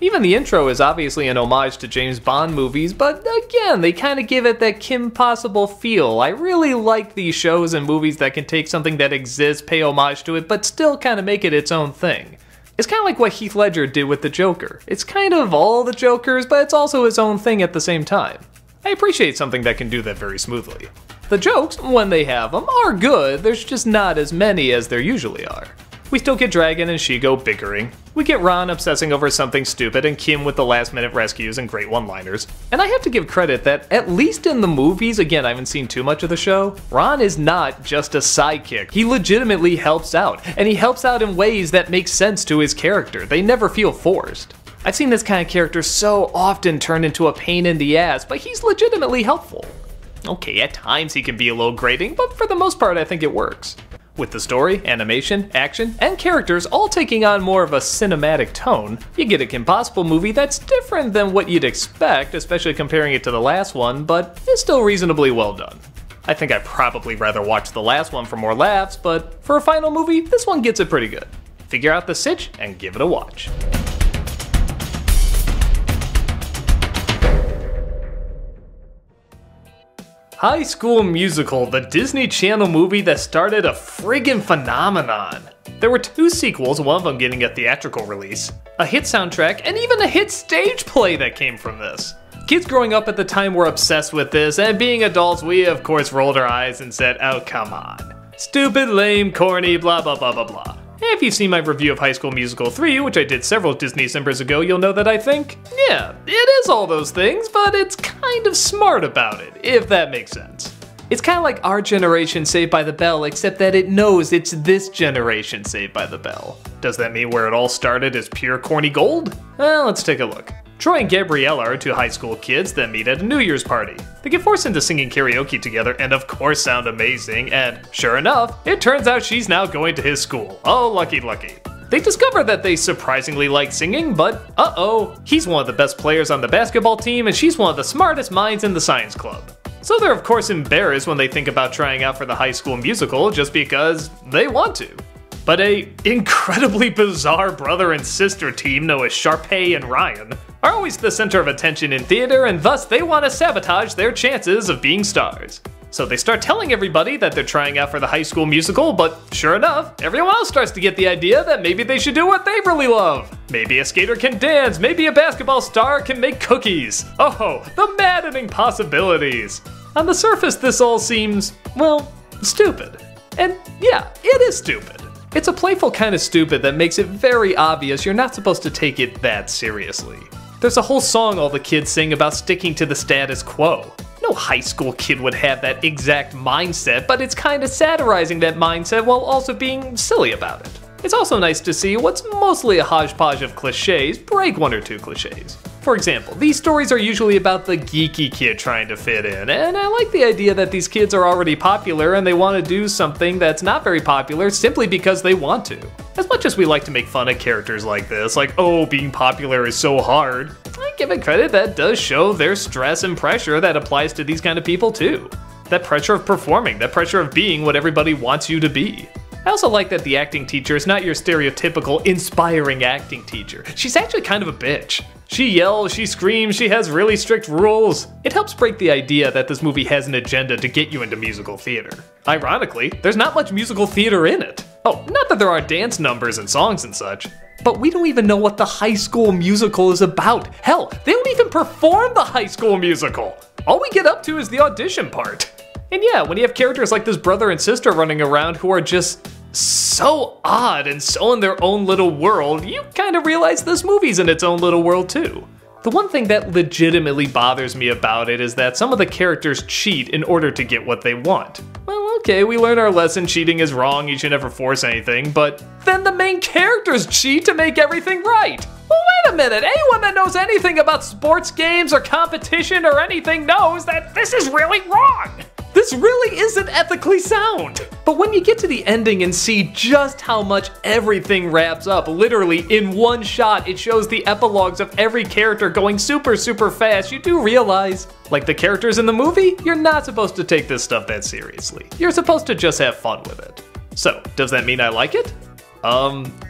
Even the intro is obviously an homage to James Bond movies, but again, they kind of give it that Kim Possible feel. I really like these shows and movies that can take something that exists, pay homage to it, but still kind of make it its own thing. It's kind of like what Heath Ledger did with the Joker. It's kind of all the Jokers, but it's also its own thing at the same time. I appreciate something that can do that very smoothly. The jokes, when they have them, are good, there's just not as many as there usually are. We still get Dragon and Shigo bickering. We get Ron obsessing over something stupid and Kim with the last minute rescues and great one-liners. And I have to give credit that, at least in the movies, again I haven't seen too much of the show, Ron is not just a sidekick. He legitimately helps out, and he helps out in ways that make sense to his character. They never feel forced. I've seen this kind of character so often turn into a pain in the ass, but he's legitimately helpful. Okay, at times he can be a little grating, but for the most part I think it works. With the story, animation, action, and characters all taking on more of a cinematic tone, you get a Kim Possible movie that's different than what you'd expect, especially comparing it to the last one, but is still reasonably well done. I think I'd probably rather watch the last one for more laughs, but for a final movie, this one gets it pretty good. Figure out the sitch and give it a watch. High School Musical, the Disney Channel movie that started a friggin' phenomenon. There were 2 sequels, one of them getting a theatrical release, a hit soundtrack, and even a hit stage play that came from this. Kids growing up at the time were obsessed with this, and being adults, we of course rolled our eyes and said, oh come on. Stupid, lame, corny, blah blah blah blah blah. If you've seen my review of High School Musical 3, which I did several Disneycembers ago, you'll know that I think, yeah, it is all those things, but it's kind of smart about it, if that makes sense. It's kind of like our generation Saved by the Bell, except that it knows it's this generation Saved by the Bell. Does that mean where it all started is pure corny gold? Well, let's take a look. Troy and Gabriella are two high school kids that meet at a New Year's party. They get forced into singing karaoke together and of course sound amazing, and sure enough, it turns out she's now going to his school. Oh, lucky lucky. They discover that they surprisingly like singing, but uh-oh, he's one of the best players on the basketball team and she's one of the smartest minds in the science club. So they're of course embarrassed when they think about trying out for the High School Musical just because they want to. But a incredibly bizarre brother and sister team known as Sharpay and Ryan are always the center of attention in theater, and thus they want to sabotage their chances of being stars. So they start telling everybody that they're trying out for the High School Musical, but sure enough, everyone else starts to get the idea that maybe they should do what they really love. Maybe a skater can dance, maybe a basketball star can make cookies. Oh, the maddening possibilities. On the surface, this all seems, well, stupid. And yeah, it is stupid. It's a playful kind of stupid that makes it very obvious you're not supposed to take it that seriously. There's a whole song all the kids sing about sticking to the status quo. No high school kid would have that exact mindset, but it's kind of satirizing that mindset while also being silly about it. It's also nice to see what's mostly a hodgepodge of cliches break one or two cliches. For example, these stories are usually about the geeky kid trying to fit in, and I like the idea that these kids are already popular and they want to do something that's not very popular simply because they want to. As much as we like to make fun of characters like this, like, oh, being popular is so hard, I give it credit that does show there's stress and pressure that applies to these kind of people too. That pressure of performing, that pressure of being what everybody wants you to be. I also like that the acting teacher is not your stereotypical inspiring acting teacher. She's actually kind of a bitch. She yells, she screams, she has really strict rules. It helps break the idea that this movie has an agenda to get you into musical theater. Ironically, there's not much musical theater in it. Oh, not that there are dance numbers and songs and such, but we don't even know what the High School Musical is about. Hell, they don't even perform the High School Musical. All we get up to is the audition part. And yeah, when you have characters like this brother and sister running around who are just so odd and so in their own little world, you kind of realize this movie's in its own little world too. The one thing that legitimately bothers me about it is that some of the characters cheat in order to get what they want. Well, okay, we learn our lesson, cheating is wrong, you should never force anything, but then the main characters cheat to make everything right. Well, wait a minute, anyone that knows anything about sports games or competition or anything knows that this is really wrong. This really isn't ethically sound. But when you get to the ending and see just how much everything wraps up, literally in one shot, it shows the epilogues of every character going super fast, you do realize, like the characters in the movie, you're not supposed to take this stuff that seriously. You're supposed to just have fun with it. So, does that mean I like it?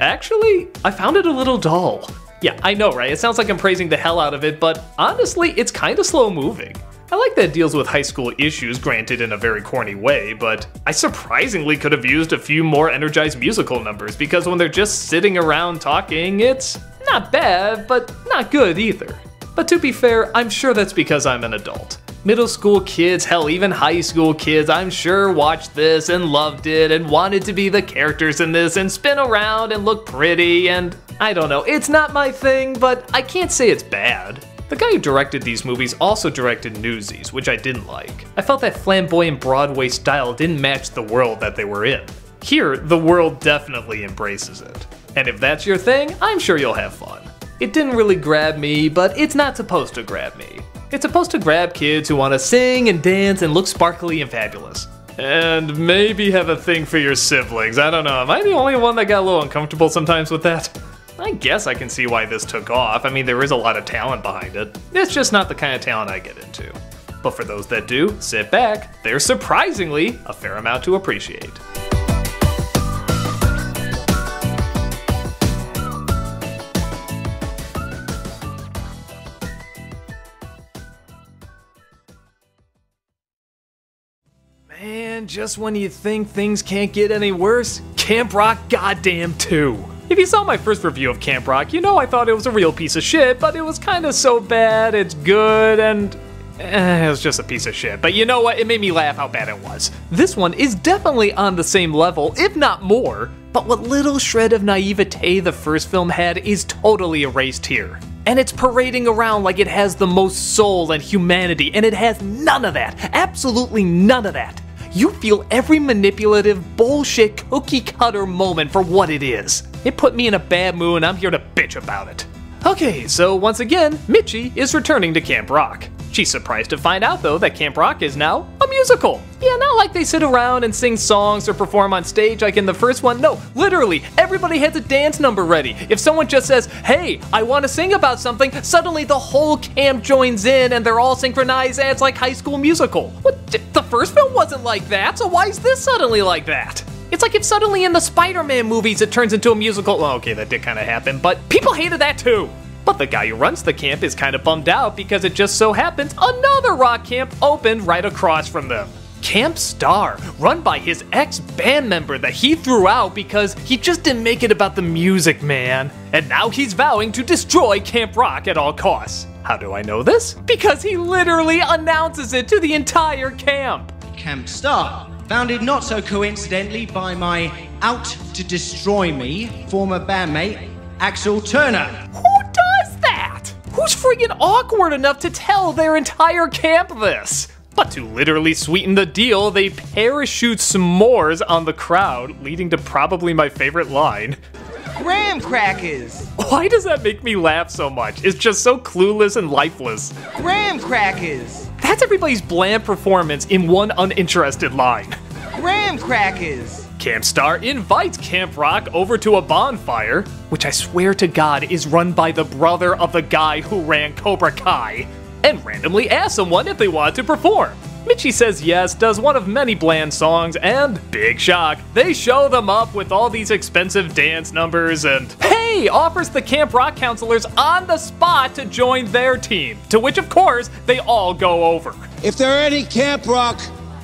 Actually, I found it a little dull. Yeah, I know, right? It sounds like I'm praising the hell out of it, but honestly, it's kind of slow moving. I like that it deals with high school issues, granted in a very corny way, but I surprisingly could have used a few more energized musical numbers because when they're just sitting around talking, it's not bad, but not good either. But to be fair, I'm sure that's because I'm an adult. Middle school kids, hell even high school kids, I'm sure watched this and loved it and wanted to be the characters in this and spin around and look pretty and I don't know, it's not my thing, but I can't say it's bad. The guy who directed these movies also directed Newsies, which I didn't like. I felt that flamboyant Broadway style didn't match the world that they were in. Here, the world definitely embraces it. And if that's your thing, I'm sure you'll have fun. It didn't really grab me, but it's not supposed to grab me. It's supposed to grab kids who want to sing and dance and look sparkly and fabulous. And maybe have a thing for your siblings. I don't know, am I the only one that got a little uncomfortable sometimes with that? I guess I can see why this took off. I mean, there is a lot of talent behind it. It's just not the kind of talent I get into. But for those that do, sit back. There's surprisingly a fair amount to appreciate. Man, just when you think things can't get any worse, Camp Rock goddamn 2. If you saw my first review of Camp Rock, you know I thought it was a real piece of shit, but it was kind of so bad, it's good, and it was just a piece of shit. But you know what? It made me laugh how bad it was. This one is definitely on the same level, if not more, but what little shred of naivete the first film had is totally erased here. and it's parading around like it has the most soul and humanity, and it has none of that. Absolutely none of that. You feel every manipulative, bullshit, cookie-cutter moment for what it is. It put me in a bad mood, and I'm here to bitch about it. Okay, so once again, Mitchie is returning to Camp Rock. She's surprised to find out, though, that Camp Rock is now a musical. Yeah, not like they sit around and sing songs or perform on stage like in the first one. No, literally, everybody has a dance number ready. If someone just says, hey, I want to sing about something, suddenly the whole camp joins in and they're all synchronized and it's like High School Musical. What? The first film wasn't like that, so why is this suddenly like that? It's like if suddenly in the Spider-Man movies it turns into a musical. Well, okay, that did kind of happen, but people hated that too. But the guy who runs the camp is kind of bummed out because it just so happens another rock camp opened right across from them. Camp Star, run by his ex-band member that he threw out because he just didn't make it about the music, man. And now he's vowing to destroy Camp Rock at all costs. How do I know this? Because he literally announces it to the entire camp. Camp Star, founded not so coincidentally by my out-to-destroy-me former bandmate, Axel Turner. Who does that? Who's friggin' awkward enough to tell their entire camp this? But to literally sweeten the deal, they parachute s'mores on the crowd, leading to probably my favorite line. Graham crackers! Why does that make me laugh so much? It's just so clueless and lifeless. Graham crackers! That's everybody's bland performance in one uninterested line. Graham crackers! Camp Star invites Camp Rock over to a bonfire, which I swear to God is run by the brother of the guy who ran Cobra Kai, and randomly asks someone if they want to perform. Mitchie says yes, does one of many bland songs, and big shock, they show them up with all these expensive dance numbers and, hey, offers the Camp Rock counselors on the spot to join their team, to which of course they all go over. If there are any Camp Rock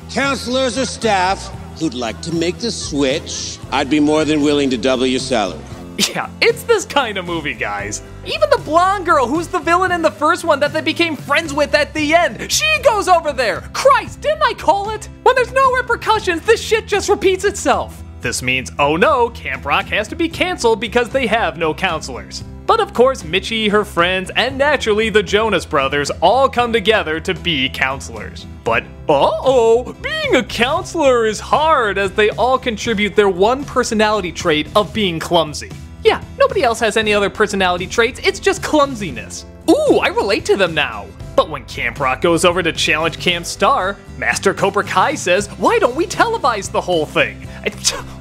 counselors or staff who'd like to make the switch, I'd be more than willing to double your salary. Yeah, it's this kind of movie, guys. Even the blonde girl who's the villain in the first one that they became friends with at the end, she goes over there. Christ, didn't I call it? When there's no repercussions, this shit just repeats itself. This means, oh no, Camp Rock has to be canceled because they have no counselors. But of course, Mitchie, her friends, and naturally the Jonas Brothers all come together to be counselors. But uh-oh, being a counselor is hard as they all contribute their one personality trait of being clumsy. Yeah, nobody else has any other personality traits, it's just clumsiness. Ooh, I relate to them now. But when Camp Rock goes over to challenge Camp Star, Master Cobra Kai says, why don't we televise the whole thing?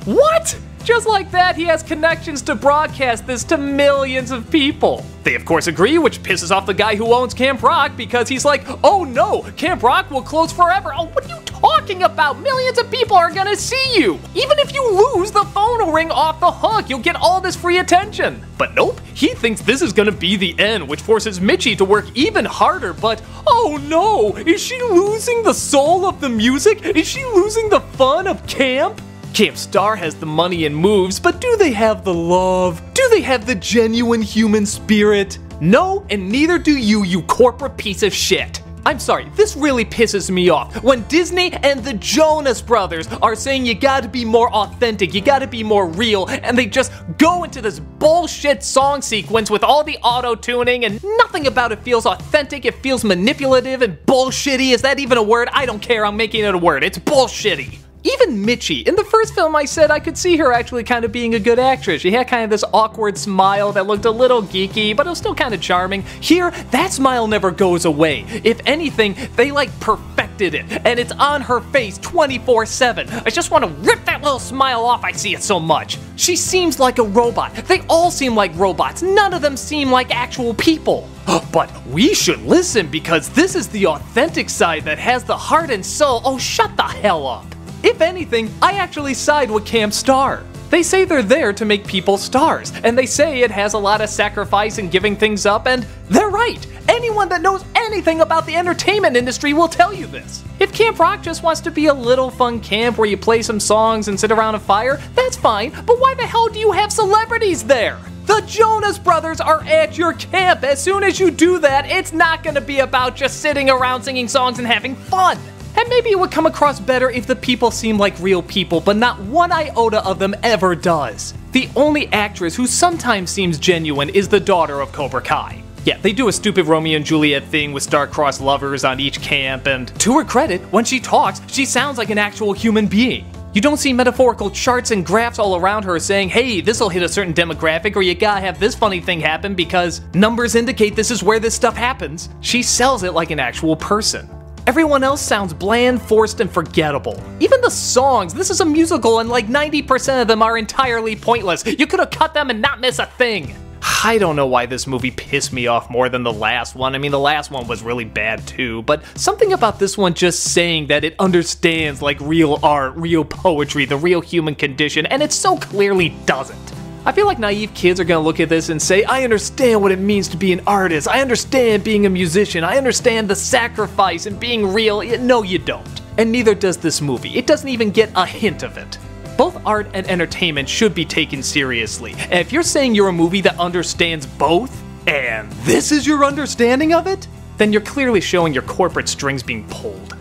What? Just like that, he has connections to broadcast this to millions of people. They of course agree, which pisses off the guy who owns Camp Rock because he's like, oh no, Camp Rock will close forever. Oh, what are you talking about? Millions of people are gonna see you. Even if you lose, the phone will ring off the hook. You'll get all this free attention. But nope, he thinks this is gonna be the end, which forces Mitchie to work even harder. But oh no, is she losing the soul of the music? Is she losing the fun of camp? Camp Star has the money and moves, but do they have the love? Do they have the genuine human spirit? No, and neither do you corporate piece of shit. I'm sorry, this really pisses me off. When Disney and the Jonas Brothers are saying you gotta be more authentic, you gotta be more real, and they just go into this bullshit song sequence with all the auto-tuning and nothing about it feels authentic, it feels manipulative and bullshitty. Is that even a word? I don't care, I'm making it a word. It's bullshitty. Even Mitchie, in the first film I said I could see her actually kind of being a good actress. She had kind of this awkward smile that looked a little geeky, but it was still kind of charming. Here, that smile never goes away. If anything, they like perfected it, and it's on her face 24/7. I just want to rip that little smile off, I see it so much. She seems like a robot. They all seem like robots. None of them seem like actual people. But we should listen because this is the authentic side that has the heart and soul. Oh, shut the hell up. If anything, I actually side with Camp Star. They say they're there to make people stars, and they say it has a lot of sacrifice and giving things up, and they're right. Anyone that knows anything about the entertainment industry will tell you this. If Camp Rock just wants to be a little fun camp where you play some songs and sit around a fire, that's fine, but why the hell do you have celebrities there? The Jonas Brothers are at your camp. As soon as you do that, it's not gonna be about just sitting around singing songs and having fun. And maybe it would come across better if the people seem like real people, but not one iota of them ever does. The only actress who sometimes seems genuine is the daughter of Cobra Kai. Yeah, they do a stupid Romeo and Juliet thing with star-crossed lovers on each camp, and to her credit, when she talks, she sounds like an actual human being. You don't see metaphorical charts and graphs all around her saying, hey, this'll hit a certain demographic, or you gotta have this funny thing happen because numbers indicate this is where this stuff happens. She sells it like an actual person. Everyone else sounds bland, forced, and forgettable. Even the songs, this is a musical and like 90% of them are entirely pointless. You could have cut them and not miss a thing. I don't know why this movie pissed me off more than the last one. I mean, the last one was really bad too, but something about this one just saying that it understands like real art, real poetry, the real human condition, and it so clearly doesn't. I feel like naive kids are gonna look at this and say, I understand what it means to be an artist, I understand being a musician, I understand the sacrifice and being real. No, you don't. And neither does this movie. It doesn't even get a hint of it. Both art and entertainment should be taken seriously, and if you're saying you're a movie that understands both, and this is your understanding of it, then you're clearly showing your corporate strings being pulled.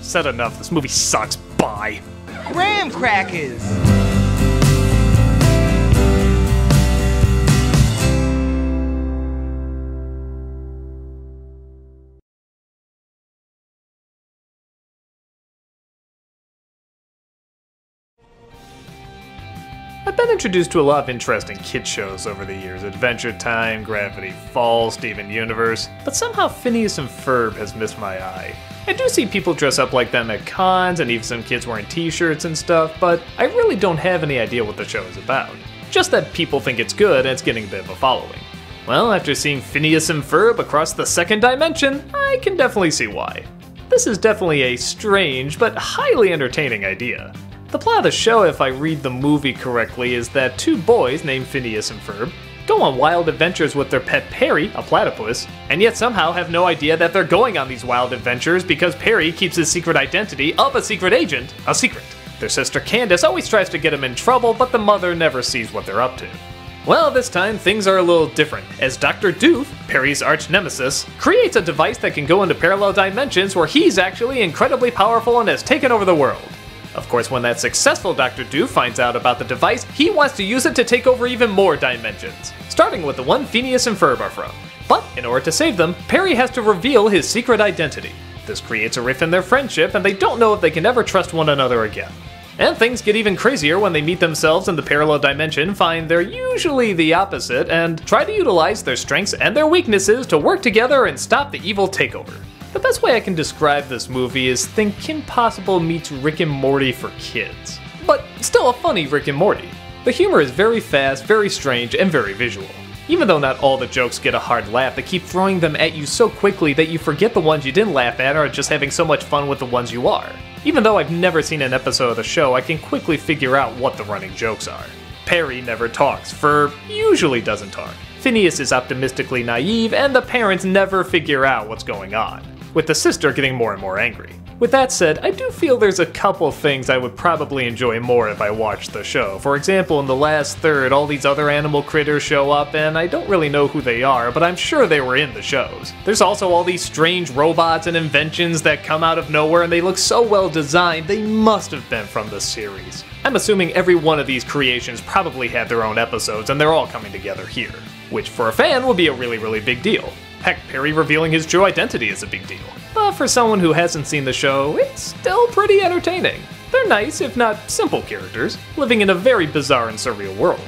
Said enough, this movie sucks, bye. Graham crackers! I've been introduced to a lot of interesting kid shows over the years. Adventure Time, Gravity Falls, Steven Universe, but somehow Phineas and Ferb has missed my eye. I do see people dress up like them at cons and even some kids wearing t-shirts and stuff, but I really don't have any idea what the show is about. Just that people think it's good and it's getting a bit of a following. Well, after seeing Phineas and Ferb across the second dimension, I can definitely see why. This is definitely a strange but highly entertaining idea. The plot of the show, if I read the movie correctly, is that two boys named Phineas and Ferb go on wild adventures with their pet Perry, a platypus, and yet somehow have no idea that they're going on these wild adventures because Perry keeps his secret identity of a secret agent a secret. Their sister Candace always tries to get him in trouble, but the mother never sees what they're up to. Well, this time things are a little different, as Dr. Doof, Perry's arch nemesis, creates a device that can go into parallel dimensions where he's actually incredibly powerful and has taken over the world. Of course, when that successful Dr. Doof finds out about the device, he wants to use it to take over even more dimensions, starting with the one Phineas and Ferb are from. But in order to save them, Perry has to reveal his secret identity. This creates a rift in their friendship, and they don't know if they can ever trust one another again. And things get even crazier when they meet themselves in the parallel dimension, find they're usually the opposite, and try to utilize their strengths and their weaknesses to work together and stop the evil takeover. The best way I can describe this movie is think Kim Possible meets Rick and Morty for kids. But still a funny Rick and Morty. The humor is very fast, very strange, and very visual. Even though not all the jokes get a hard laugh, they keep throwing them at you so quickly that you forget the ones you didn't laugh at or are just having so much fun with the ones you are. Even though I've never seen an episode of the show, I can quickly figure out what the running jokes are. Perry never talks, Ferb usually doesn't talk. Phineas is optimistically naive, and the parents never figure out what's going on, with the sister getting more and more angry. With that said, I do feel there's a couple things I would probably enjoy more if I watched the show. For example, in the last third, all these other animal critters show up, and I don't really know who they are, but I'm sure they were in the shows. There's also all these strange robots and inventions that come out of nowhere, and they look so well designed, they must have been from the series. I'm assuming every one of these creations probably had their own episodes, and they're all coming together here, which for a fan will be a really, really big deal. Heck, Perry revealing his true identity is a big deal. But for someone who hasn't seen the show, it's still pretty entertaining. They're nice, if not simple characters, living in a very bizarre and surreal world.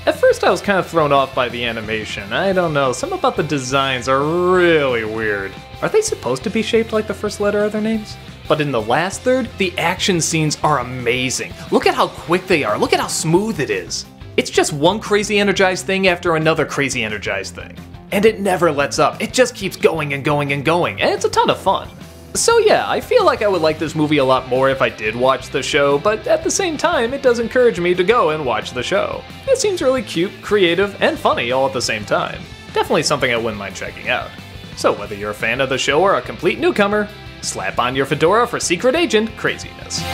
At first I was kind of thrown off by the animation. I don't know, something about the designs are really weird. Are they supposed to be shaped like the first letter of their names? But in the last third, the action scenes are amazing. Look at how quick they are, look at how smooth it is. It's just one crazy energized thing after another crazy energized thing. And it never lets up, it just keeps going and going and going, and it's a ton of fun. So yeah, I feel like I would like this movie a lot more if I did watch the show, but at the same time, it does encourage me to go and watch the show. It seems really cute, creative, and funny all at the same time. Definitely something I wouldn't mind checking out. So whether you're a fan of the show or a complete newcomer, slap on your fedora for secret agent craziness.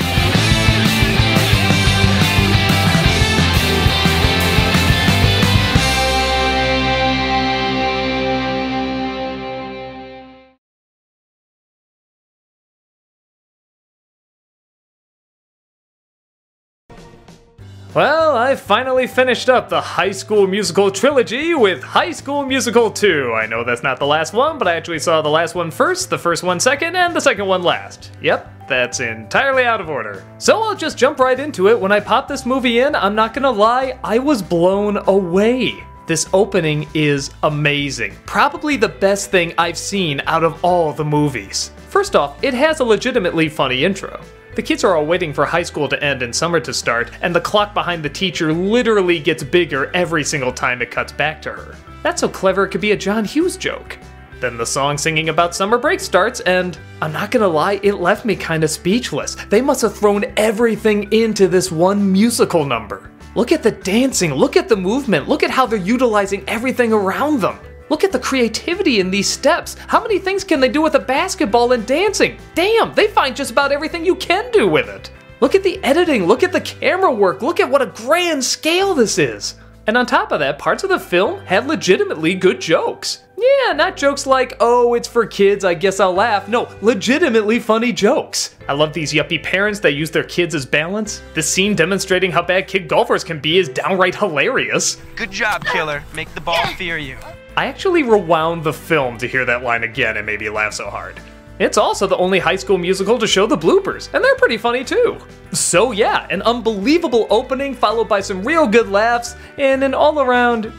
Well, I finally finished up the High School Musical trilogy with High School Musical 2. I know that's not the last one, but I actually saw the last one first, the first one second, and the second one last. Yep, that's entirely out of order. So I'll just jump right into it. When I popped this movie in, I'm not gonna lie, I was blown away. This opening is amazing. Probably the best thing I've seen out of all the movies. First off, it has a legitimately funny intro. The kids are all waiting for high school to end and summer to start, and the clock behind the teacher literally gets bigger every single time it cuts back to her. That's so clever it could be a John Hughes joke. Then the song singing about summer break starts, and I'm not gonna lie, it left me kinda speechless. They must have thrown everything into this one musical number. Look at the dancing, look at the movement, look at how they're utilizing everything around them. Look at the creativity in these steps. How many things can they do with a basketball and dancing? Damn, they find just about everything you can do with it. Look at the editing, look at the camera work, look at what a grand scale this is. And on top of that, parts of the film had legitimately good jokes. Yeah, not jokes like, oh, it's for kids, I guess I'll laugh. No, legitimately funny jokes. I love these yuppie parents that use their kids as balance. This scene demonstrating how bad kid golfers can be is downright hilarious. Good job, killer. Make the ball fear you. I actually rewound the film to hear that line again and made me laugh so hard. It's also the only High School Musical to show the bloopers, and they're pretty funny too. So yeah, an unbelievable opening followed by some real good laughs and an all-around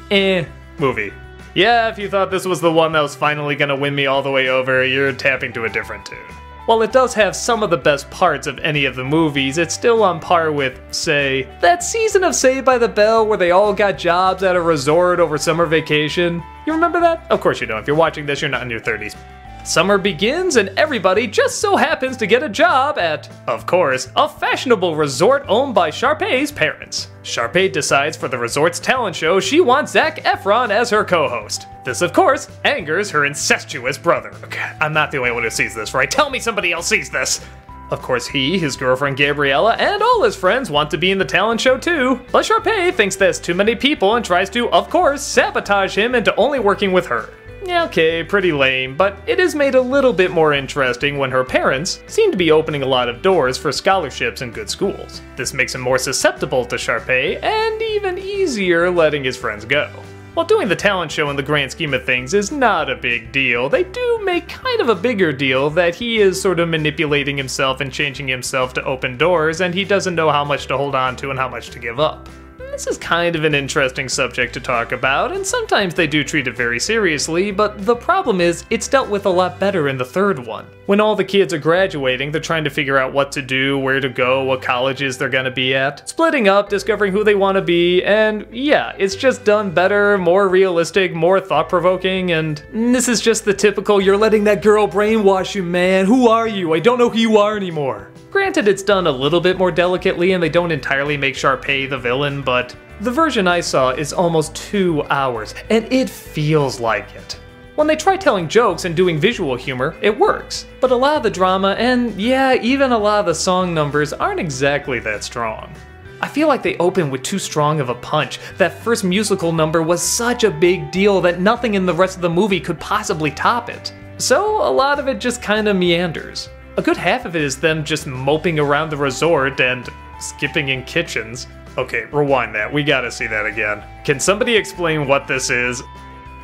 movie. Yeah, if you thought this was the one that was finally gonna win me all the way over, you're tapping to a different tune. While it does have some of the best parts of any of the movies, it's still on par with, say, that season of Saved by the Bell where they all got jobs at a resort over summer vacation. You remember that? Of course you don't. If you're watching this, you're not in your 30s. Summer begins and everybody just so happens to get a job at, of course, a fashionable resort owned by Sharpay's parents. Sharpay decides for the resort's talent show she wants Zac Efron as her co-host. This, of course, angers her incestuous brother. Okay, I'm not the only one who sees this, right? Tell me somebody else sees this! Of course he, his girlfriend Gabriella, and all his friends want to be in the talent show too. But Sharpay thinks there's too many people and tries to, of course, sabotage him into only working with her. Yeah, okay, pretty lame, but it is made a little bit more interesting when her parents seem to be opening a lot of doors for scholarships and good schools. This makes him more susceptible to Sharpay, and even easier letting his friends go. While doing the talent show in the grand scheme of things is not a big deal, they do make kind of a bigger deal that he is sort of manipulating himself and changing himself to open doors, and he doesn't know how much to hold on to and how much to give up. This is kind of an interesting subject to talk about, and sometimes they do treat it very seriously, but the problem is, it's dealt with a lot better in the third one. When all the kids are graduating, they're trying to figure out what to do, where to go, what colleges they're gonna be at, splitting up, discovering who they want to be, and yeah, it's just done better, more realistic, more thought-provoking, and this is just the typical, you're letting that girl brainwash you, man, who are you? I don't know who you are anymore. Granted, it's done a little bit more delicately and they don't entirely make Sharpay the villain, but the version I saw is almost 2 hours, and it feels like it. When they try telling jokes and doing visual humor, it works, but a lot of the drama and, yeah, even a lot of the song numbers aren't exactly that strong. I feel like they open with too strong of a punch. That first musical number was such a big deal that nothing in the rest of the movie could possibly top it. So a lot of it just kinda meanders. A good half of it is them just moping around the resort and skipping in kitchens. Okay, rewind that, we gotta see that again. Can somebody explain what this is?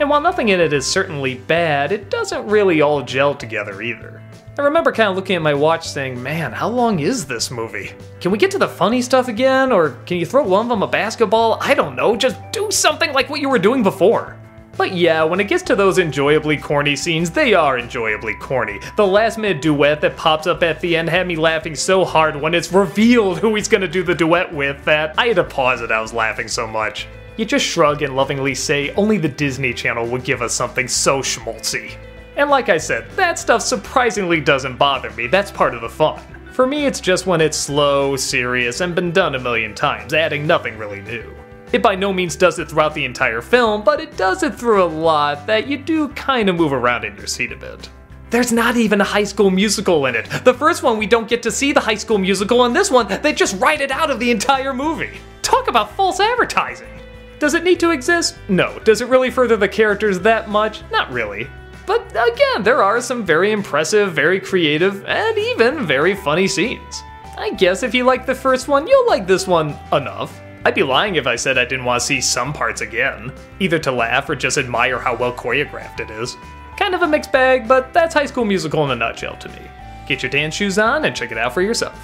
And while nothing in it is certainly bad, it doesn't really all gel together either. I remember kind of looking at my watch saying, man, how long is this movie? Can we get to the funny stuff again? Or can you throw one of them a basketball? I don't know, just do something like what you were doing before. But yeah, when it gets to those enjoyably corny scenes, they are enjoyably corny. The last minute duet that pops up at the end had me laughing so hard when it's revealed who he's gonna do the duet with that I had to pause it, I was laughing so much. You just shrug and lovingly say only the Disney Channel would give us something so schmaltzy. And like I said, that stuff surprisingly doesn't bother me, that's part of the fun. For me, it's just when it's slow, serious, and been done a million times, adding nothing really new. It by no means does it throughout the entire film, but it does it through a lot that you do kind of move around in your seat a bit. There's not even a High School Musical in it. The first one we don't get to see the High School Musical, and this one they just write it out of the entire movie. Talk about false advertising. Does it need to exist? No. Does it really further the characters that much? Not really. But again, there are some very impressive, very creative, and even very funny scenes. I guess if you like the first one, you'll like this one enough. I'd be lying if I said I didn't want to see some parts again, either to laugh or just admire how well choreographed it is. Kind of a mixed bag, but that's High School Musical in a nutshell to me. Get your dance shoes on and check it out for yourself.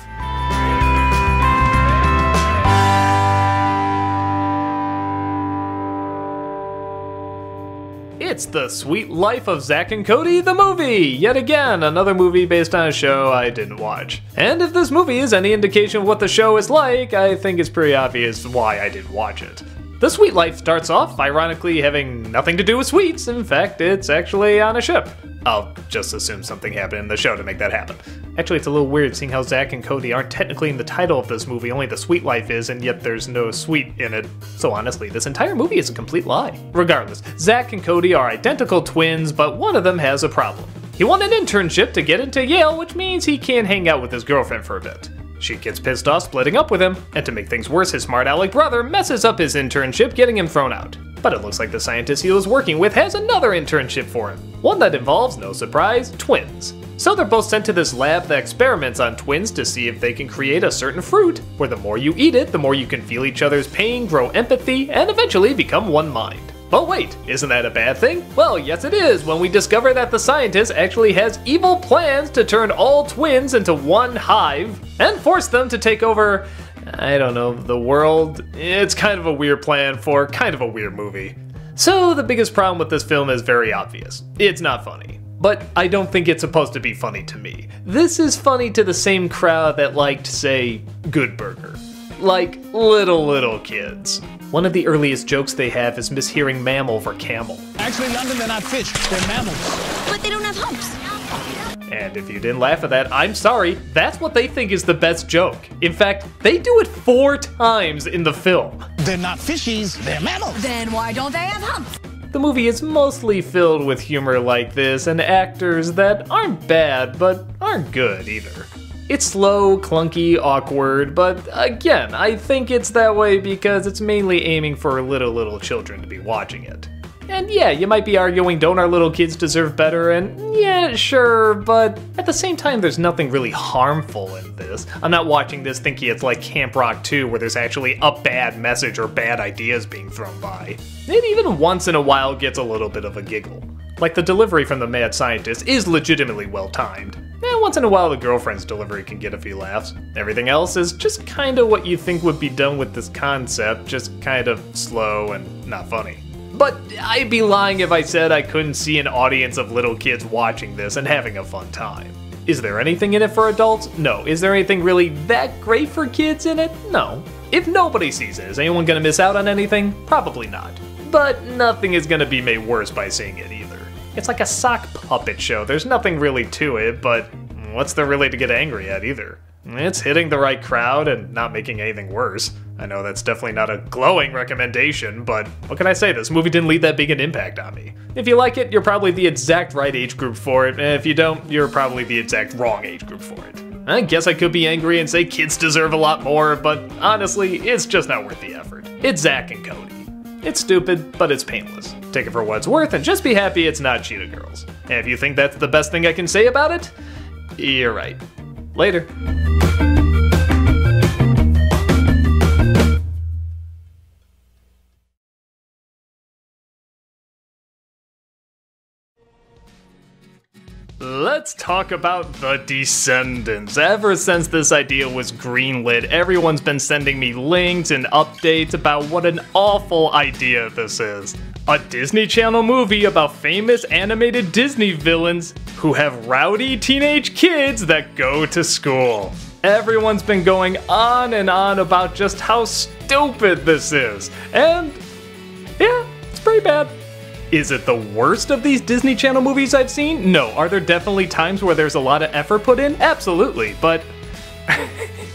It's The Sweet Life of Zack and Cody, the movie! Yet again, another movie based on a show I didn't watch. And if this movie is any indication of what the show is like, I think it's pretty obvious why I didn't watch it. The Sweet Life starts off, ironically, having nothing to do with sweets. In fact, it's actually on a ship. I'll just assume something happened in the show to make that happen. Actually, it's a little weird seeing how Zack and Cody aren't technically in the title of this movie, only The Sweet Life is, and yet there's no sweet in it. So honestly, this entire movie is a complete lie. Regardless, Zack and Cody are identical twins, but one of them has a problem. He won an internship to get into Yale, which means he can't hang out with his girlfriend for a bit. She gets pissed off splitting up with him, and to make things worse, his smart aleck brother messes up his internship, getting him thrown out. But it looks like the scientist he was working with has another internship for him. One that involves, no surprise, twins. So they're both sent to this lab that experiments on twins to see if they can create a certain fruit, where the more you eat it, the more you can feel each other's pain, grow empathy, and eventually become one mind. But wait, isn't that a bad thing? Well, yes it is, when we discover that the scientist actually has evil plans to turn all twins into one hive, and force them to take over, I don't know, the world. It's kind of a weird plan for kind of a weird movie. So the biggest problem with this film is very obvious. It's not funny. But I don't think it's supposed to be funny to me. This is funny to the same crowd that liked, say, Good Burger. Like little kids. One of the earliest jokes they have is mishearing mammal for camel. Actually, London, they're not fish, they're mammals. But they don't have humps. And if you didn't laugh at that, I'm sorry, that's what they think is the best joke. In fact, they do it 4 times in the film. They're not fishies, they're mammals. Then why don't they have humps? The movie is mostly filled with humor like this and actors that aren't bad, but aren't good either. It's slow, clunky, awkward, but again, I think it's that way because it's mainly aiming for little children to be watching it. And yeah, you might be arguing, don't our little kids deserve better? And yeah, sure, but at the same time, there's nothing really harmful in this. I'm not watching this thinking it's like Camp Rock 2, where there's actually a bad message or bad ideas being thrown by. It even once in a while gets a little bit of a giggle. Like the delivery from the mad scientist is legitimately well timed. And once in a while the girlfriend's delivery can get a few laughs. Everything else is just kinda what you think would be done with this concept, just kind of slow and not funny. But I'd be lying if I said I couldn't see an audience of little kids watching this and having a fun time. Is there anything in it for adults? No. Is there anything really that great for kids in it? No. If nobody sees it, is anyone gonna miss out on anything? Probably not. But nothing is gonna be made worse by seeing it either. It's like a sock puppet show. There's nothing really to it, but what's there really to get angry at either? It's hitting the right crowd and not making anything worse. I know that's definitely not a glowing recommendation, but what can I say? This movie didn't leave that big an impact on me. If you like it, you're probably the exact right age group for it, and if you don't, you're probably the exact wrong age group for it. I guess I could be angry and say kids deserve a lot more, but honestly, it's just not worth the effort. It's Zack and Cody. It's stupid, but it's painless. Take it for what it's worth and just be happy it's not Cheetah Girls. And if you think that's the best thing I can say about it, you're right. Later. Let's talk about The Descendants. Ever since this idea was greenlit, everyone's been sending me links and updates about what an awful idea this is. A Disney Channel movie about famous animated Disney villains who have rowdy teenage kids that go to school. Everyone's been going on and on about just how stupid this is, and yeah, it's pretty bad. Is it the worst of these Disney Channel movies I've seen? No. Are there definitely times where there's a lot of effort put in? Absolutely, but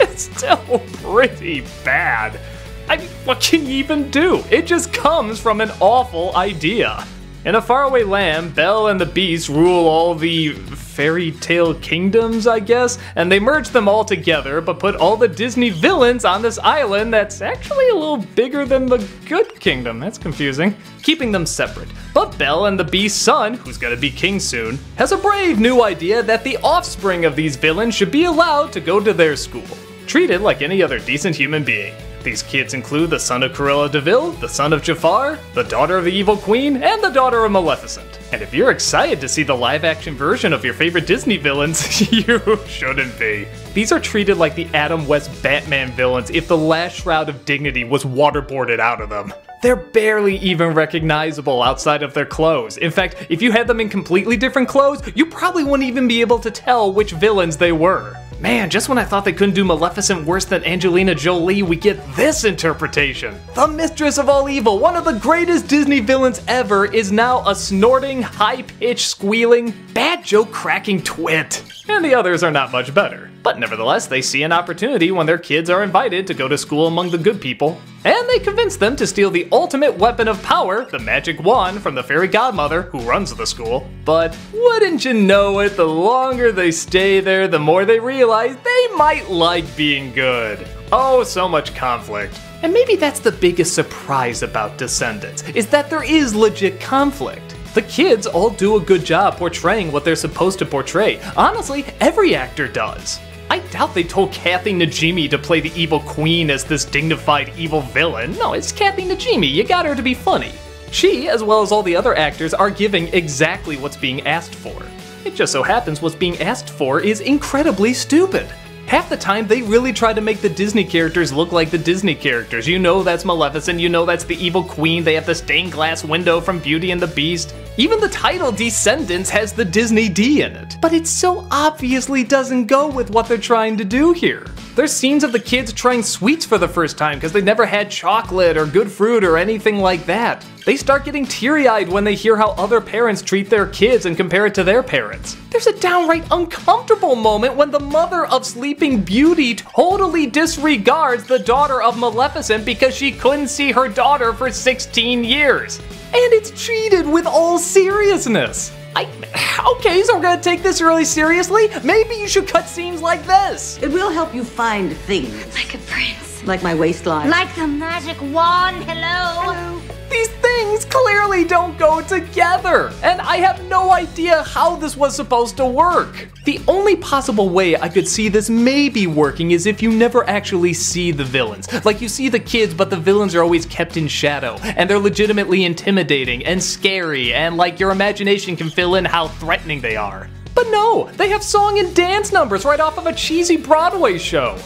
it's still pretty bad. I mean, what can you even do? It just comes from an awful idea. In a faraway land, Belle and the Beast rule all the fairy tale kingdoms, I guess, and they merge them all together, but put all the Disney villains on this island that's actually a little bigger than the Good Kingdom. That's confusing. Keeping them separate. But Belle and the Beast's son, who's gonna be king soon, has a brave new idea that the offspring of these villains should be allowed to go to their school, treated like any other decent human being. These kids include the son of Cruella de Vil, the son of Jafar, the daughter of the evil queen, and the daughter of Maleficent. And if you're excited to see the live-action version of your favorite Disney villains, you shouldn't be. These are treated like the Adam West Batman villains if the last shroud of dignity was waterboarded out of them. They're barely even recognizable outside of their clothes. In fact, if you had them in completely different clothes, you probably wouldn't even be able to tell which villains they were. Man, just when I thought they couldn't do Maleficent worse than Angelina Jolie, we get this interpretation. The Mistress of All Evil, one of the greatest Disney villains ever, is now a snorting, high-pitched, squealing, bad joke-cracking twit. And the others are not much better. But nevertheless, they see an opportunity when their kids are invited to go to school among the good people, and they convince them to steal the ultimate weapon of power, the magic wand, from the fairy godmother who runs the school. But wouldn't you know it, the longer they stay there, the more they realize they might like being good. Oh, so much conflict. And maybe that's the biggest surprise about Descendants, is that there is legit conflict. The kids all do a good job portraying what they're supposed to portray. Honestly, every actor does. I doubt they told Kathy Najimy to play the evil queen as this dignified evil villain. No, it's Kathy Najimy, you got her to be funny. She, as well as all the other actors, are giving exactly what's being asked for. It just so happens what's being asked for is incredibly stupid. Half the time, they really try to make the Disney characters look like the Disney characters. You know that's Maleficent, you know that's the evil queen, they have the stained glass window from Beauty and the Beast. Even the title Descendants has the Disney D in it. But it so obviously doesn't go with what they're trying to do here. There's scenes of the kids trying sweets for the first time because they never had chocolate or good fruit or anything like that. They start getting teary-eyed when they hear how other parents treat their kids and compare it to their parents. There's a downright uncomfortable moment when the mother of Sleeping Beauty totally disregards the daughter of Maleficent because she couldn't see her daughter for 16 years. And it's treated with all seriousness. Okay, so we're gonna take this really seriously? Maybe you should cut scenes like this. It will help you find things. Like a prince. Like my waistline. Like the magic wand, hello? These things clearly don't go together, and I have no idea how this was supposed to work. The only possible way I could see this maybe working is if you never actually see the villains. Like you see the kids, but the villains are always kept in shadow, and they're legitimately intimidating and scary, and like your imagination can fill in how threatening they are. But no, they have song and dance numbers right off of a cheesy Broadway show.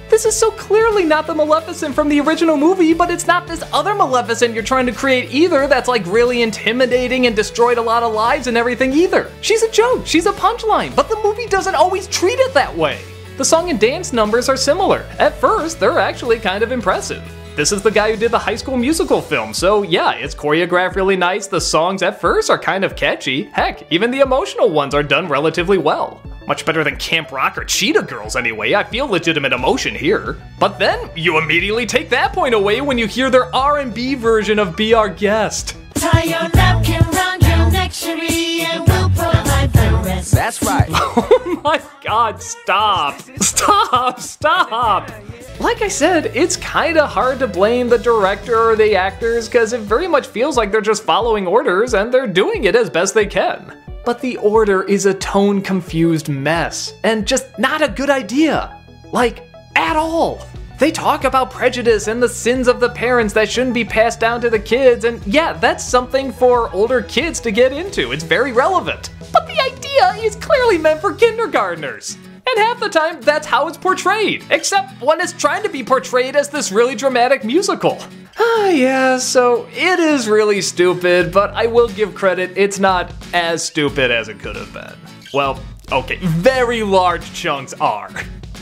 This is so clearly not the Maleficent from the original movie, but it's not this other Maleficent you're trying to create either that's like really intimidating and destroyed a lot of lives and everything either. She's a joke, she's a punchline, but the movie doesn't always treat it that way. The song and dance numbers are similar. At first, they're actually kind of impressive. This is the guy who did the High School Musical film, so yeah, it's choreographed really nice, the songs at first are kind of catchy, heck, even the emotional ones are done relatively well. Much better than Camp Rock or Cheetah Girls anyway, I feel legitimate emotion here. But then, you immediately take that point away when you hear their R&B version of Be Our Guest. Tie your napkin round your neck, cherie, and we'll provide the rest. That's right. Oh my god, stop. Stop. Like I said, it's kinda hard to blame the director or the actors because it very much feels like they're just following orders and they're doing it as best they can. But the order is a tone-confused mess, and just not a good idea. Like, at all. They talk about prejudice and the sins of the parents that shouldn't be passed down to the kids, and yeah, that's something for older kids to get into. It's very relevant. But the idea is clearly meant for kindergartners. And half the time, that's how it's portrayed, except when it's trying to be portrayed as this really dramatic musical. Yeah, so it is really stupid, but I will give credit, it's not as stupid as it could have been. Well, okay, very large chunks are.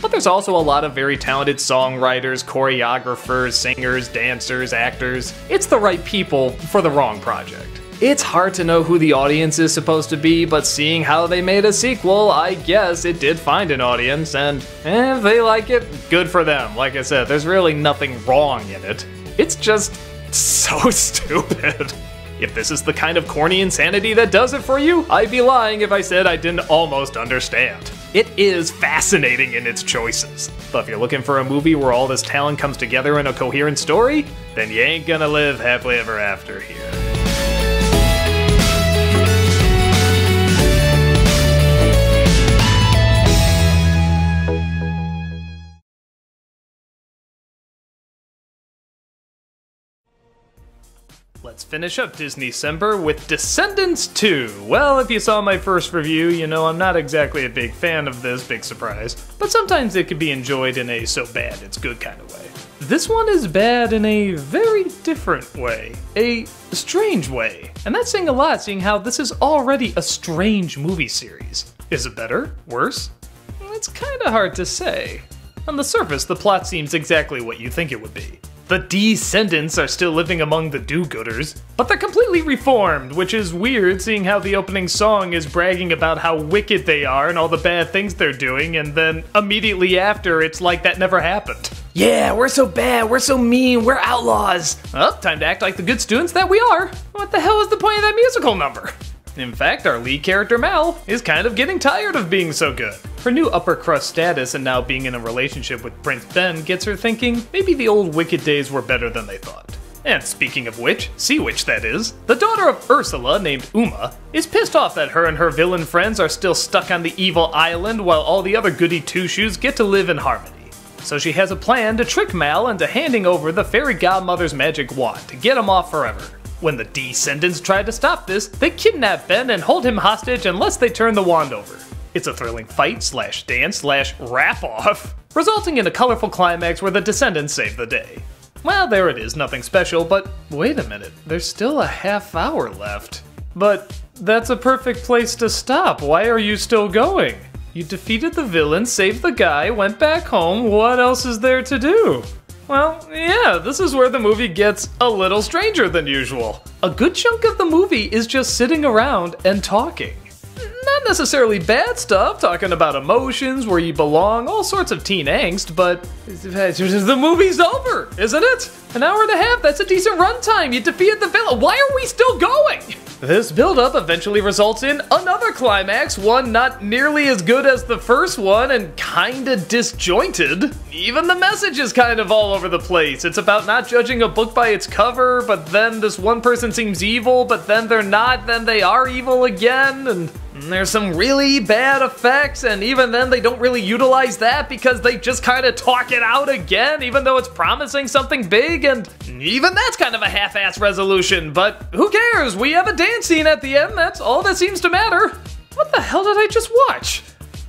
But there's also a lot of very talented songwriters, choreographers, singers, dancers, actors. It's the right people for the wrong project. It's hard to know who the audience is supposed to be, but seeing how they made a sequel, I guess it did find an audience, and if they like it, good for them. Like I said, there's really nothing wrong in it. It's just so stupid. If this is the kind of corny insanity that does it for you, I'd be lying if I said I didn't almost understand. It is fascinating in its choices. But if you're looking for a movie where all this talent comes together in a coherent story, then you ain't gonna live happily ever after here. let's finish up Disneycember with Descendants 2. Well, if you saw my first review, you know I'm not exactly a big fan of this, big surprise, but sometimes it can be enjoyed in a so bad it's good kind of way. This one is bad in a very different way, a strange way, and that's saying a lot seeing how this is already a strange movie series. Is it better? Worse? It's kinda hard to say. On the surface, the plot seems exactly what you think it would be. The Descendants are still living among the do-gooders, but they're completely reformed, which is weird seeing how the opening song is bragging about how wicked they are and all the bad things they're doing, and then immediately after it's like that never happened. Yeah, we're so bad, we're so mean, we're outlaws. Well, time to act like the good students that we are. What the hell is the point of that musical number? In fact, our lead character Mal is kind of getting tired of being so good. Her new upper crust status and now being in a relationship with Prince Ben gets her thinking maybe the old wicked days were better than they thought. And speaking of which, Sea Witch that is, the daughter of Ursula named Uma is pissed off that her and her villain friends are still stuck on the evil island while all the other goody two-shoes get to live in harmony. So she has a plan to trick Mal into handing over the fairy godmother's magic wand to get him off forever. When the Descendants try to stop this, they kidnap Ben and hold him hostage unless they turn the wand over. It's a thrilling fight slash dance slash rap off, resulting in a colorful climax where the Descendants save the day. Well, there it is, nothing special, but wait a minute, there's still a half hour left. But that's a perfect place to stop, why are you still going? You defeated the villain, saved the guy, went back home, what else is there to do? Well, yeah, this is where the movie gets a little stranger than usual. A good chunk of the movie is just sitting around and talking. Not necessarily bad stuff, talking about emotions, where you belong, all sorts of teen angst, but the movie's over, isn't it? An hour and a half, that's a decent runtime, you defeated the villain, why are we still going? This build-up eventually results in another climax, one not nearly as good as the first one and kinda disjointed. Even the message is kind of all over the place. It's about not judging a book by its cover, but then this one person seems evil, but then they're not, then they are evil again, and there's some really bad effects, and even then they don't really utilize that because they just kinda talk it out again, even though it's promising something big, and even that's kind of a half-ass resolution, but who cares? We have a dance scene at the end, that's all that seems to matter. What the hell did I just watch?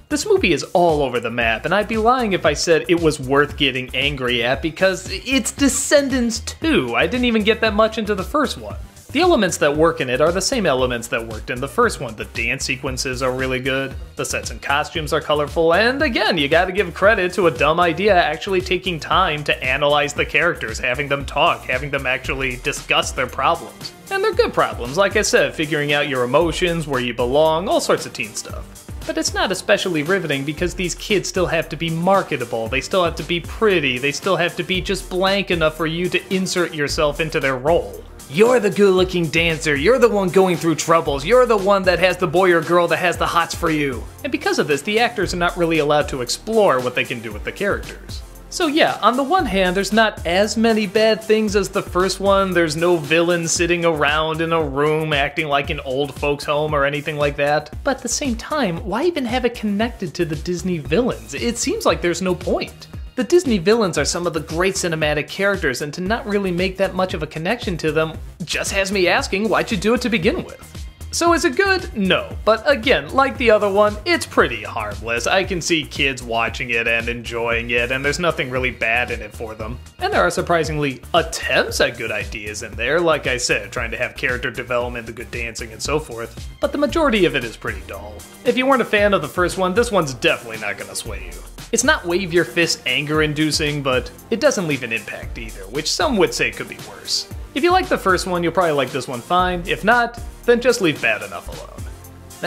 This movie is all over the map, and I'd be lying if I said it was worth getting angry at because it's Descendants 2. I didn't even get that much into the first one. The elements that work in it are the same elements that worked in the first one. The dance sequences are really good, the sets and costumes are colorful, and again, you gotta give credit to a dumb idea actually taking time to analyze the characters, having them talk, having them actually discuss their problems. And they're good problems, like I said, figuring out your emotions, where you belong, all sorts of teen stuff. But it's not especially riveting because these kids still have to be marketable, they still have to be pretty, they still have to be just blank enough for you to insert yourself into their role. You're the good-looking dancer, you're the one going through troubles, you're the one that has the boy or girl that has the hots for you. And because of this, the actors are not really allowed to explore what they can do with the characters. So yeah, on the one hand, there's not as many bad things as the first one, there's no villain sitting around in a room acting like an old folks home or anything like that. But at the same time, why even have it connected to the Disney villains? It seems like there's no point. The Disney villains are some of the great cinematic characters, and to not really make that much of a connection to them just has me asking, why'd you do it to begin with? So is it good? No, but again, like the other one, it's pretty harmless. I can see kids watching it and enjoying it, and there's nothing really bad in it for them. And there are surprisingly attempts at good ideas in there, like I said, trying to have character development, the good dancing, and so forth. But the majority of it is pretty dull. If you weren't a fan of the first one, this one's definitely not gonna sway you. It's not wave your fist anger-inducing, but it doesn't leave an impact either, which some would say could be worse. If you like the first one, you'll probably like this one fine. If not, then just leave bad enough alone.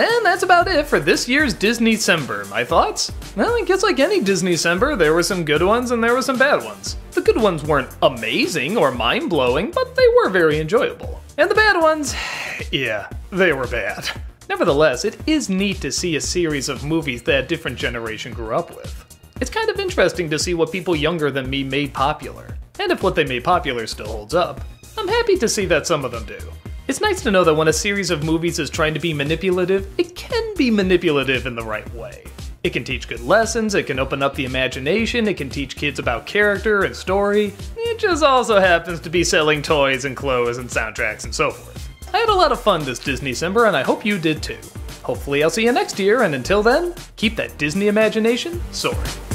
And that's about it for this year's Disneycember. My thoughts? Well, I guess like any Disneycember, there were some good ones and there were some bad ones. The good ones weren't amazing or mind-blowing, but they were very enjoyable. And the bad ones, yeah, they were bad. Nevertheless, it is neat to see a series of movies that a different generation grew up with. It's kind of interesting to see what people younger than me made popular. And if what they made popular still holds up, I'm happy to see that some of them do. It's nice to know that when a series of movies is trying to be manipulative, it can be manipulative in the right way. It can teach good lessons, it can open up the imagination, it can teach kids about character and story. It just also happens to be selling toys and clothes and soundtracks and so forth. I had a lot of fun this Disneycember, and I hope you did too. Hopefully I'll see you next year, and until then, keep that Disney imagination soaring.